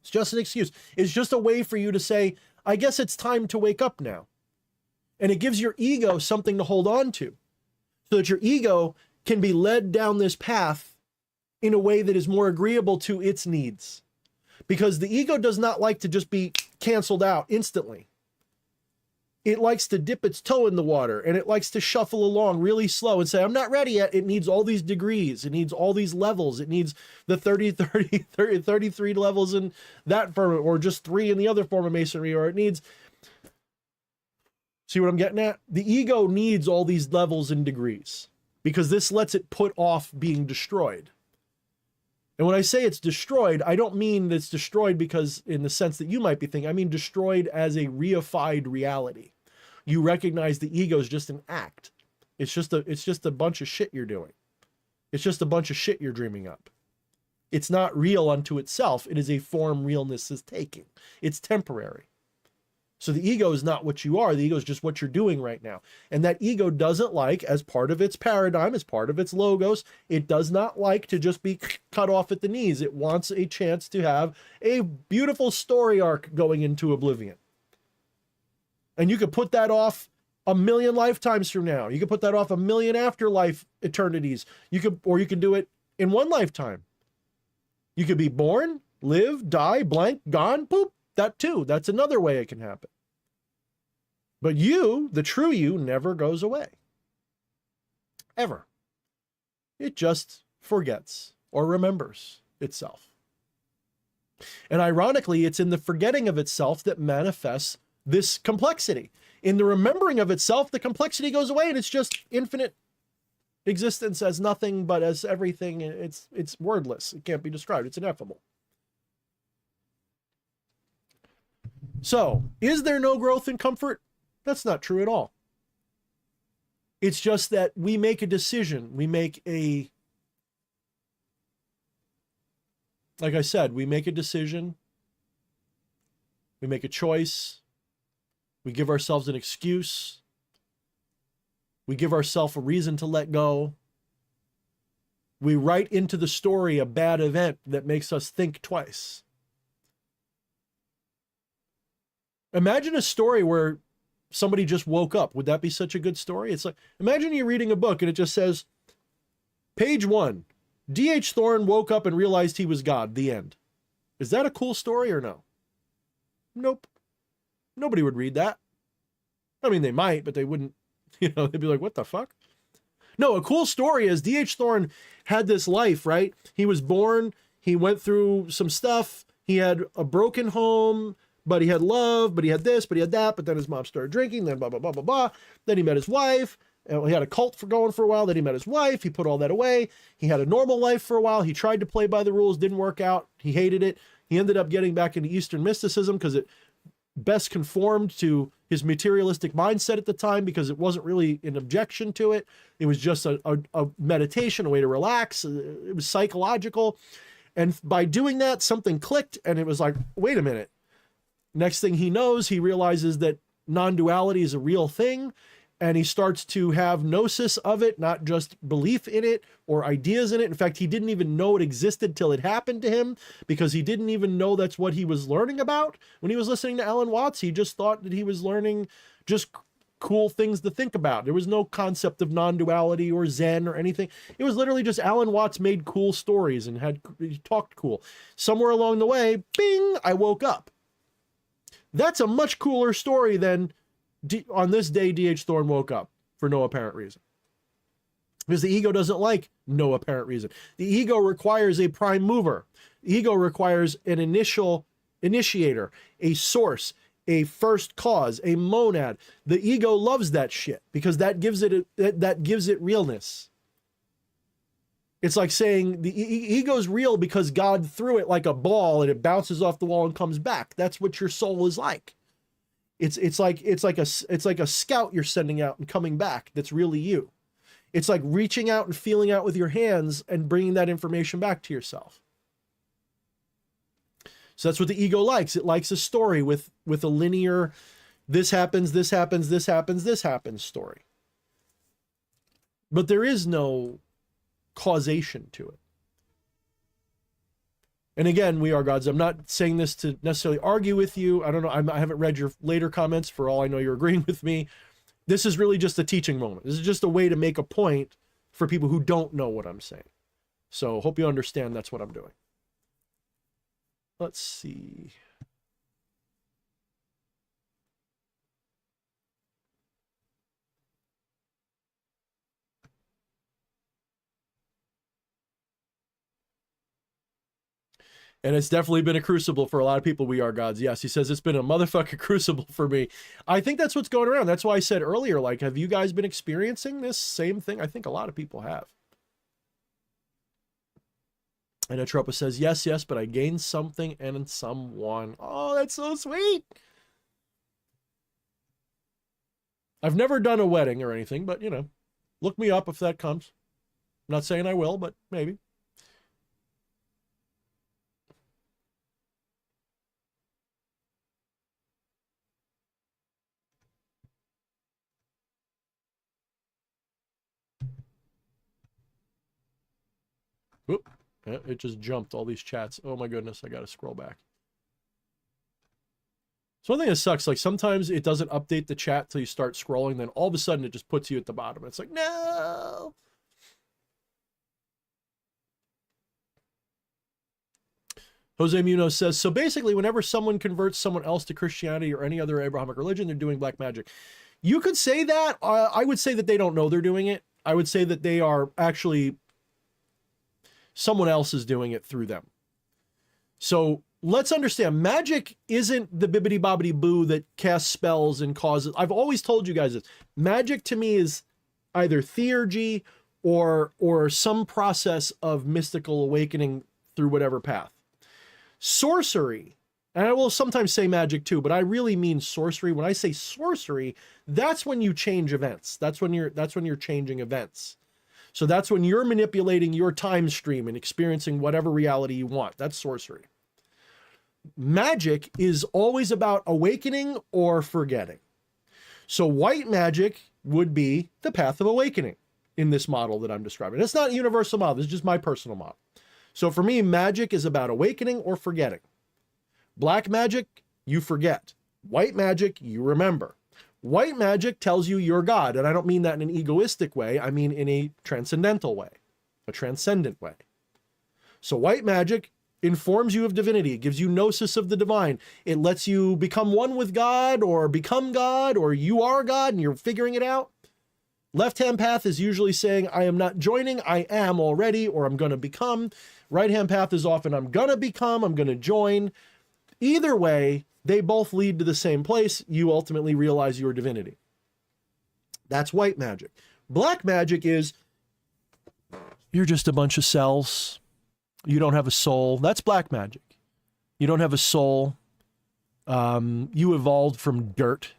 It's just an excuse. It's just a way for you to say, I guess it's time to wake up now. And it gives your ego something to hold on to, so that your ego can be led down this path in a way that is more agreeable to its needs. Because the ego does not like to just be canceled out instantly. It likes to dip its toe in the water, and it likes to shuffle along really slow and say, I'm not ready yet. It needs all these degrees. It needs all these levels. It needs the 33 levels in that form, or just 3 in the other form of masonry, or it needs, see what I'm getting at? The ego needs all these levels and degrees because this lets it put off being destroyed. And when I say it's destroyed, I don't mean it's destroyed because in the sense that you might be thinking, I mean destroyed as a reified reality. You recognize the ego is just an act. It's just a bunch of shit you're doing. It's just a bunch of shit you're dreaming up. It's not real unto itself. It is a form realness is taking. It's temporary. So the ego is not what you are. The ego is just what you're doing right now. And that ego doesn't like, as part of its paradigm, as part of its logos, it does not like to just be cut off at the knees. It wants a chance to have a beautiful story arc going into oblivion. And you could put that off 1,000,000 lifetimes from now. You could put that off 1,000,000 afterlife eternities. You can do it in one lifetime. You could be born, live, die, blank, gone, poop. That too. That's another way it can happen. But you, the true you, never goes away. Ever. It just forgets or remembers itself. And ironically, it's in the forgetting of itself that manifests this complexity. In the remembering of itself, the complexity goes away and it's just infinite existence as nothing but as everything. It's wordless. It can't be described. It's ineffable. So, is there no growth and comfort? That's not true at all. It's just that we make a decision. We make a, like I said, we make a decision. We make a choice. We give ourselves an excuse. We give ourselves a reason to let go. We write into the story a bad event that makes us think twice. Imagine a story where somebody just woke up. Would that be such a good story? It's like, imagine you're reading a book and it just says, page 1, D.H. Thorne woke up and realized he was God, the end. Is that a cool story or no? Nope. Nobody would read that. I mean, they might, but they wouldn't, they'd be like, what the fuck? No, a cool story is D.H. Thorne had this life, right? He was born, he went through some stuff, he had a broken home, but he had love, but he had this, but he had that, but then his mom started drinking, then blah, blah, blah, blah, blah. Then he met his wife, and he had a cult for a while, then he met his wife, he put all that away. He had a normal life for a while, he tried to play by the rules, didn't work out, he hated it. He ended up getting back into Eastern mysticism because it best conformed to his materialistic mindset at the time, because it wasn't really an objection to it. It was just a meditation, a way to relax. It was psychological. And by doing that, something clicked, and it was like, wait a minute. Next thing he knows, he realizes that non-duality is a real thing, and he starts to have gnosis of it, not just belief in it or ideas in it. In fact, he didn't even know it existed till it happened to him, because he didn't even know that's what he was learning about. When he was listening to Alan Watts, he just thought that he was learning just cool things to think about. There was no concept of non-duality or Zen or anything. It was literally just Alan Watts made cool stories and he talked cool. Somewhere along the way, bing, I woke up. That's a much cooler story than on this day, D.H. Thorne woke up for no apparent reason. Because the ego doesn't like no apparent reason. The ego requires a prime mover. The ego requires an initiator, a source, a first cause, a monad. The ego loves that shit because that gives it realness. It's like saying the ego's real because God threw it like a ball and it bounces off the wall and comes back. That's what your soul is like. It's like a scout you're sending out and coming back. That's really you. It's like reaching out and feeling out with your hands and bringing that information back to yourself. So that's what the ego likes. It likes a story with a linear, this happens, this happens, this happens, this happens story. But there is no causation to it. And again, we are gods. I'm not saying this to necessarily argue with you. I don't know. I haven't read your later comments. For all I know, you're agreeing with me. This is really just a teaching moment. This is just a way to make a point for people who don't know what I'm saying. So hope you understand that's what I'm doing. Let's see. And it's definitely been a crucible for a lot of people. We are gods. Yes, he says it's been a motherfucking crucible for me. I think that's what's going around. That's why I said earlier, like, have you guys been experiencing this same thing? I think a lot of people have. And Atropa says, yes, but I gained something and someone. Oh, that's so sweet. I've never done a wedding or anything, but, you know, look me up if that comes. I'm not saying I will, but maybe. Oop, it just jumped all these chats. Oh my goodness, I gotta scroll back. So one thing that sucks, like sometimes it doesn't update the chat till you start scrolling, then all of a sudden it just puts you at the bottom. It's like, no. Jose Munoz says, so basically whenever someone converts someone else to Christianity or any other Abrahamic religion, they're doing black magic. You could say that. I would say that they don't know they're doing it. I would say that they are actually, someone else is doing it through them. So let's understand, magic isn't the bibbidi bobbidi boo that casts spells and causes. I've always told you guys this. Magic to me is either theurgy or some process of mystical awakening through whatever path. Sorcery, and I will sometimes say magic too, but I really mean sorcery. When I say sorcery, that's when you change events. That's when you're changing events. So that's when you're manipulating your time stream and experiencing whatever reality you want. That's sorcery. Magic is always about awakening or forgetting. So white magic would be the path of awakening in this model that I'm describing. It's not a universal model. This is just my personal model. So for me, magic is about awakening or forgetting. Black magic, you forget. White magic, you remember. White magic tells you you're God, and I don't mean that in an egoistic way. I mean in a transcendental way, a transcendent way. So white magic informs you of divinity. It gives you gnosis of the divine. It lets you become one with God or become God, or you are God and you're figuring it out. Left-hand path is usually saying, I am not joining, I am already, or I'm going to become. Right-hand path is often, I'm going to become, I'm going to join. Either way, they both lead to the same place. You ultimately realize your divinity. That's white magic. Black magic is, you're just a bunch of cells. You don't have a soul. That's black magic. You don't have a soul. You evolved from dirt.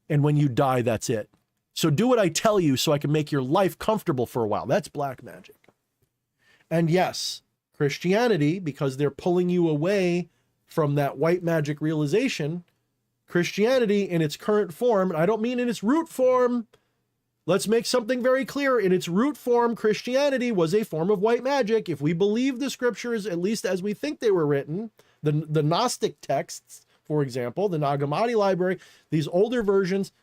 And when you die, that's it. So do what I tell you so I can make your life comfortable for a while. That's black magic. And yes, Christianity, because they're pulling you away from that white magic realization, Christianity in its current form, and I don't mean in its root form, let's make something very clear. In its root form, Christianity was a form of white magic. If we believe the scriptures, at least as we think they were written, the Gnostic texts, for example, the Nag Hammadi library, these older versions,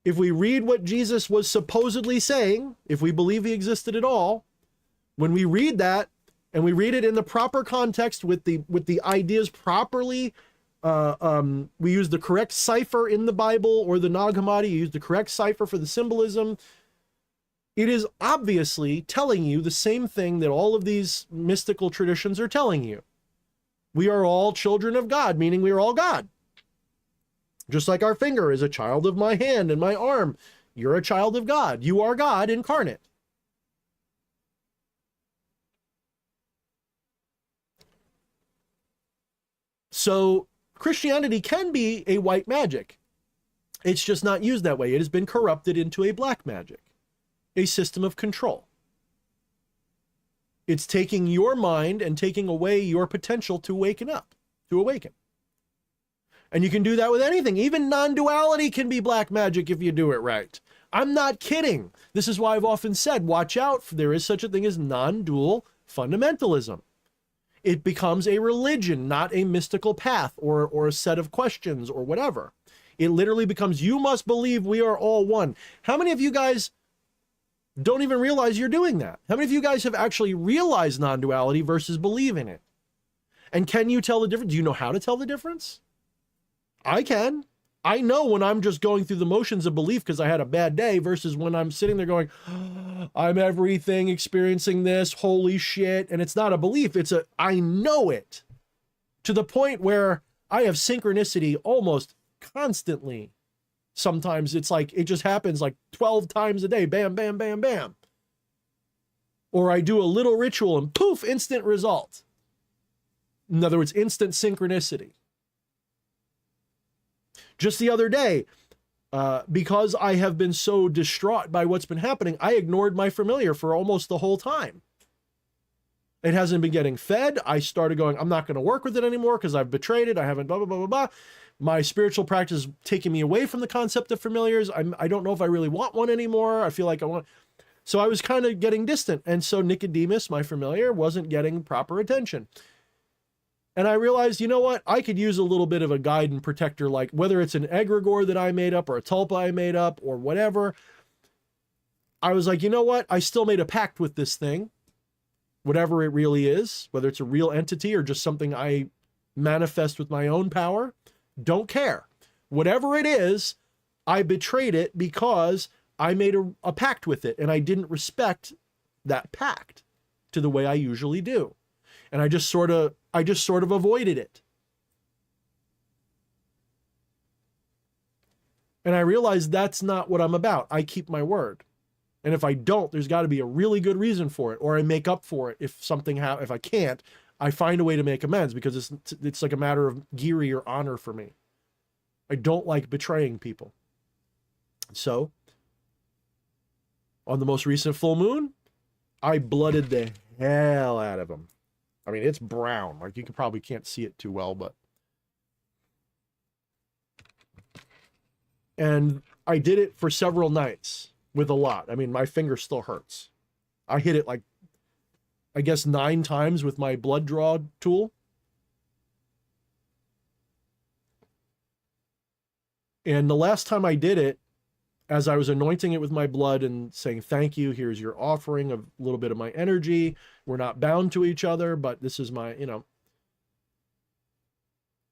if we read what Jesus was supposedly saying, if we believe he existed at all, when we read that and we read it in the proper context with the ideas properly, we use the correct cipher in the Bible or the Nag Hammadi, you use the correct cipher for the symbolism, it is obviously telling you the same thing that all of these mystical traditions are telling you. We are all children of God, meaning we are all God. Just like our finger is a child of my hand and my arm. You're a child of God. You are God incarnate. So Christianity can be a white magic. It's just not used that way. It has been corrupted into a black magic, a system of control. It's taking your mind and taking away your potential to waken up. to awaken. And you can do that with anything. Even non-duality can be black magic if you do it right. I'm not kidding. This is why I've often said, watch out, there is such a thing as non-dual fundamentalism. It becomes a religion, not a mystical path or a set of questions or whatever. It literally becomes, you must believe we are all one. How many of you guys don't even realize you're doing that? How many of you guys have actually realized non-duality versus believe in it? And can you tell the difference? Do you know how to tell the difference? I can. I know when I'm just going through the motions of belief because I had a bad day versus when I'm sitting there going, oh, I'm everything, experiencing this, holy shit. And it's not a belief, I know it to the point where I have synchronicity almost constantly. Sometimes it's like, it just happens like 12 times a day, bam, bam, bam, bam. Or I do a little ritual and poof, instant result. In other words, instant synchronicity. Just the other day, because I have been so distraught by what's been happening, I ignored my familiar for almost the whole time. It hasn't been getting fed. I started going, I'm not going to work with it anymore because I've betrayed it. I haven't blah, blah, blah, blah, blah. My spiritual practice is taking me away from the concept of familiars. I don't know if I really want one anymore. I feel like I want... So I was kind of getting distant. And so Nicodemus, my familiar, wasn't getting proper attention. And I realized, you know what? I could use a little bit of a guide and protector, like whether it's an egregore that I made up or a tulpa I made up or whatever. I was like, you know what? I still made a pact with this thing, whatever it really is, whether it's a real entity or just something I manifest with my own power. Don't care. Whatever it is, I betrayed it because I made a pact with it and I didn't respect that pact to the way I usually do. And I just sort of avoided it. And I realized that's not what I'm about. I keep my word. And if I don't, there's got to be a really good reason for it, or I make up for it if if I can't, I find a way to make amends because it's like a matter of giri or honor for me. I don't like betraying people. So, on the most recent full moon, I blooded the hell out of him. I mean, it's brown. Like, you probably can't see it too well, but... And I did it for several nights with a lot. I mean, my finger still hurts. I hit it like, I guess 9 times with my blood draw tool. And the last time I did it, as I was anointing it with my blood and saying, thank you, here's your offering of a little bit of my energy. We're not bound to each other, but this is my,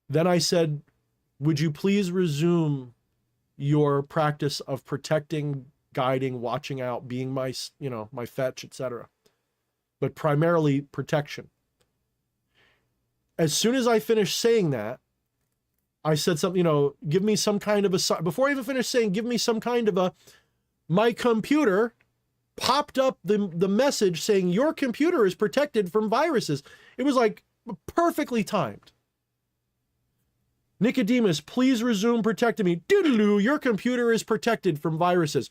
Then I said, would you please resume your practice of protecting, guiding, watching out, being my, my fetch, etc. But primarily protection. As soon as I finished saying that, I said something, give me some kind of a, before I even finished saying, give me some kind of a, my computer popped up the message saying your computer is protected from viruses. It was like perfectly timed. Nicodemus, please resume protecting me. Doodaloo, your computer is protected from viruses.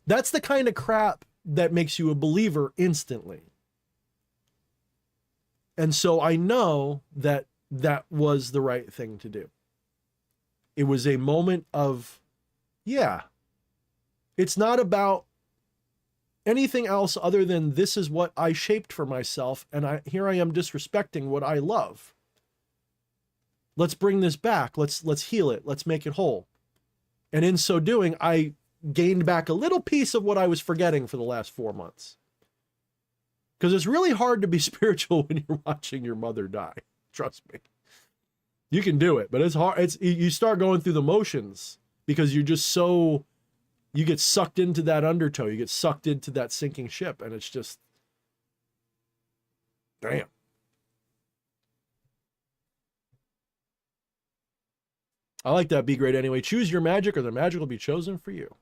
That's the kind of crap that makes you a believer instantly. And so I know that that was the right thing to do. It was a moment of, yeah, it's not about anything else other than this is what I shaped for myself. And here I am disrespecting what I love. Let's bring this back. Let's heal it. Let's make it whole. And in so doing, I gained back a little piece of what I was forgetting for the last 4 months. Because it's really hard to be spiritual when you're watching your mother die. Trust me. You can do it, but it's hard. You start going through the motions because you're just so, you get sucked into that undertow. You get sucked into that sinking ship, and it's just, damn. I like that. Be great anyway. Choose your magic or the magic will be chosen for you.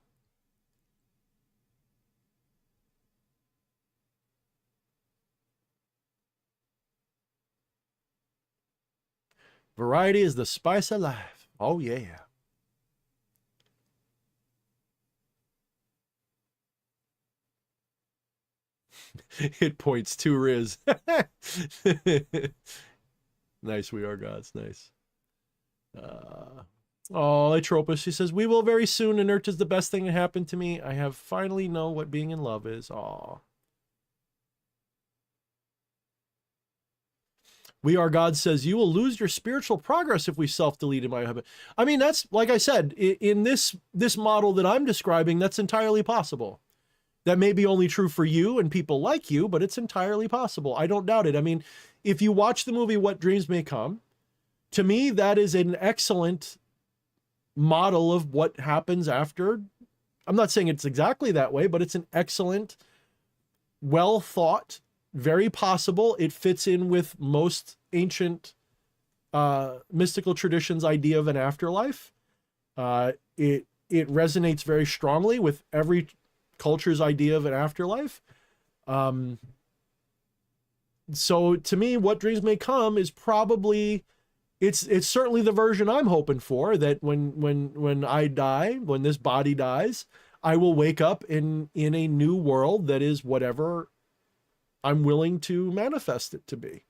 Variety is the spice of life. Oh, yeah. Hit points, 2 Riz. Nice, we are gods. Nice. Oh, Atropos, she says, we will very soon. Inert is the best thing to happen to me. I have finally know what being in love is. Aw. We Are God says, you will lose your spiritual progress if we self-delete in my heaven. I mean, that's, like I said, in this model that I'm describing, that's entirely possible. That may be only true for you and people like you, but it's entirely possible. I don't doubt it. I mean, if you watch the movie What Dreams May Come, to me, that is an excellent model of what happens after. I'm not saying it's exactly that way, but it's an excellent, well thought, very possible. It fits in with most ancient mystical traditions' idea of an afterlife. It resonates very strongly with every culture's idea of an afterlife. So to me, What Dreams May Come is probably, it's certainly the version I'm hoping for, that when I die, when this body dies, I will wake up in a new world that is whatever I'm willing to manifest it to be.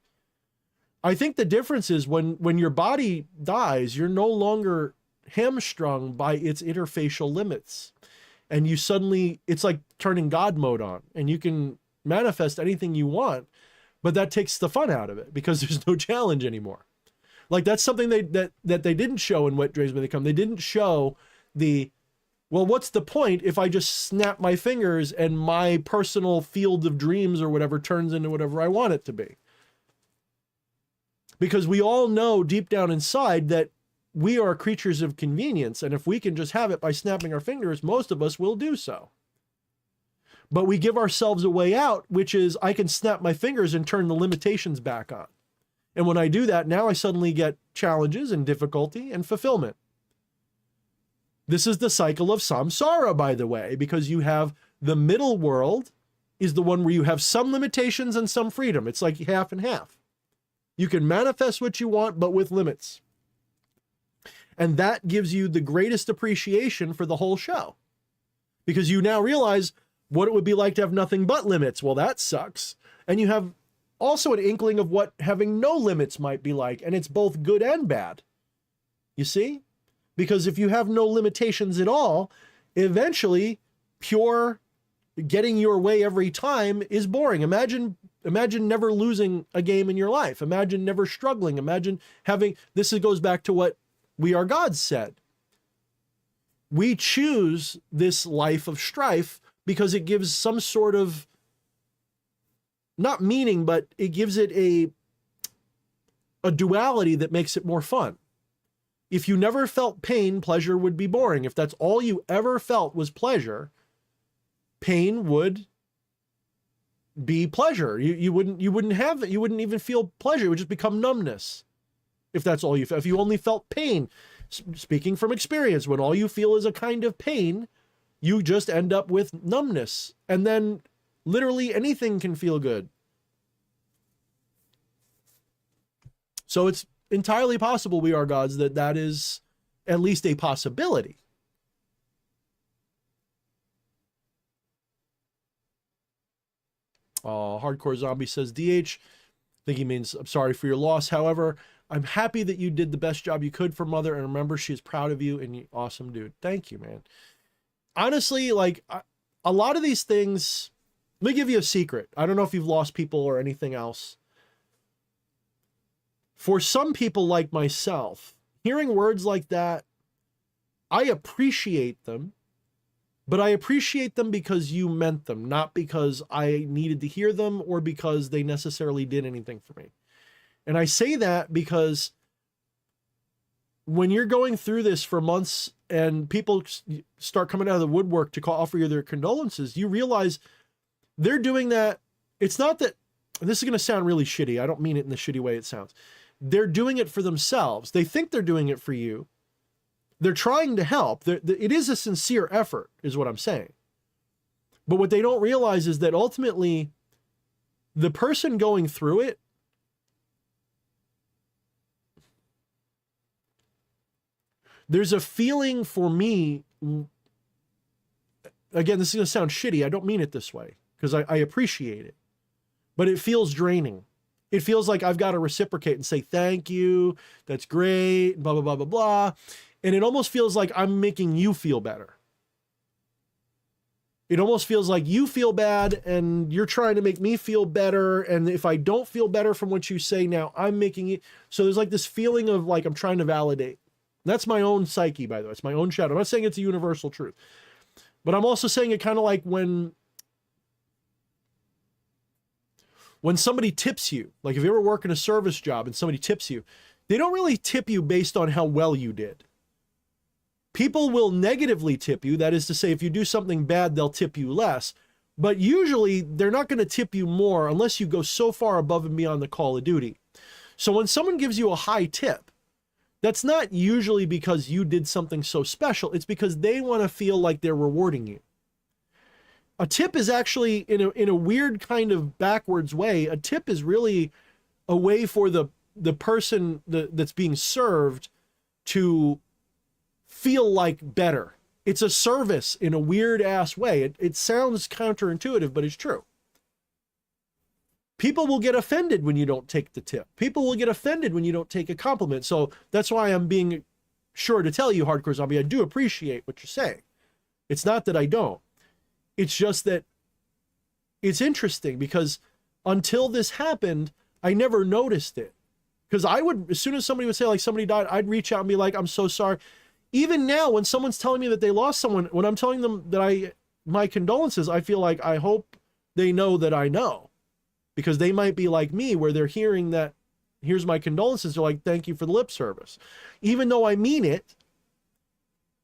I think the difference is when your body dies, you're no longer hamstrung by its interfacial limits. And you suddenly, it's like turning God mode on, and you can manifest anything you want, but that takes the fun out of it because there's no challenge anymore. Like, that's something that they didn't show in What Dreams May Come. They didn't show well, what's the point if I just snap my fingers and my personal field of dreams or whatever turns into whatever I want it to be? Because we all know deep down inside that we are creatures of convenience, and if we can just have it by snapping our fingers, most of us will do so. But we give ourselves a way out, which is I can snap my fingers and turn the limitations back on. And when I do that, now I suddenly get challenges and difficulty and fulfillment. This is the cycle of samsara, by the way, because you have the middle world is the one where you have some limitations and some freedom. It's like half and half. You can manifest what you want, but with limits. And that gives you the greatest appreciation for the whole show, because you now realize what it would be like to have nothing but limits. Well, that sucks. And you have also an inkling of what having no limits might be like. And it's both good and bad. You see? Because if you have no limitations at all, eventually pure getting your way every time is boring. Imagine never losing a game in your life. Imagine never struggling. Imagine having, this goes back to what We Are God said. We choose this life of strife because it gives some sort of, not meaning, but it gives it a duality that makes it more fun. If you never felt pain, pleasure would be boring. If that's all you ever felt was pleasure, pain would be pleasure. You wouldn't have it. You wouldn't even feel pleasure. It would just become numbness. If that's all you felt. If you only felt pain, speaking from experience, when all you feel is a kind of pain, you just end up with numbness. And then literally anything can feel good. So it's entirely possible, We Are Gods, that is at least a possibility. Hardcore Zombie says, DH, I think he means, I'm sorry for your loss. However, I'm happy that you did the best job you could for Mother, and remember, she's proud of you, and you awesome dude. Thank you, man. Honestly, like, a lot of these things, let me give you a secret. I don't know if you've lost people or anything else. For some people like myself, hearing words like that, I appreciate them, but I appreciate them because you meant them, not because I needed to hear them or because they necessarily did anything for me. And I say that because when you're going through this for months and people start coming out of the woodwork to offer you their condolences, you realize they're doing that. It's not that, this is going to sound really shitty. I don't mean it in the shitty way it sounds. They're doing it for themselves. They think they're doing it for you. They're trying to help. It is a sincere effort, is what I'm saying. But what they don't realize is that ultimately, the person going through it, there's a feeling for me, again, this is going to sound shitty. I don't mean it this way, because I appreciate it, but it feels draining. It feels like I've got to reciprocate and say, thank you, that's great, blah, blah, blah, blah, blah. And it almost feels like I'm making you feel better. It almost feels like you feel bad and you're trying to make me feel better. And if I don't feel better from what you say now, I'm making it. So there's like this feeling of like, I'm trying to validate. That's my own psyche, by the way. It's my own shadow. I'm not saying it's a universal truth, but I'm also saying it kind of like when somebody tips you, like if you ever work in a service job and somebody tips you, they don't really tip you based on how well you did. People will negatively tip you. That is to say, if you do something bad, they'll tip you less. But usually they're not going to tip you more unless you go so far above and beyond the call of duty. So when someone gives you a high tip, that's not usually because you did something so special. It's because they want to feel like they're rewarding you. A tip is actually, in a weird kind of backwards way, a tip is really a way for the person that's being served to feel like better. It's a service in a weird ass way. It sounds counterintuitive, but it's true. People will get offended when you don't take the tip. People will get offended when you don't take a compliment. So that's why I'm being sure to tell you, Hardcore Zombie, I do appreciate what you're saying. It's not that I don't. It's just that it's interesting because until this happened, I never noticed it. Because I would, as soon as somebody would say like somebody died, I'd reach out and be like, I'm so sorry. Even now, when someone's telling me that they lost someone, when I'm telling them that my condolences, I feel like I hope they know that I know. Because they might be like me, where they're hearing that, here's my condolences, they're like, thank you for the lip service. Even though I mean it,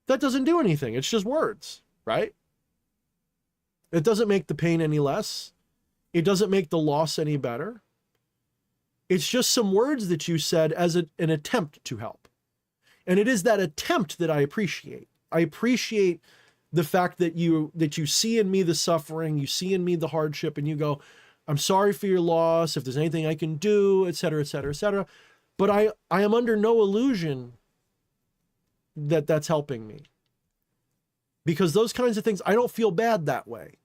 that doesn't do anything. It's just words, right? It doesn't make the pain any less. It doesn't make the loss any better. It's just some words that you said as an attempt to help. And it is that attempt that I appreciate. I appreciate the fact that you see in me the suffering, you see in me the hardship, and you go, I'm sorry for your loss, if there's anything I can do, et cetera, et cetera, et cetera. But I am under no illusion that that's helping me. Because those kinds of things, I don't feel bad that way.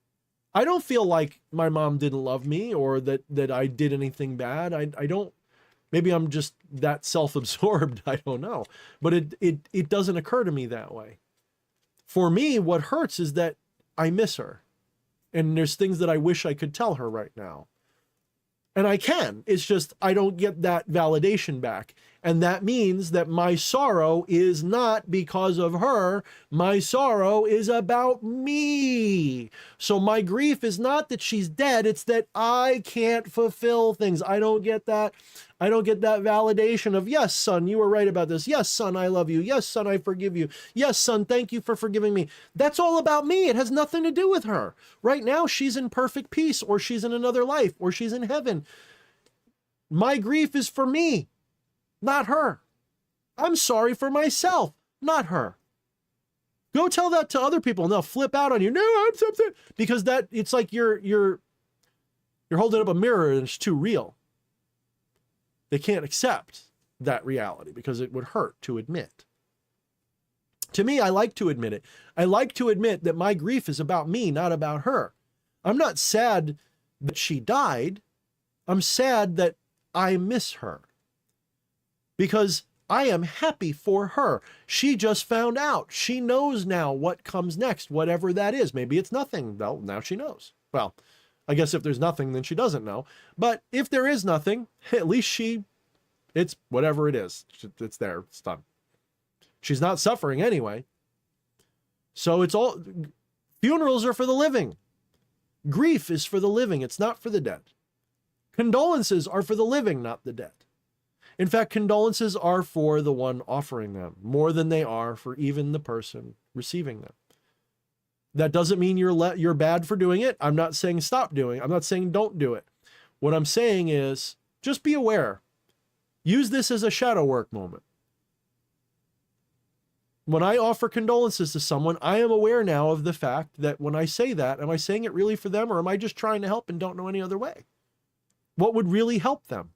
I don't feel like my mom didn't love me or that I did anything bad. I don't. Maybe I'm just that self-absorbed. I don't know. But it doesn't occur to me that way. For me, what hurts is that I miss her. And there's things that I wish I could tell her right now. And I can. It's just I don't get that validation back. And that means that my sorrow is not because of her. My sorrow is about me. So my grief is not that she's dead. It's that I can't fulfill things. I don't get that. I don't get that validation of, yes, son, you were right about this. Yes, son, I love you. Yes, son, I forgive you. Yes, son, thank you for forgiving me. That's all about me. It has nothing to do with her. Right now, she's in perfect peace, or she's in another life, or she's in heaven. My grief is for me, not her. I'm sorry for myself, not her. Go tell that to other people and they'll flip out on you. No, I'm something. Because that it's like you're holding up a mirror and it's too real. They can't accept that reality because it would hurt to admit. To me, I like to admit it. I like to admit that my grief is about me, not about her. I'm not sad that she died. I'm sad that I miss her. Because I am happy for her. She just found out. She knows now what comes next, whatever that is. Maybe it's nothing. Well, now she knows. Well, I guess if there's nothing, then she doesn't know. But if there is nothing, at least it's whatever it is. It's there. It's done. She's not suffering anyway. So funerals are for the living. Grief is for the living. It's not for the dead. Condolences are for the living, not the dead. In fact, condolences are for the one offering them more than they are for even the person receiving them. That doesn't mean you're bad for doing it. I'm not saying stop doing it. I'm not saying don't do it. What I'm saying is just be aware. Use this as a shadow work moment. When I offer condolences to someone, I am aware now of the fact that when I say that, am I saying it really for them or am I just trying to help and don't know any other way? What would really help them?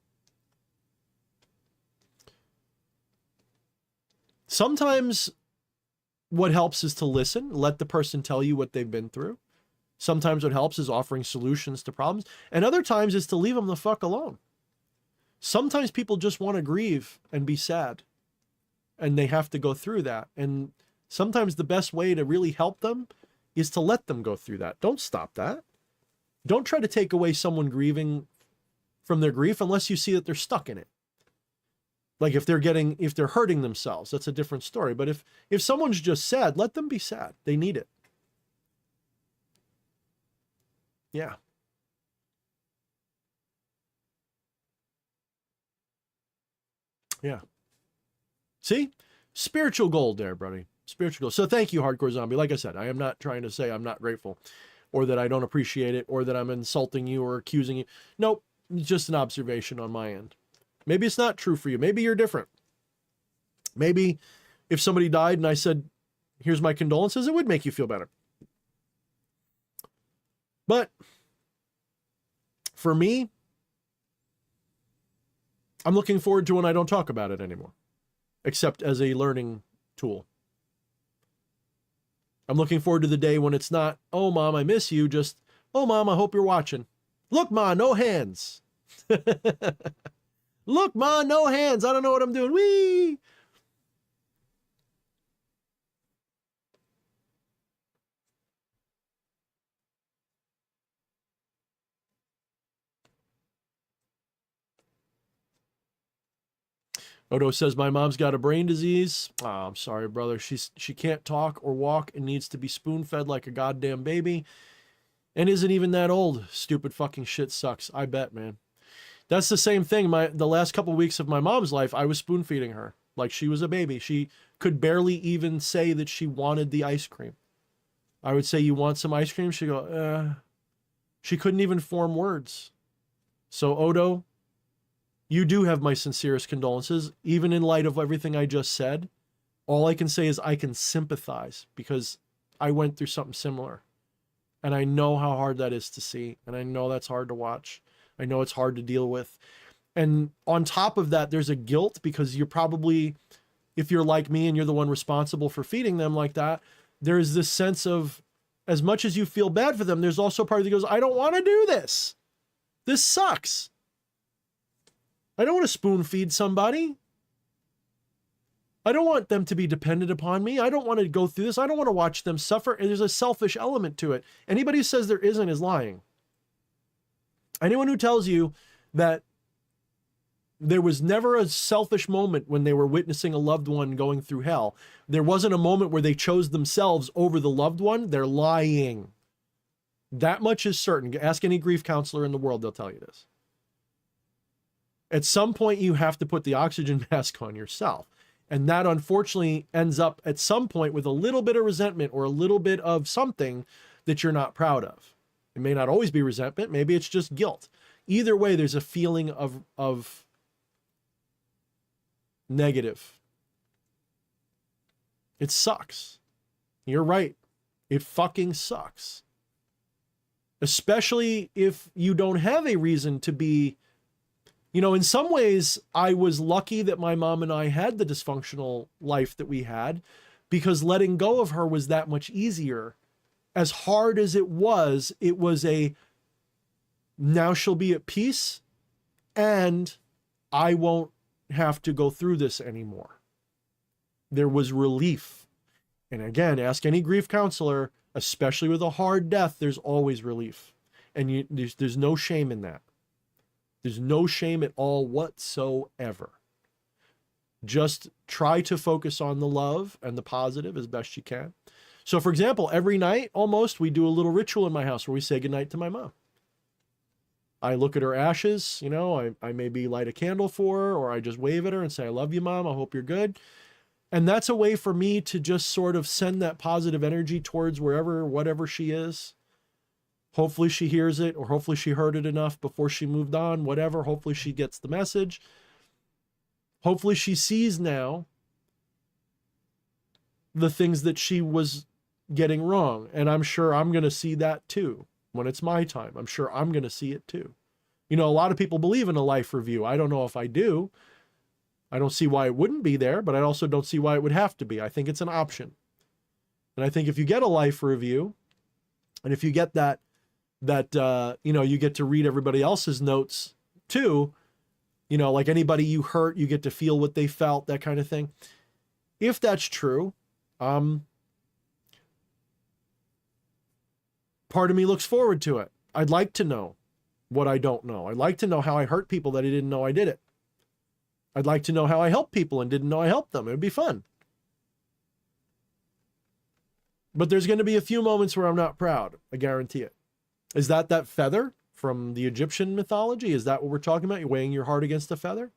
Sometimes what helps is to listen, let the person tell you what they've been through. Sometimes what helps is offering solutions to problems, and other times is to leave them the fuck alone. Sometimes people just want to grieve and be sad, and they have to go through that. And sometimes the best way to really help them is to let them go through that. Don't stop that. Don't try to take away someone grieving from their grief unless you see that they're stuck in it. Like if they're hurting themselves, that's a different story. But if someone's just sad, let them be sad. They need it. Yeah. Yeah. See? Spiritual gold there, buddy. Spiritual gold. So thank you, Hardcore Zombie. Like I said, I am not trying to say I'm not grateful or that I don't appreciate it or that I'm insulting you or accusing you. Nope. It's just an observation on my end. Maybe it's not true for you. Maybe you're different. Maybe if somebody died and I said, here's my condolences, it would make you feel better. But for me, I'm looking forward to when I don't talk about it anymore, except as a learning tool. I'm looking forward to the day when it's not, oh, Mom, I miss you. Just, oh, Mom, I hope you're watching. Look, Ma, no hands. Look, Ma, no hands. I don't know what I'm doing. Whee! Odo says, my mom's got a brain disease. Oh, I'm sorry, brother. She can't talk or walk and needs to be spoon-fed like a goddamn baby. And isn't even that old. Stupid fucking shit sucks. I bet, man. That's the same thing. The last couple of weeks of my mom's life, I was spoon-feeding her like she was a baby. She could barely even say that she wanted the ice cream. I would say, you want some ice cream? She'd go, She couldn't even form words. So, Odo, you do have my sincerest condolences, even in light of everything I just said. All I can say is I can sympathize because I went through something similar. And I know how hard that is to see. And I know that's hard to watch. I know it's hard to deal with. And on top of that, there's a guilt because you're probably, if you're like me and you're the one responsible for feeding them like that, there's this sense of, as much as you feel bad for them, there's also a part that goes, I don't want to do this. This sucks. I don't want to spoon feed somebody. I don't want them to be dependent upon me. I don't want to go through this. I don't want to watch them suffer. And there's a selfish element to it. Anybody who says there isn't is lying. Anyone who tells you that there was never a selfish moment when they were witnessing a loved one going through hell, there wasn't a moment where they chose themselves over the loved one, they're lying. That much is certain. Ask any grief counselor in the world, they'll tell you this. At some point, you have to put the oxygen mask on yourself. And that unfortunately ends up at some point with a little bit of resentment or a little bit of something that you're not proud of. It may not always be resentment. Maybe it's just guilt. Either way, there's a feeling of negative. It sucks. You're right. It fucking sucks. Especially if you don't have a reason to be. You know, in some ways, I was lucky that my mom and I had the dysfunctional life that we had because letting go of her was that much easier. As hard as it was a, now she'll be at peace and I won't have to go through this anymore. There was relief. And again, ask any grief counselor, especially with a hard death, there's always relief. And there's no shame in that. There's no shame at all whatsoever. Just try to focus on the love and the positive as best you can. So, for example, every night, almost, we do a little ritual in my house where we say goodnight to my mom. I look at her ashes, you know, I maybe light a candle for her, or I just wave at her and say, I love you, Mom. I hope you're good. And that's a way for me to just sort of send that positive energy towards whatever she is. Hopefully she hears it, or hopefully she heard it enough before she moved on, whatever. Hopefully she gets the message. Hopefully she sees now the things that she was getting wrong. And I'm sure I'm going to see that too. When it's my time, I'm sure I'm going to see it too. You know, a lot of people believe in a life review. I don't know if I do. I don't see why it wouldn't be there, but I also don't see why it would have to be. I think it's an option. And I think if you get a life review, And if you get that, you get to read everybody else's notes too, like anybody you hurt, you get to feel what they felt, that kind of thing. If that's true, part of me looks forward to it. I'd like to know what I don't know. I'd like to know how I hurt people that I didn't know I did it. I'd like to know how I helped people and didn't know I helped them. It would be fun. But there's going to be a few moments where I'm not proud. I guarantee it. Is that feather from the Egyptian mythology? Is that what we're talking about? You're weighing your heart against a feather?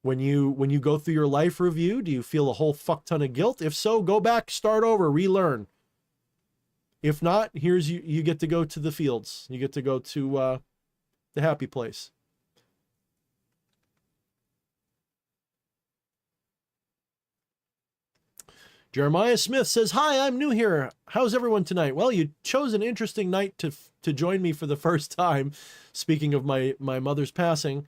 When you go through your life review, do you feel a whole fuck ton of guilt? If so, go back, start over, relearn. If not, you get to go to the fields. You get to go to the happy place. Jeremiah Smith says, "Hi, I'm new here. How's everyone tonight?" Well, you chose an interesting night to join me for the first time. Speaking of my mother's passing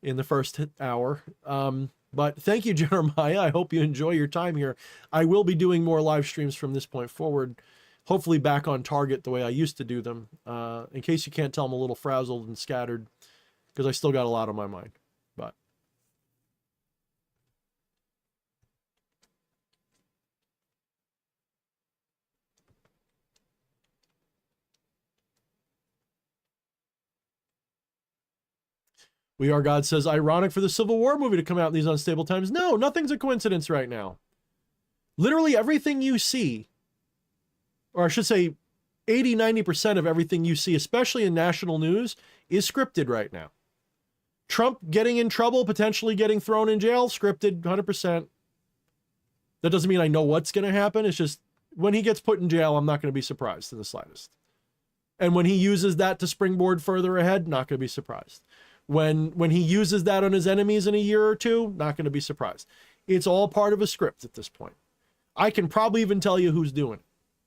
in the first hour. But thank you, Jeremiah. I hope you enjoy your time here. I will be doing more live streams from this point forward. Hopefully back on target the way I used to do them. In case you can't tell, I'm a little frazzled and scattered because I still got a lot on my mind. But We Are God says, ironic for the Civil War movie to come out in these unstable times. No, nothing's a coincidence right now. Literally everything you see, or I should say 80, 90% of everything you see, especially in national news, is scripted right now. Trump getting in trouble, potentially getting thrown in jail, scripted 100%. That doesn't mean I know what's going to happen. It's just when he gets put in jail, I'm not going to be surprised in the slightest. And when he uses that to springboard further ahead, not going to be surprised. When he uses that on his enemies in a year or two, not going to be surprised. It's all part of a script at this point. I can probably even tell you who's doing it.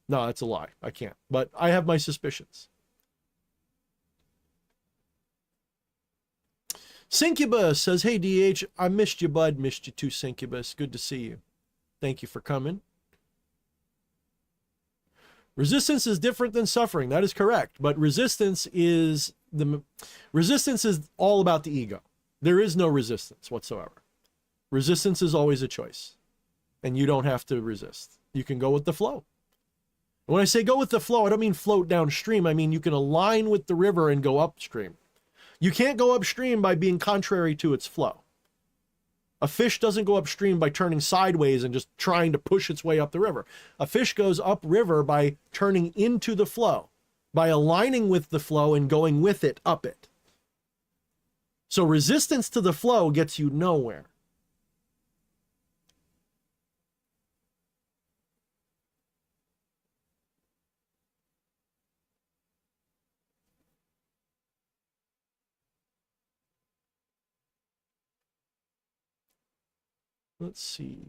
No, that's a lie. I can't. But I have my suspicions. Syncubus says, "Hey, DH, I missed you, bud. Missed you too, Syncubus. Good to see you. Thank you for coming." Resistance is different than suffering. That is correct. But resistance is all about the ego. There is no resistance whatsoever. Resistance is always a choice. And you don't have to resist. You can go with the flow. And when I say go with the flow, I don't mean float downstream. I mean you can align with the river and go upstream. You can't go upstream by being contrary to its flow. A fish doesn't go upstream by turning sideways and just trying to push its way up the river. A fish goes upriver by turning into the flow, by aligning with the flow and going with it up it. So resistance to the flow gets you nowhere. Let's see.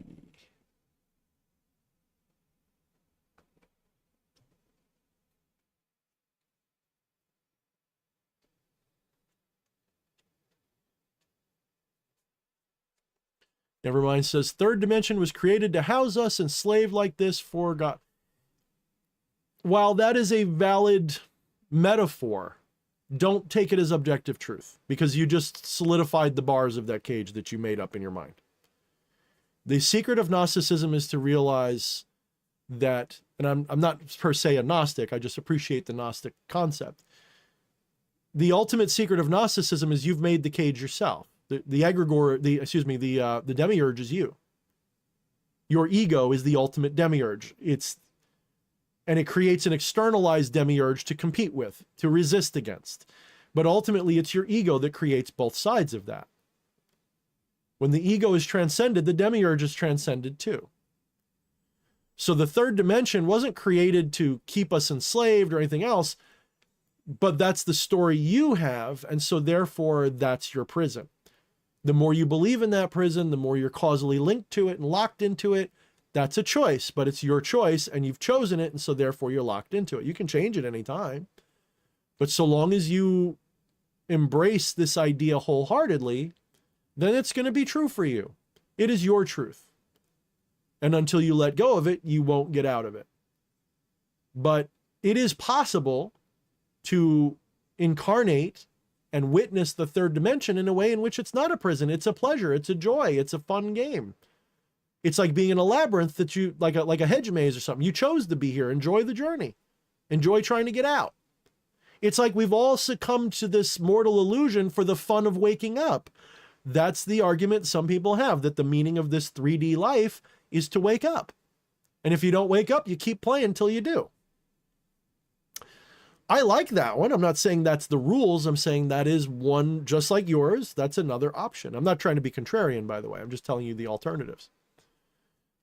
Nevermind says, third dimension was created to house us enslaved like this for God. While that is a valid metaphor, don't take it as objective truth because you just solidified the bars of that cage that you made up in your mind. The secret of Gnosticism is to realize that, and I'm not per se a Gnostic, I just appreciate the Gnostic concept. The ultimate secret of Gnosticism is you've made the cage yourself. The egregore, the demiurge is you. Your ego is the ultimate demiurge. And it creates an externalized demiurge to compete with, to resist against. But ultimately, it's your ego that creates both sides of that. When the ego is transcended, the demiurge is transcended too. So the third dimension wasn't created to keep us enslaved or anything else, but that's the story you have, and so therefore that's your prison. The more you believe in that prison, the more you're causally linked to it and locked into it. That's a choice, but it's your choice, and you've chosen it, and so therefore you're locked into it. You can change it anytime, but so long as you embrace this idea wholeheartedly, then it's going to be true for you. It is your truth. And until you let go of it, you won't get out of it. But it is possible to incarnate and witness the third dimension in a way in which it's not a prison. It's a pleasure. It's a joy. It's a fun game. It's like being in a labyrinth that you, like a hedge maze or something. You chose to be here. Enjoy the journey. Enjoy trying to get out. It's like we've all succumbed to this mortal illusion for the fun of waking up. That's the argument some people have, that the meaning of this 3D life is to wake up. And if you don't wake up, you keep playing until you do. I like that one. I'm not saying that's the rules. I'm saying that is one, just like yours. That's another option. I'm not trying to be contrarian, by the way. I'm just telling you the alternatives.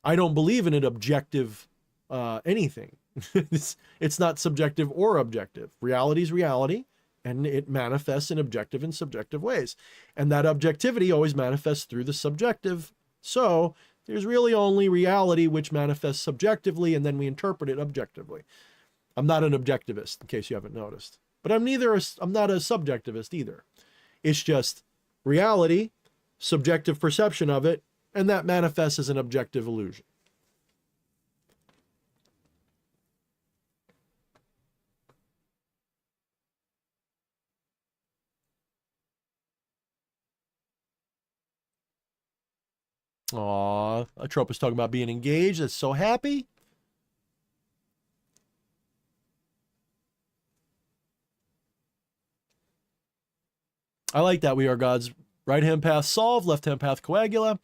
I don't believe in an objective anything. It's not subjective or objective. Reality is reality, and it manifests in objective and subjective ways. And that objectivity always manifests through the subjective. So there's really only reality which manifests subjectively, and then we interpret it objectively. I'm not an objectivist, in case you haven't noticed. But I'm not a subjectivist either. It's just reality, subjective perception of it, and that manifests as an objective illusion. Aw, Atropa's talking about being engaged. That's so happy. I like that. We are God's right-hand path solve, left-hand path coagula.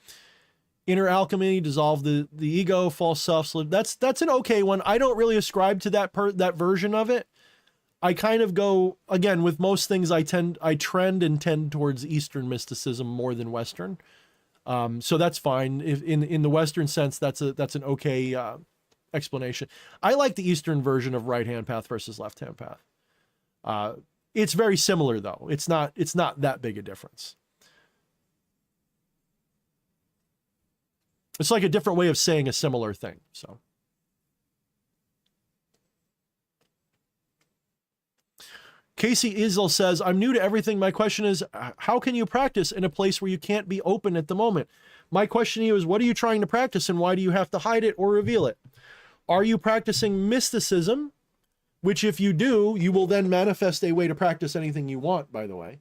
Inner alchemy, dissolve the ego, false self. That's an okay one. I don't really ascribe to that version of it. I kind of go, again, with most things, I trend and tend towards Eastern mysticism more than Western. So that's fine. If in the Western sense, that's an okay explanation. I like the Eastern version of right-hand path versus left-hand path. It's very similar though. It's not that big a difference. It's like a different way of saying a similar thing. So Casey Isel says, I'm new to everything. My question is, how can you practice in a place where you can't be open at the moment? My question to you is, what are you trying to practice and why do you have to hide it or reveal it? Are you practicing mysticism? Which if you do, you will then manifest a way to practice anything you want, by the way.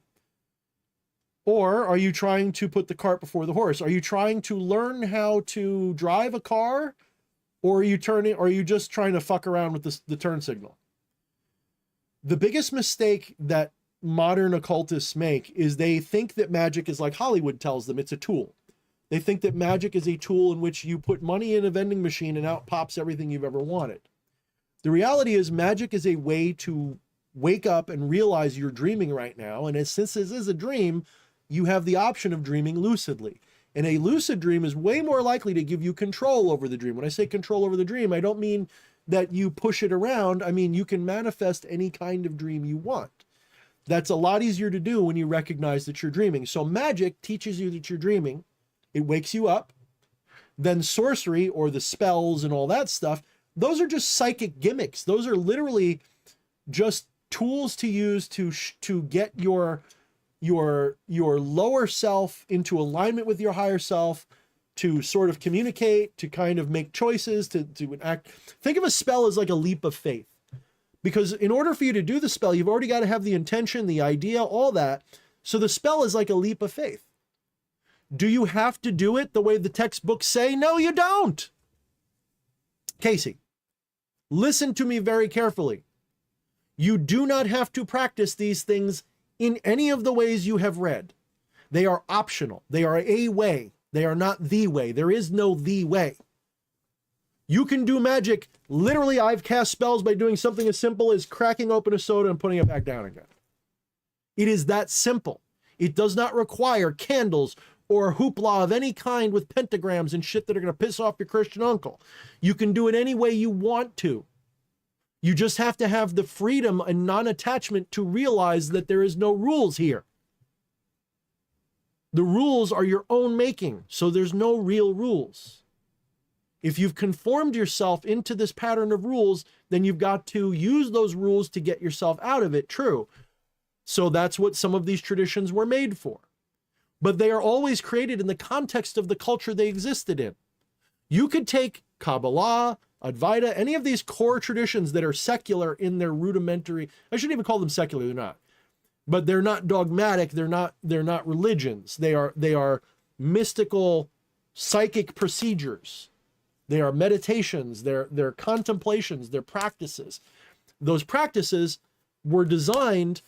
Or are you trying to put the cart before the horse? Are you trying to learn how to drive a car? Or are you just trying to fuck around with the turn signal? The biggest mistake that modern occultists make is they think that magic is like Hollywood tells them, it's a tool. They think that magic is a tool in which you put money in a vending machine and out pops everything you've ever wanted. The reality is magic is a way to wake up and realize you're dreaming right now. And since this is a dream, you have the option of dreaming lucidly. And a lucid dream is way more likely to give you control over the dream. When I say control over the dream, I don't mean that you push it around. I mean, you can manifest any kind of dream you want. That's a lot easier to do when you recognize that you're dreaming. So magic teaches you that you're dreaming. It wakes you up. Then sorcery, or the spells and all that stuff, those are just psychic gimmicks. Those are literally just tools to use to get your lower self into alignment with your higher self, to sort of communicate, to kind of make choices, to act. Think of a spell as like a leap of faith. Because in order for you to do the spell, you've already got to have the intention, the idea, all that. So the spell is like a leap of faith. Do you have to do it the way the textbooks say? No, you don't. Casey, listen to me very carefully. You do not have to practice these things in any of the ways you have read. They are optional. They are a way. They are not the way. There is no the way. You can do magic. Literally, I've cast spells by doing something as simple as cracking open a soda and putting it back down again. It is that simple. It does not require candles or hoopla of any kind with pentagrams and shit that are going to piss off your Christian uncle. You can do it any way you want to. You just have to have the freedom and non-attachment to realize that there is no rules here. The rules are your own making, so there's no real rules. If you've conformed yourself into this pattern of rules, then you've got to use those rules to get yourself out of it, true. So that's what some of these traditions were made for. But they are always created in the context of the culture they existed in. You could take Kabbalah, Advaita, any of these core traditions that are secular in their rudimentary, I shouldn't even call them secular, they're not. But they're not dogmatic, they're not religions. They are mystical psychic procedures. They are meditations, they're contemplations, they're practices. Those practices were designed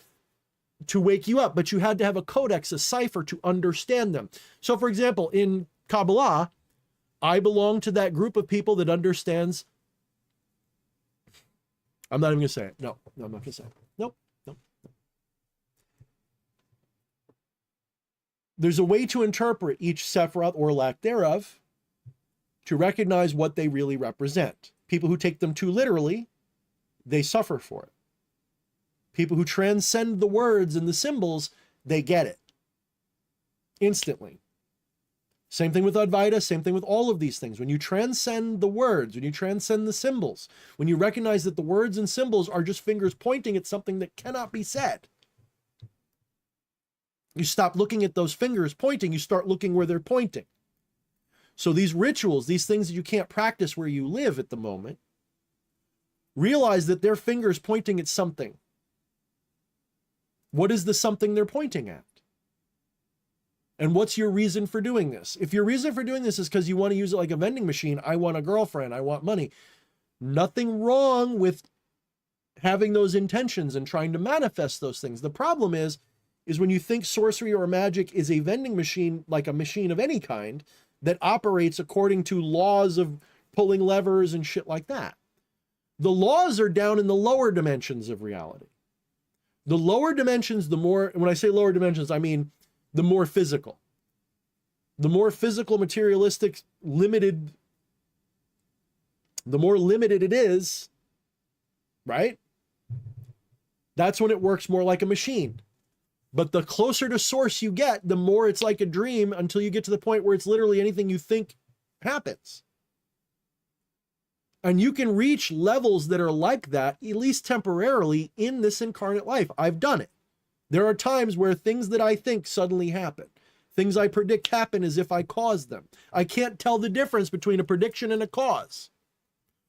to wake you up, but you had to have a codex, a cipher to understand them. So for example, in Kabbalah, I belong to that group of people that understands. I'm not even going to say it. No, I'm not going to say it. Nope. There's a way to interpret each Sephiroth or lack thereof to recognize what they really represent. People who take them too literally, they suffer for it. People who transcend the words and the symbols, they get it instantly. Same thing with Advaita, same thing with all of these things. When you transcend the words, when you transcend the symbols, when you recognize that the words and symbols are just fingers pointing at something that cannot be said, you stop looking at those fingers pointing, you start looking where they're pointing. So these rituals, these things that you can't practice where you live at the moment, realize that they're fingers pointing at something. What is the something they're pointing at? And what's your reason for doing this? If your reason for doing this is because you want to use it like a vending machine, I want a girlfriend, I want money. Nothing wrong with having those intentions and trying to manifest those things. The problem is when you think sorcery or magic is a vending machine, like a machine of any kind, that operates according to laws of pulling levers and shit like that. The laws are down in the lower dimensions of reality. The lower dimensions, the more, when I say lower dimensions, I mean the more physical. The more physical, materialistic, limited, the more limited it is, right? That's when it works more like a machine. But the closer to source you get, the more it's like a dream until you get to the point where it's literally anything you think happens. And you can reach levels that are like that, at least temporarily, in this incarnate life. I've done it. There are times where things that I think suddenly happen. Things I predict happen as if I caused them. I can't tell the difference between a prediction and a cause.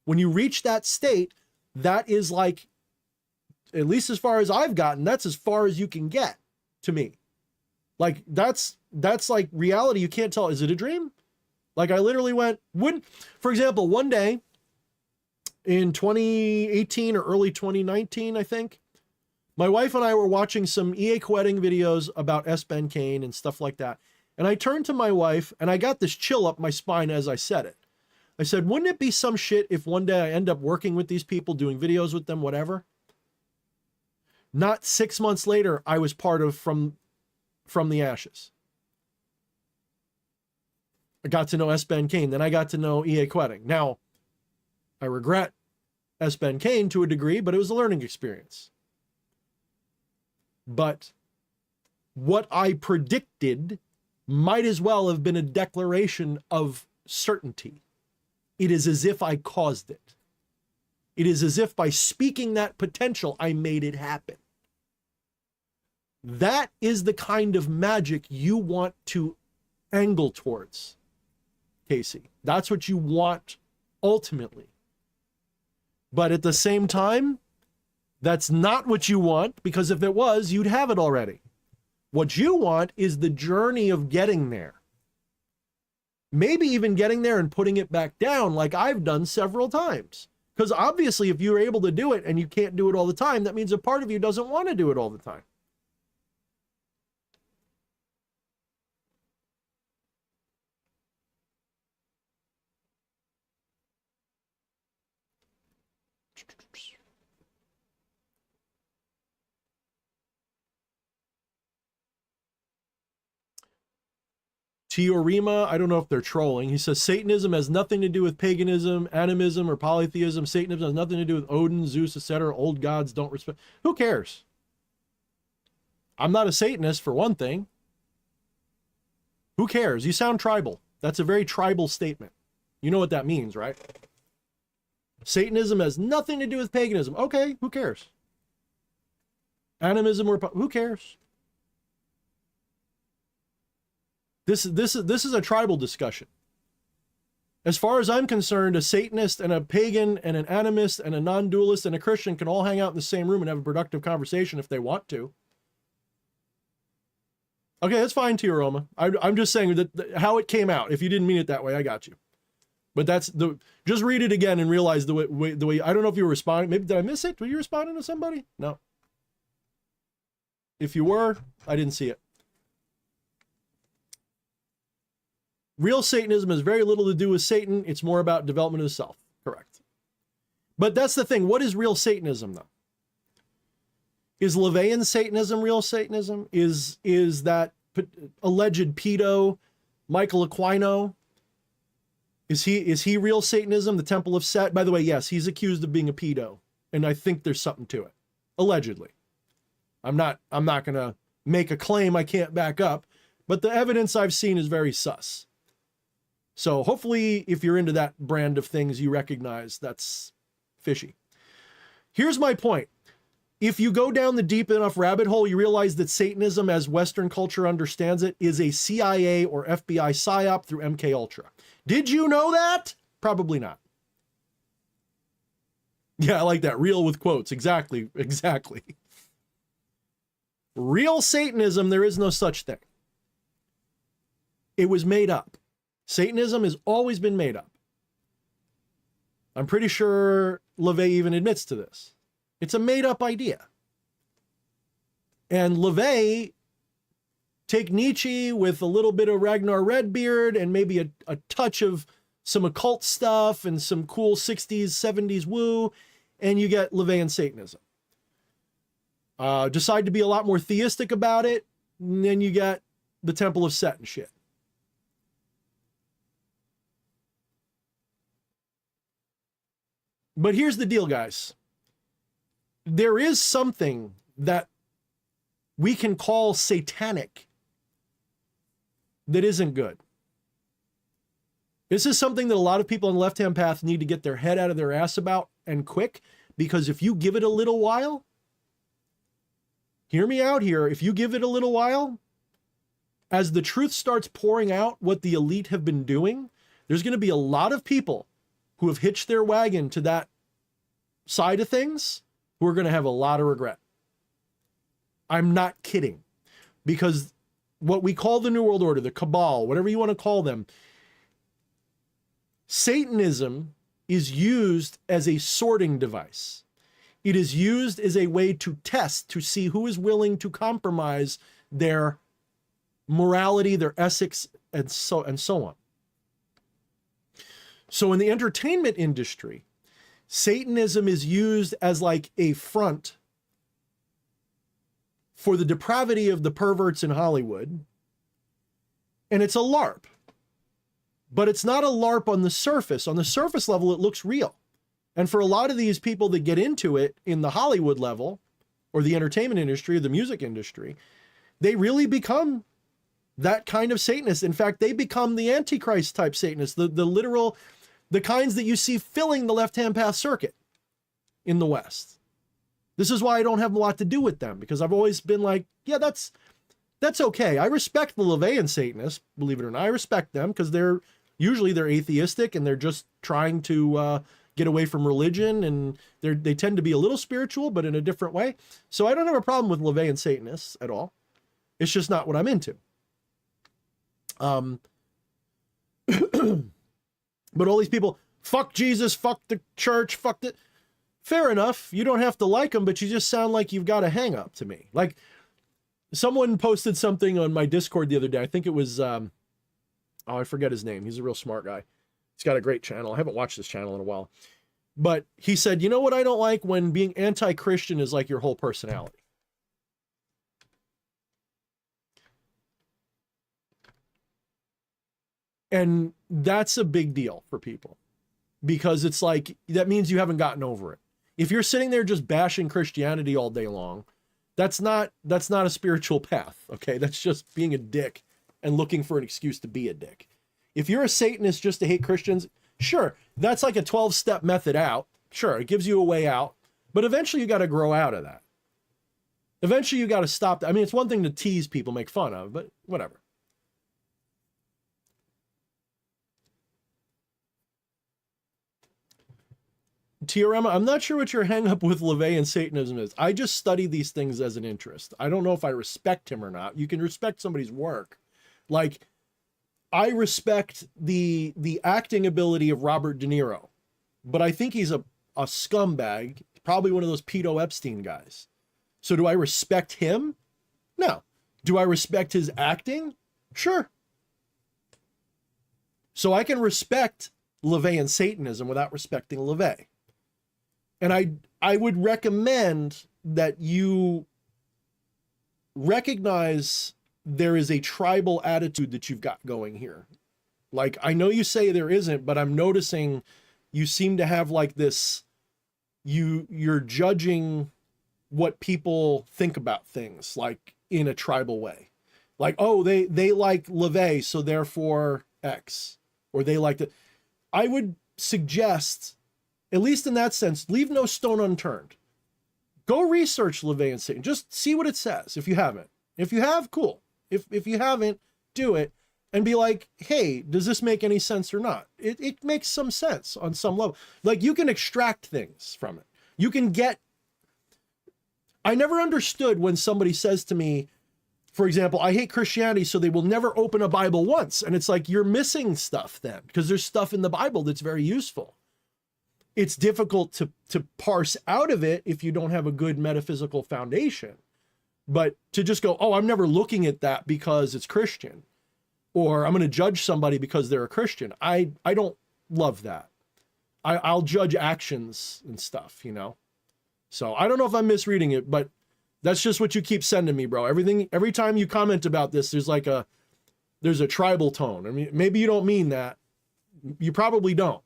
When you reach that state, that is like, at least as far as I've gotten, that's as far as you can get to me. Like that's like reality. You can't tell. Is it a dream? Like I literally went, for example, one day in 2018 or early 2019, I think, my wife and I were watching some EA Quetting videos about S. Ben Kane and stuff like that. And I turned to my wife and I got this chill up my spine as I said it. I said, wouldn't it be some shit if one day I end up working with these people, doing videos with them, whatever? Not 6 months later, I was part of From the Ashes. I got to know S. Ben Kane. Then I got to know EA Quetting. Now, I regret S. Ben Kane to a degree, but it was a learning experience. But what I predicted might as well have been a declaration of certainty. It is as if I caused it. It is as if by speaking that potential, I made it happen. That is the kind of magic you want to angle towards, Casey. That's what you want ultimately. But at the same time, that's not what you want, because if it was, you'd have it already. What you want is the journey of getting there. Maybe even getting there and putting it back down like I've done several times. Because obviously if you're able to do it and you can't do it all the time, that means a part of you doesn't want to do it all the time. Teorema, I don't know if they're trolling. He says Satanism has nothing to do with paganism, animism, or polytheism. Satanism has nothing to do with Odin, Zeus, etc. Old gods don't respect. Who cares? I'm not a Satanist, for one thing. Who cares? You sound tribal. That's a very tribal statement. You know what that means, right? Satanism has nothing to do with paganism. Okay, who cares? Animism or who cares? This is a tribal discussion. As far as I'm concerned, a Satanist and a pagan and an animist and a non-dualist and a Christian can all hang out in the same room and have a productive conversation if they want to. Okay, that's fine too, Roma. I'm just saying that how it came out. If you didn't mean it that way, I got you. But that's just read it again and realize the way, I don't know if you were responding. Maybe did I miss it? Were you responding to somebody? No. If you were, I didn't see it. Real Satanism has very little to do with Satan. It's more about development of the self. Correct. But that's the thing. What is real Satanism, though? Is LaVeyan Satanism real Satanism? Is that alleged pedo Michael Aquino? Is he real Satanism? The Temple of Set? By the way, yes, he's accused of being a pedo, and I think there's something to it. Allegedly. I'm not going to make a claim I can't back up, but the evidence I've seen is very sus. So hopefully, if you're into that brand of things, you recognize that's fishy. Here's my point. If you go down the deep enough rabbit hole, you realize that Satanism, as Western culture understands it, is a CIA or FBI psyop through MK Ultra. Did you know that? Probably not. Yeah, I like that. Real with quotes. Exactly. Exactly. Real Satanism, there is no such thing. It was made up. Satanism has always been made up. I'm pretty sure LaVey even admits to this. It's a made-up idea. And LaVey, take Nietzsche with a little bit of Ragnar Redbeard and maybe a touch of some occult stuff and some cool 60s, 70s woo, and you get LaVeyan Satanism. Decide to be a lot more theistic about it, and then you get the Temple of Set and shit. But here's the deal, guys. There is something that we can call satanic that isn't good. This is something that a lot of people on the left-hand path need to get their head out of their ass about, and quick, because if you give it a little while, hear me out here, if you give it a little while, as the truth starts pouring out what the elite have been doing, there's going to be a lot of people who have hitched their wagon to that side of things who are going to have a lot of regret. I'm not kidding. Because what we call the New World Order, the cabal, whatever you want to call them, Satanism is used as a sorting device. It is used as a way to test, to see who is willing to compromise their morality, their ethics, and so on. So in the entertainment industry, Satanism is used as like a front for the depravity of the perverts in Hollywood. And it's a LARP. But it's not a LARP on the surface. On the surface level, it looks real. And for a lot of these people that get into it in the Hollywood level, or the entertainment industry, or the music industry, they really become that kind of Satanist. In fact, they become the Antichrist type Satanist, the literal, the kinds that you see filling the left-hand path circuit in the West. This is why I don't have a lot to do with them, because I've always been like, yeah, that's okay. I respect the LaVeyan Satanists, believe it or not. I respect them because they're atheistic and they're just trying to get away from religion, and they tend to be a little spiritual, but in a different way. So I don't have a problem with LaVeyan Satanists at all. It's just not what I'm into. But all these people, fuck Jesus, fuck the church, fuck the... Fair enough. You don't have to like them, but you just sound like you've got a hang up to me. Like, someone posted something on my Discord the other day. I think it was, I forget his name. He's a real smart guy. He's got a great channel. I haven't watched this channel in a while. But he said, you know what I don't like? When being anti-Christian is like your whole personality. And that's a big deal for people, because it's like, that means you haven't gotten over it. If you're sitting there just bashing Christianity all day long, that's not a spiritual path. Okay. That's just being a dick and looking for an excuse to be a dick. If you're a Satanist just to hate Christians, sure, that's like a 12-step method out. Sure, it gives you a way out, but eventually you got to grow out of that. Eventually you got to stop. I mean, it's one thing to tease people, make fun of, but whatever. Tiorema, I'm not sure what your hang up with LaVey and Satanism is. I just study these things as an interest. I don't know if I respect him or not. You can respect somebody's work. Like, I respect the acting ability of Robert De Niro, but I think he's a scumbag, probably one of those pedo Epstein guys. So do I respect him? No. Do I respect his acting? Sure. So I can respect LaVey and Satanism without respecting LaVey. And I would recommend that you recognize there is a tribal attitude that you've got going here. Like, I know you say there isn't, but I'm noticing you seem to have like this, you're judging what people think about things, like in a tribal way. Like, oh, they like LaVey, so therefore X, or they like that. I would suggest, at least in that sense, leave no stone unturned. Go research LaVey and Satan. Just see what it says if you haven't. If you have, cool. If you haven't, do it and be like, hey, does this make any sense or not? It makes some sense on some level. Like, you can extract things from it. You can get... I never understood when somebody says to me, for example, I hate Christianity, so they will never open a Bible once. And it's like, you're missing stuff then, because there's stuff in the Bible that's very useful. It's difficult to parse out of it if you don't have a good metaphysical foundation. But to just go, oh, I'm never looking at that because it's Christian, or I'm going to judge somebody because they're a Christian. I don't love that. I'll judge actions and stuff, you know? So I don't know if I'm misreading it, but that's just what you keep sending me, bro. Every time you comment about this, there's a tribal tone. I mean, maybe you don't mean that. You probably don't,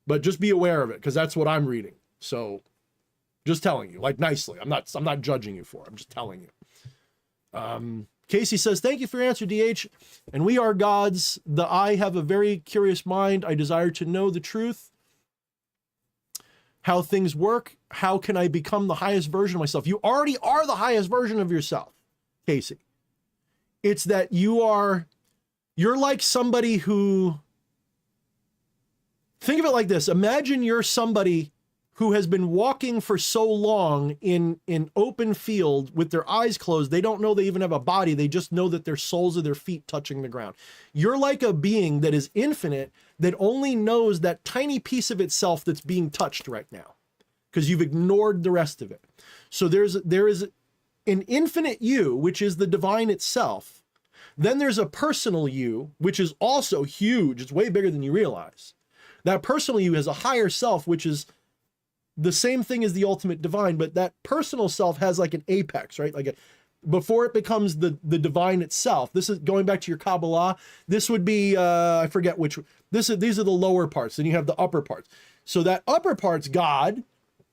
but just be aware of it, because that's what I'm reading. So just telling you, like, nicely. I'm not judging you for it. I'm just telling you. Casey says, thank you for your answer, DH. And we are gods. I have a very curious mind. I desire to know the truth, how things work. How can I become the highest version of myself? You already are the highest version of yourself, Casey. It's that you're like somebody who, think of it like this. Imagine you're somebody who has been walking for so long in open field with their eyes closed. They don't know they even have a body. They just know that their soles of their feet touching the ground. You're like a being that is infinite, that only knows that tiny piece of itself that's being touched right now, because you've ignored the rest of it. So there is an infinite you, which is the divine itself. Then there's a personal you, which is also huge. It's way bigger than you realize. That personal you has a higher self, which is the same thing as the ultimate divine, but that personal self has like an apex, right? Like before it becomes the divine itself. This is going back to your Kabbalah. This would be, I forget which, these are the lower parts. Then you have the upper parts. So that upper part's God,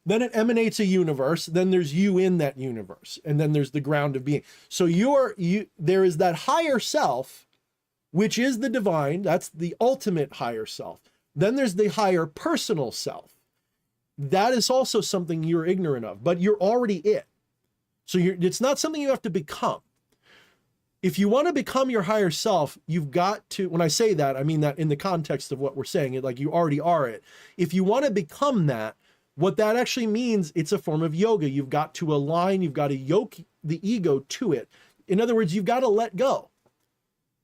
then it emanates a universe. Then there's you in that universe. And then there's the ground of being. So there is that higher self, which is the divine. That's the ultimate higher self. Then there's the higher personal self. That is also something you're ignorant of, but you're already it. So it's not something you have to become. If you want to become your higher self, you've got to, when I say that, I mean that in the context of what we're saying, it like you already are it. If you want to become that, what that actually means, it's a form of yoga. You've got to align, you've got to yoke the ego to it. In other words, you've got to let go.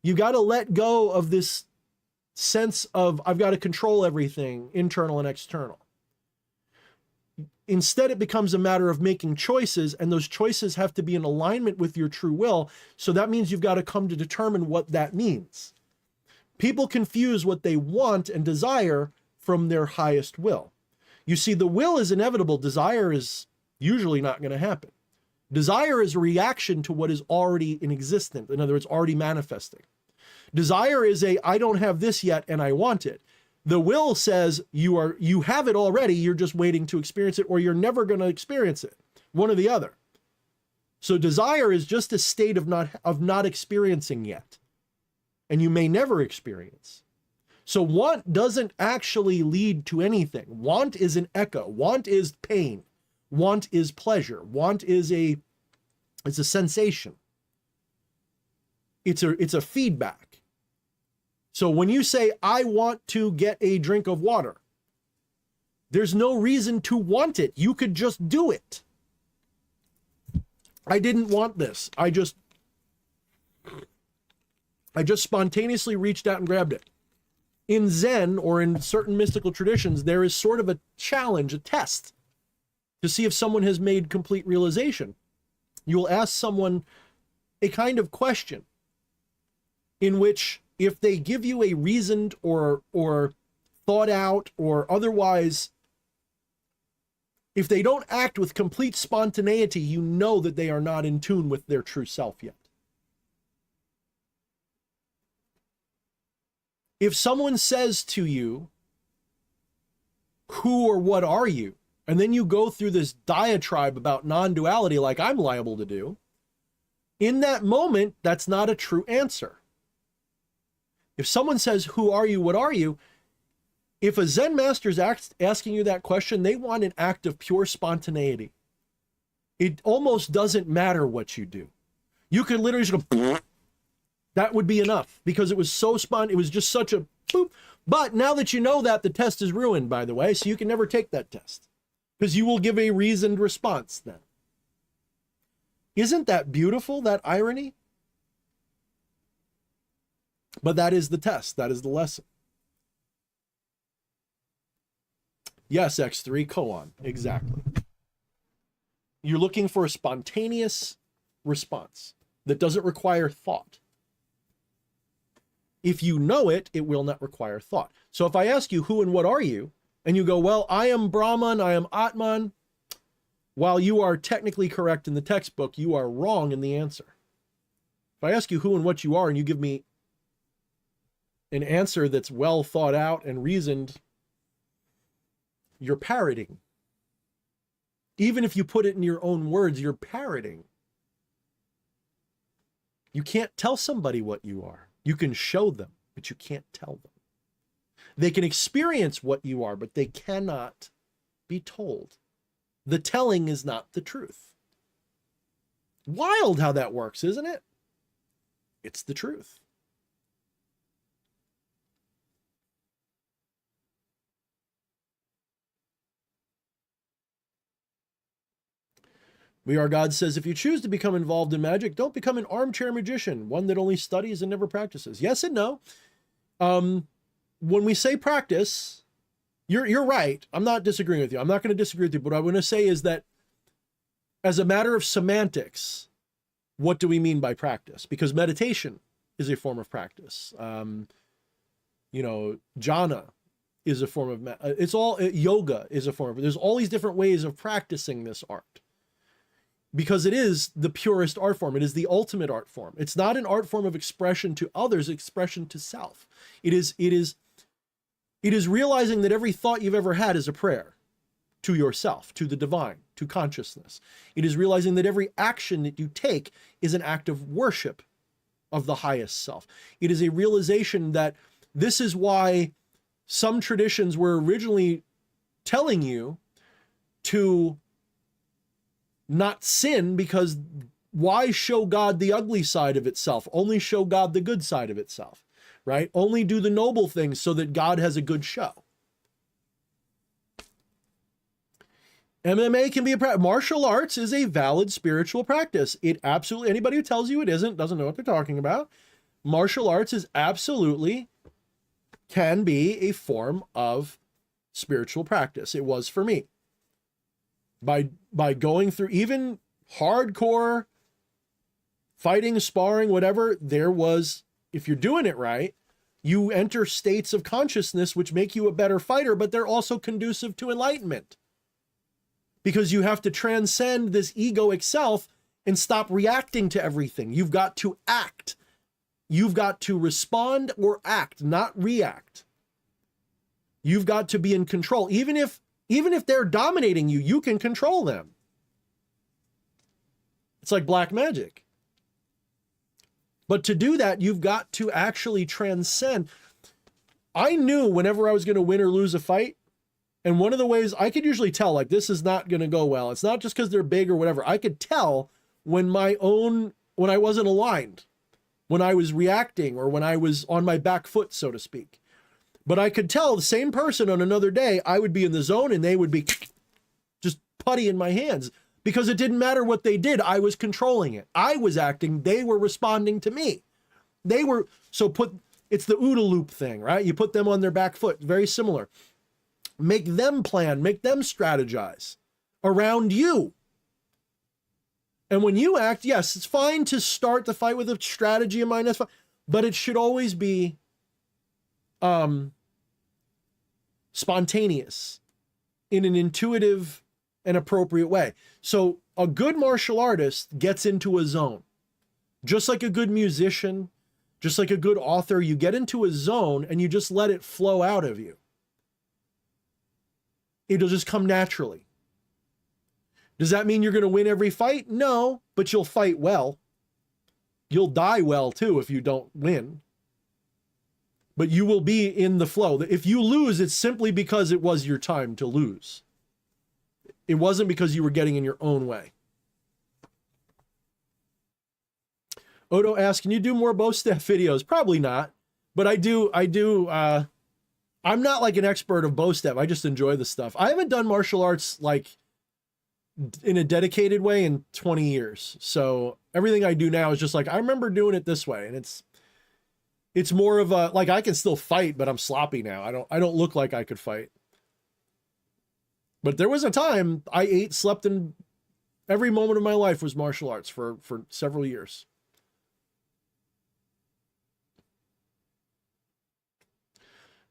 You've got to let go of this sense of, I've got to control everything, internal and external. Instead, it becomes a matter of making choices, and those choices have to be in alignment with your true will. So that means you've got to come to determine what that means. People confuse what they want and desire from their highest will. You see, the will is inevitable. Desire is usually not going to happen. Desire is a reaction to what is already in existence. In other words, already manifesting. Desire is I don't have this yet and I want it. The will says you have it already, you're just waiting to experience it, or you're never going to experience it. One or the other. So desire is just a state of not experiencing yet. And you may never experience. So want doesn't actually lead to anything. Want is an echo. Want is pain. Want is pleasure. Want is a sensation. It's a feedback. So when you say, I want to get a drink of water, There's no reason to want it. You could just do it. I didn't want this. I just spontaneously reached out and grabbed it. In Zen or in certain mystical traditions, there is sort of a challenge, a test, to see if someone has made complete realization. You will ask someone a kind of question in which, if they give you a reasoned or thought out or otherwise, if they don't act with complete spontaneity, you know that they are not in tune with their true self yet. If someone says to you, who or what are you? And then you go through this diatribe about non-duality like I'm liable to do, in that moment, that's not a true answer. If someone says, who are you, what are you? If a Zen master is asking you that question, they want an act of pure spontaneity. It almost doesn't matter what you do. You could literally just go, that would be enough, because it was so it was just such a boop. But now that you know that, the test is ruined, by the way, so you can never take that test, because you will give a reasoned response then. Isn't that beautiful, that irony? But that is the test. That is the lesson. Yes, X3, koan. Exactly. You're looking for a spontaneous response that doesn't require thought. If you know it, it will not require thought. So if I ask you, who and what are you? And you go, well, I am Brahman, I am Atman. While you are technically correct in the textbook, you are wrong in the answer. If I ask you who and what you are, and you give me an answer that's well thought out and reasoned, you're parroting. Even if you put it in your own words, you're parroting. You can't tell somebody what you are. You can show them, but you can't tell them. They can experience what you are, but they cannot be told. The telling is not the truth. Wild how that works, isn't it? It's the truth. We Are God says, if you choose to become involved in magic, don't become an armchair magician, one that only studies and never practices. Yes and no. When we say practice, you're right. I'm not disagreeing with you. I'm not going to disagree with you. But what I want to say is that as a matter of semantics, what do we mean by practice? Because meditation is a form of practice. Jhana is a form of, yoga is a form of, there's all these different ways of practicing this art. Because it is the purest art form. It is the ultimate art form. It's not an art form of expression to others, expression to self. It is realizing that every thought you've ever had is a prayer to yourself, to the divine, to consciousness. It is realizing that every action that you take is an act of worship of the highest self. It is a realization that this is why some traditions were originally telling you to not sin, because why show God the ugly side of itself? Only show God the good side of itself, right? Only do the noble things so that God has a good show. MMA can be a practice. Martial arts is a valid spiritual practice. It absolutely, anybody who tells you it isn't, doesn't know what they're talking about. Martial arts is absolutely, can be a form of spiritual practice. It was for me. By going through even hardcore fighting, sparring, whatever, there was, if you're doing it right, you enter states of consciousness which make you a better fighter, but they're also conducive to enlightenment. Because you have to transcend this egoic self and stop reacting to everything. You've got to act. You've got to respond or act, not react. You've got to be in control. Even if they're dominating you, you can control them. It's like black magic. But to do that, you've got to actually transcend. I knew whenever I was going to win or lose a fight, and one of the ways I could usually tell, like, this is not going to go well. It's not just because they're big or whatever. I could tell when I wasn't aligned, when I was reacting, or when I was on my back foot, so to speak. But I could tell the same person on another day, I would be in the zone and they would be just putty in my hands because it didn't matter what they did. I was controlling it. I was acting. They were responding to me. They were, it's the OODA loop thing, right? You put them on their back foot. Very similar. Make them plan, make them strategize around you. And when you act, yes, it's fine to start the fight with a strategy in mind. That's fine, but it should always be spontaneous in an intuitive and appropriate way. So a good martial artist gets into a zone, just like a good musician, just like a good author. You get into a zone and you just let it flow out of you. It'll just come naturally. Does that mean you're going to win every fight? No, but you'll fight well. You'll die well too if you don't win. But you will be in the flow. If you lose, it's simply because it was your time to lose. It wasn't because you were getting in your own way. Odo asks, can you do more bow staff videos? Probably not, but I do. I'm not like an expert of bow staff. I just enjoy the stuff. I haven't done martial arts like in a dedicated way in 20 years. So everything I do now is just like, I remember doing it this way. And it's more of a, like, I can still fight, but I'm sloppy now. I don't look like I could fight. But there was a time I ate, slept, and every moment of my life was martial arts for several years.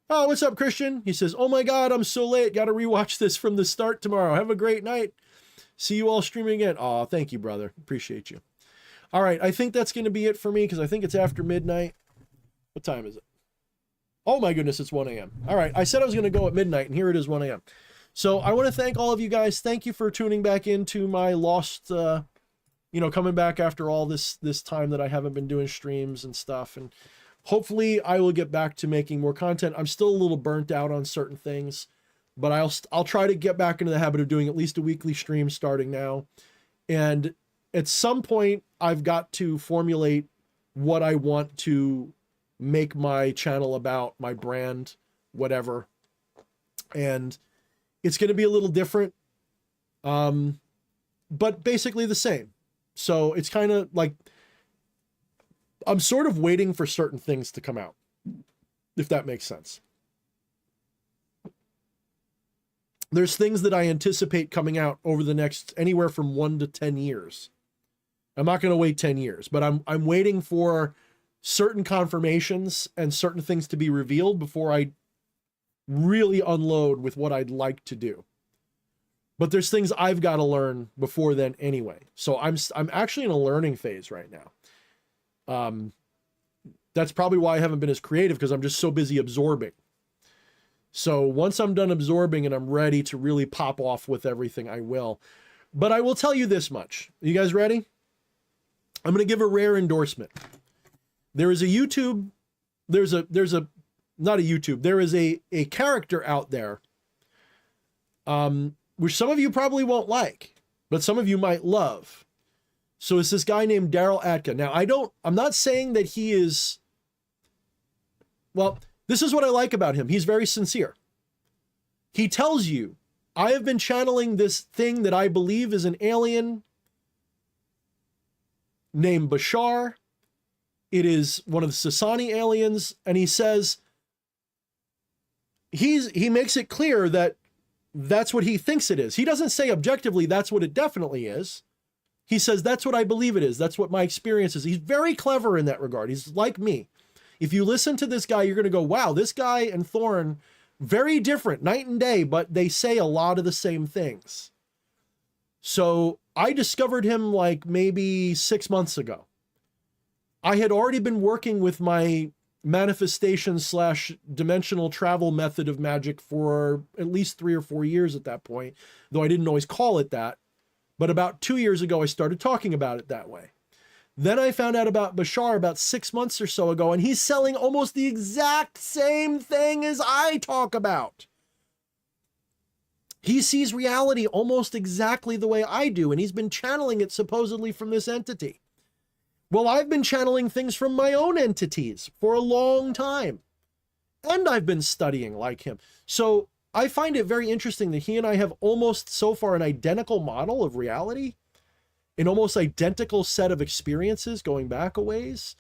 Oh, what's up, Christian? He says, oh my God, I'm so late. Got to rewatch this from the start tomorrow. Have a great night. See you all streaming again. Oh, thank you, brother. Appreciate you. All right. I think that's going to be it for me because I think it's after midnight. What time is it? Oh my goodness, it's 1 a.m. All right. I said I was going to go at midnight and here it is 1 a.m. So I want to thank all of you guys. Thank you for tuning back into my lost, coming back after all this time that I haven't been doing streams and stuff. And hopefully I will get back to making more content. I'm still a little burnt out on certain things, but I'll try to get back into the habit of doing at least a weekly stream starting now. And at some point I've got to formulate what I want to make my channel about, my brand, whatever. And it's going to be a little different, but basically the same. So it's kind of like, I'm sort of waiting for certain things to come out, if that makes sense. There's things that I anticipate coming out over the next anywhere from 1 to 10 years. I'm not going to wait 10 years, but I'm waiting for certain confirmations and certain things to be revealed before I really unload with what I'd like to do. But there's things I've got to learn before then anyway. So I'm actually in a learning phase right now. That's probably why I haven't been as creative, because I'm just so busy absorbing. So once I'm done absorbing and I'm ready to really pop off with everything, I will. But I will tell you this much. You guys ready? I'm going to give a rare endorsement. There is a YouTube, there is a character out there, which some of you probably won't like, but some of you might love. So it's this guy named Daryl Atka. Now I'm not saying that he is, well, this is what I like about him. He's very sincere. He tells you, I have been channeling this thing that I believe is an alien named Bashar. It is one of the Sasani aliens. And he says, he makes it clear that that's what he thinks it is. He doesn't say objectively that's what it definitely is. He says, that's what I believe it is. That's what my experience is. He's very clever in that regard. He's like me. If you listen to this guy, you're going to go, wow, this guy and Thorne, very different, night and day, but they say a lot of the same things. So I discovered him like maybe 6 months ago. I had already been working with my manifestation / dimensional travel method of magic for at least 3 or 4 years at that point, though I didn't always call it that. But about 2 years ago, I started talking about it that way. Then I found out about Bashar about 6 months or so ago, and he's selling almost the exact same thing as I talk about. He sees reality almost exactly the way I do, and he's been channeling it supposedly from this entity. Well, I've been channeling things from my own entities for a long time. and I've been studying like him. So I find it very interesting that he and I have almost so far an identical model of reality, an almost identical set of experiences going back a ways.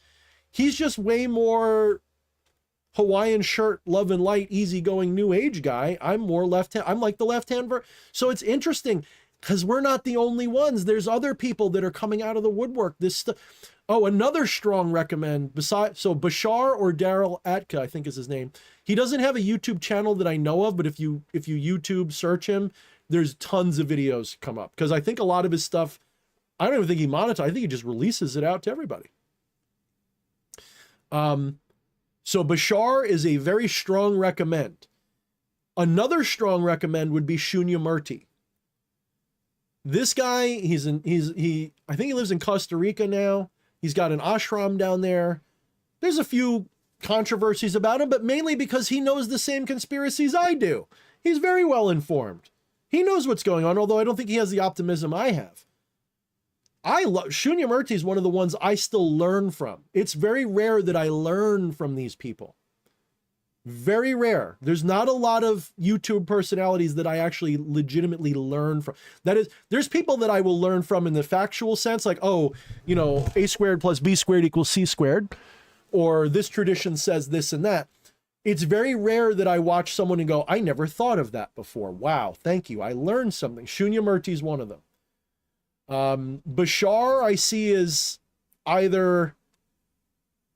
He's just way more Hawaiian shirt, love and light, easygoing new age guy. I'm more left-hand. I'm like the left-hand. So it's interesting because we're not the only ones. There's other people that are coming out of the woodwork. This stuff. Oh, another strong recommend besides, so Bashar or Daryl Atka, I think is his name. He doesn't have a YouTube channel that I know of, but if you YouTube search him, there's tons of videos come up because I think a lot of his stuff, I don't even think he monetizes. I think he just releases it out to everybody. So Bashar is a very strong recommend. Another strong recommend would be Shunya Murti. This guy, I think he lives in Costa Rica now. He's got an ashram down there. There's a few controversies about him, but mainly because he knows the same conspiracies I do. He's very well informed. He knows what's going on, although I don't think he has the optimism I have. Shunya Murti is one of the ones I still learn from. It's very rare that I learn from these people. Very rare. There's not a lot of YouTube personalities that I actually legitimately learn from. That is, there's people that I will learn from in the factual sense, like, oh, you know, A squared plus B squared equals C squared, or this tradition says this and that. It's very rare that I watch someone and go, I never thought of that before. Wow, thank you. I learned something. Shunya Murti is one of them. Bashar I see is either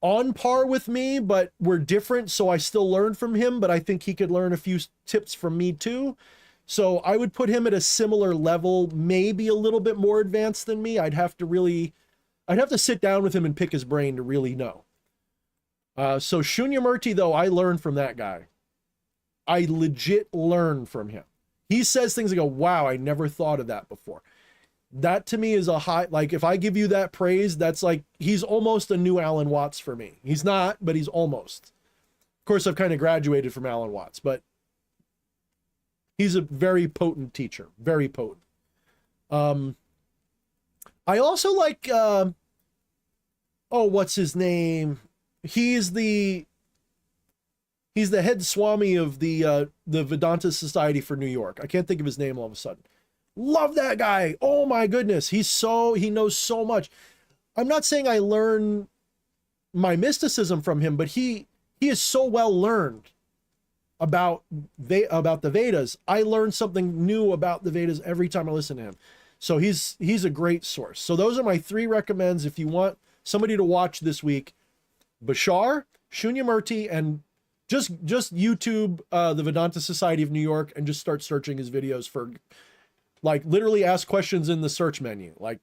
on par with me, but we're different, so I still learn from him, but I think he could learn a few tips from me too. So I would put him at a similar level, maybe a little bit more advanced than me. I'd have to sit down with him and pick his brain to really know. So Shunya Murti, though, I learned from that guy. I legit learn from him. He says things, I go, wow, I never thought of that before. That to me is a high, like if I give you that praise, that's like, he's almost a new Alan Watts for me. He's not, but he's almost. Of course, I've kind of graduated from Alan Watts, but he's a very potent teacher, very potent. I also like, what's his name? He's the head Swami of the Vedanta Society for New York. I can't think of his name all of a sudden. Love that guy. Oh my goodness. He knows so much. I'm not saying I learn my mysticism from him, but he is so well learned about the Vedas. I learn something new about the Vedas every time I listen to him. So he's a great source. So those are my 3 recommends if you want somebody to watch this week. Bashar, Shunya Murti, and just YouTube the Vedanta Society of New York and just start searching his videos for, like, literally ask questions in the search menu. Like,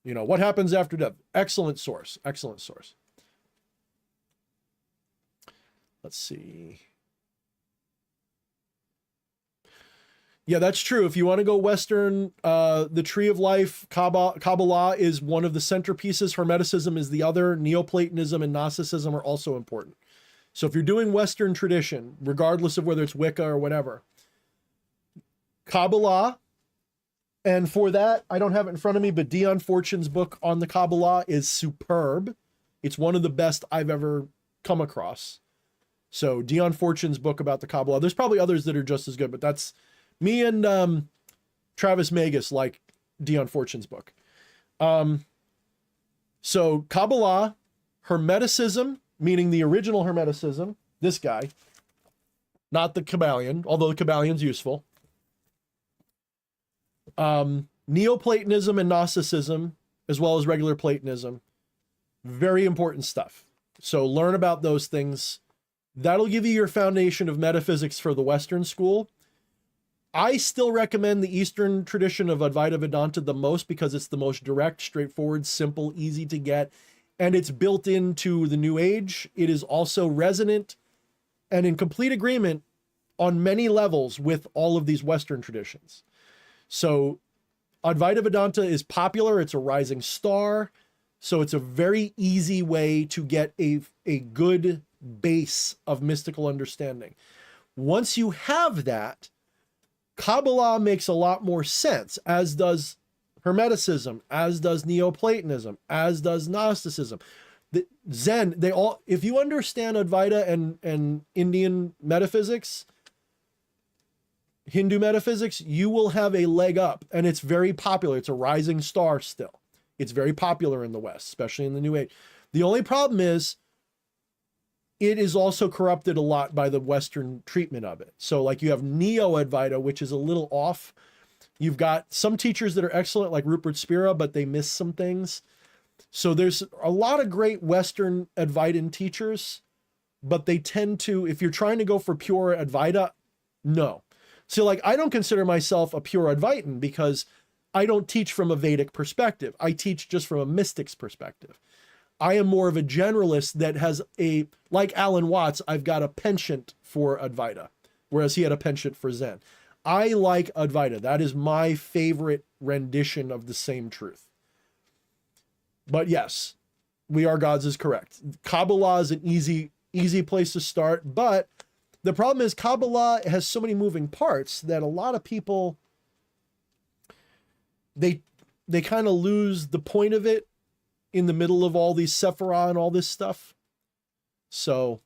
you know, what happens after death? Excellent source. Excellent source. Let's see. Yeah, that's true. If you want to go Western, the Tree of Life, Kabbalah is one of the centerpieces. Hermeticism is the other. Neoplatonism and Gnosticism are also important. So if you're doing Western tradition, regardless of whether it's Wicca or whatever, Kabbalah, and for that, I don't have it in front of me, but Dion Fortune's book on the Kabbalah is superb. It's one of the best I've ever come across. So Dion Fortune's book about the Kabbalah. There's probably others that are just as good, but that's me and Travis Magus like Dion Fortune's book. So Kabbalah, Hermeticism, meaning the original Hermeticism, this guy, not the Kabbalion, although the Kabbalion's useful. Neoplatonism and Gnosticism, as well as regular Platonism, very important stuff. So learn about those things. That'll give you your foundation of metaphysics for the Western school. I still recommend the Eastern tradition of Advaita Vedanta the most because it's the most direct, straightforward, simple, easy to get, and it's built into the New Age. It is also resonant and in complete agreement on many levels with all of these Western traditions. So Advaita Vedanta is popular. It's a rising star. So it's a very easy way to get a good base of mystical understanding. Once you have that, Kabbalah makes a lot more sense, as does Hermeticism, as does Neoplatonism, as does Gnosticism. The Zen, they all, if you understand Advaita and Indian metaphysics, Hindu metaphysics, you will have a leg up, and it's very popular. It's a rising star still. It's very popular in the West, especially in the New Age. The only problem is it is also corrupted a lot by the Western treatment of it. So like you have Neo-Advaita, which is a little off. You've got some teachers that are excellent, like Rupert Spira, but they miss some things. So there's a lot of great Western Advaitin teachers, but they tend to, if you're trying to go for pure Advaita, no. So like, I don't consider myself a pure Advaitin because I don't teach from a Vedic perspective. I teach just from a mystic's perspective. I am more of a generalist that has a, like Alan Watts, I've got a penchant for Advaita, whereas he had a penchant for Zen. I like Advaita. That is my favorite rendition of the same truth. But yes, we are gods is correct. Kabbalah is an easy place to start, but the problem is Kabbalah has so many moving parts that a lot of people, they kind of lose the point of it in the middle of all these Sephirah and all this stuff. So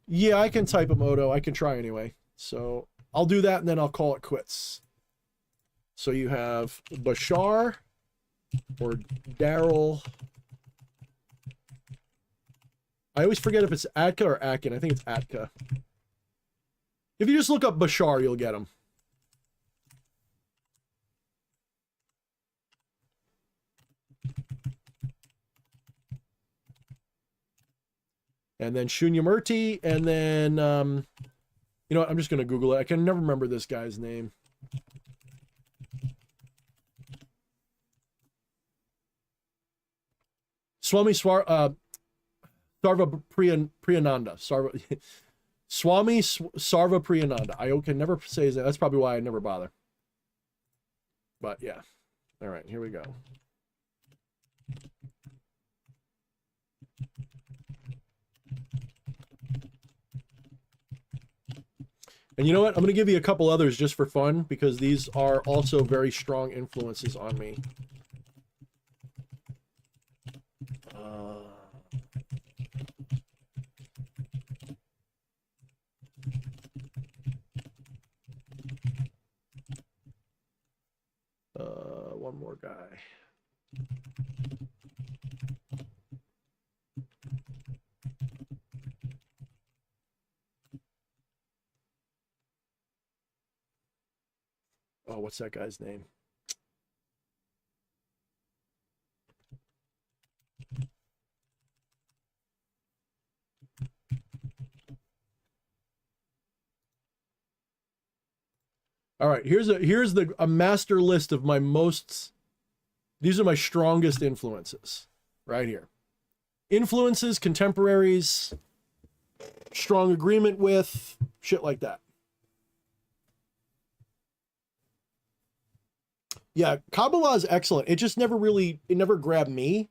yeah, I can type a moto. I can try anyway. So I'll do that and then I'll call it quits. So you have Bashar or Daryl. I always forget if it's Atka or Akin. I think it's Atka. If you just look up Bashar, you'll get him. And then Shunyamurti, and then, you know what, I'm just going to Google it. I can never remember this guy's name. Swami Sarva Priyananda. Swami Sarva Priyananda. I can never say his name. That's probably why I never bother. But yeah. All right, here we go. And you know what? I'm going to give you a couple others just for fun, because these are also very strong influences on me. One more guy. Oh, what's that guy's name? All right, here's a master list of my most, these are my strongest influences right here. Influences, contemporaries, strong agreement with, shit like that. Yeah, Kabbalah is excellent. It just never really, it never grabbed me.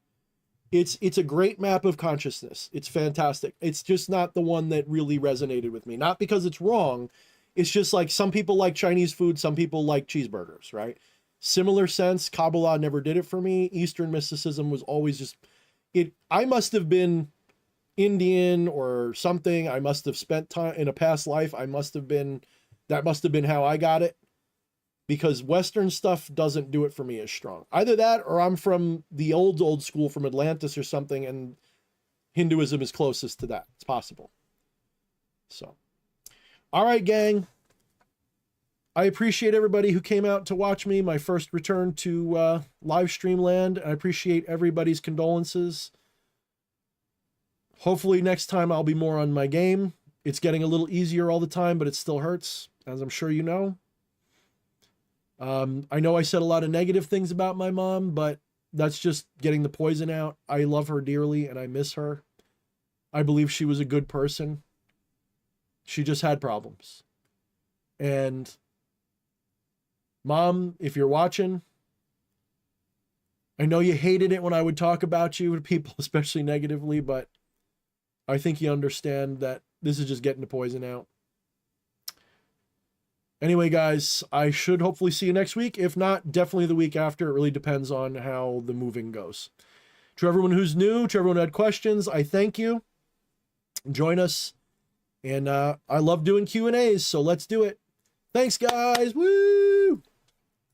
It's a great map of consciousness. It's fantastic. It's just not the one that really resonated with me. Not because it's wrong. It's just like some people like Chinese food, some people like cheeseburgers, right? Similar sense, Kabbalah never did it for me. Eastern mysticism was always just, I must have been Indian or something. I must have spent time in a past life. That must have been how I got it. Because Western stuff doesn't do it for me as strong. Either that or I'm from the old school from Atlantis or something, and Hinduism is closest to that. It's possible. So, all right, gang. I appreciate everybody who came out to watch me, my first return to live stream land. I appreciate everybody's condolences. Hopefully next time I'll be more on my game. It's getting a little easier all the time, but it still hurts, as I'm sure you know. I know I said a lot of negative things about my mom, but that's just getting the poison out. I love her dearly and I miss her. I believe she was a good person. She just had problems. And Mom, if you're watching, I know you hated it when I would talk about you to people, especially negatively, but I think you understand that this is just getting the poison out. Anyway, guys, I should hopefully see you next week. If not, definitely the week after. It really depends on how the moving goes. To everyone who's new, to everyone who had questions, I thank you. Join us. And I love doing Q&As, so let's do it. Thanks, guys. Woo!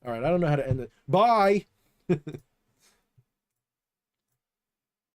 All right, I don't know how to end it. Bye.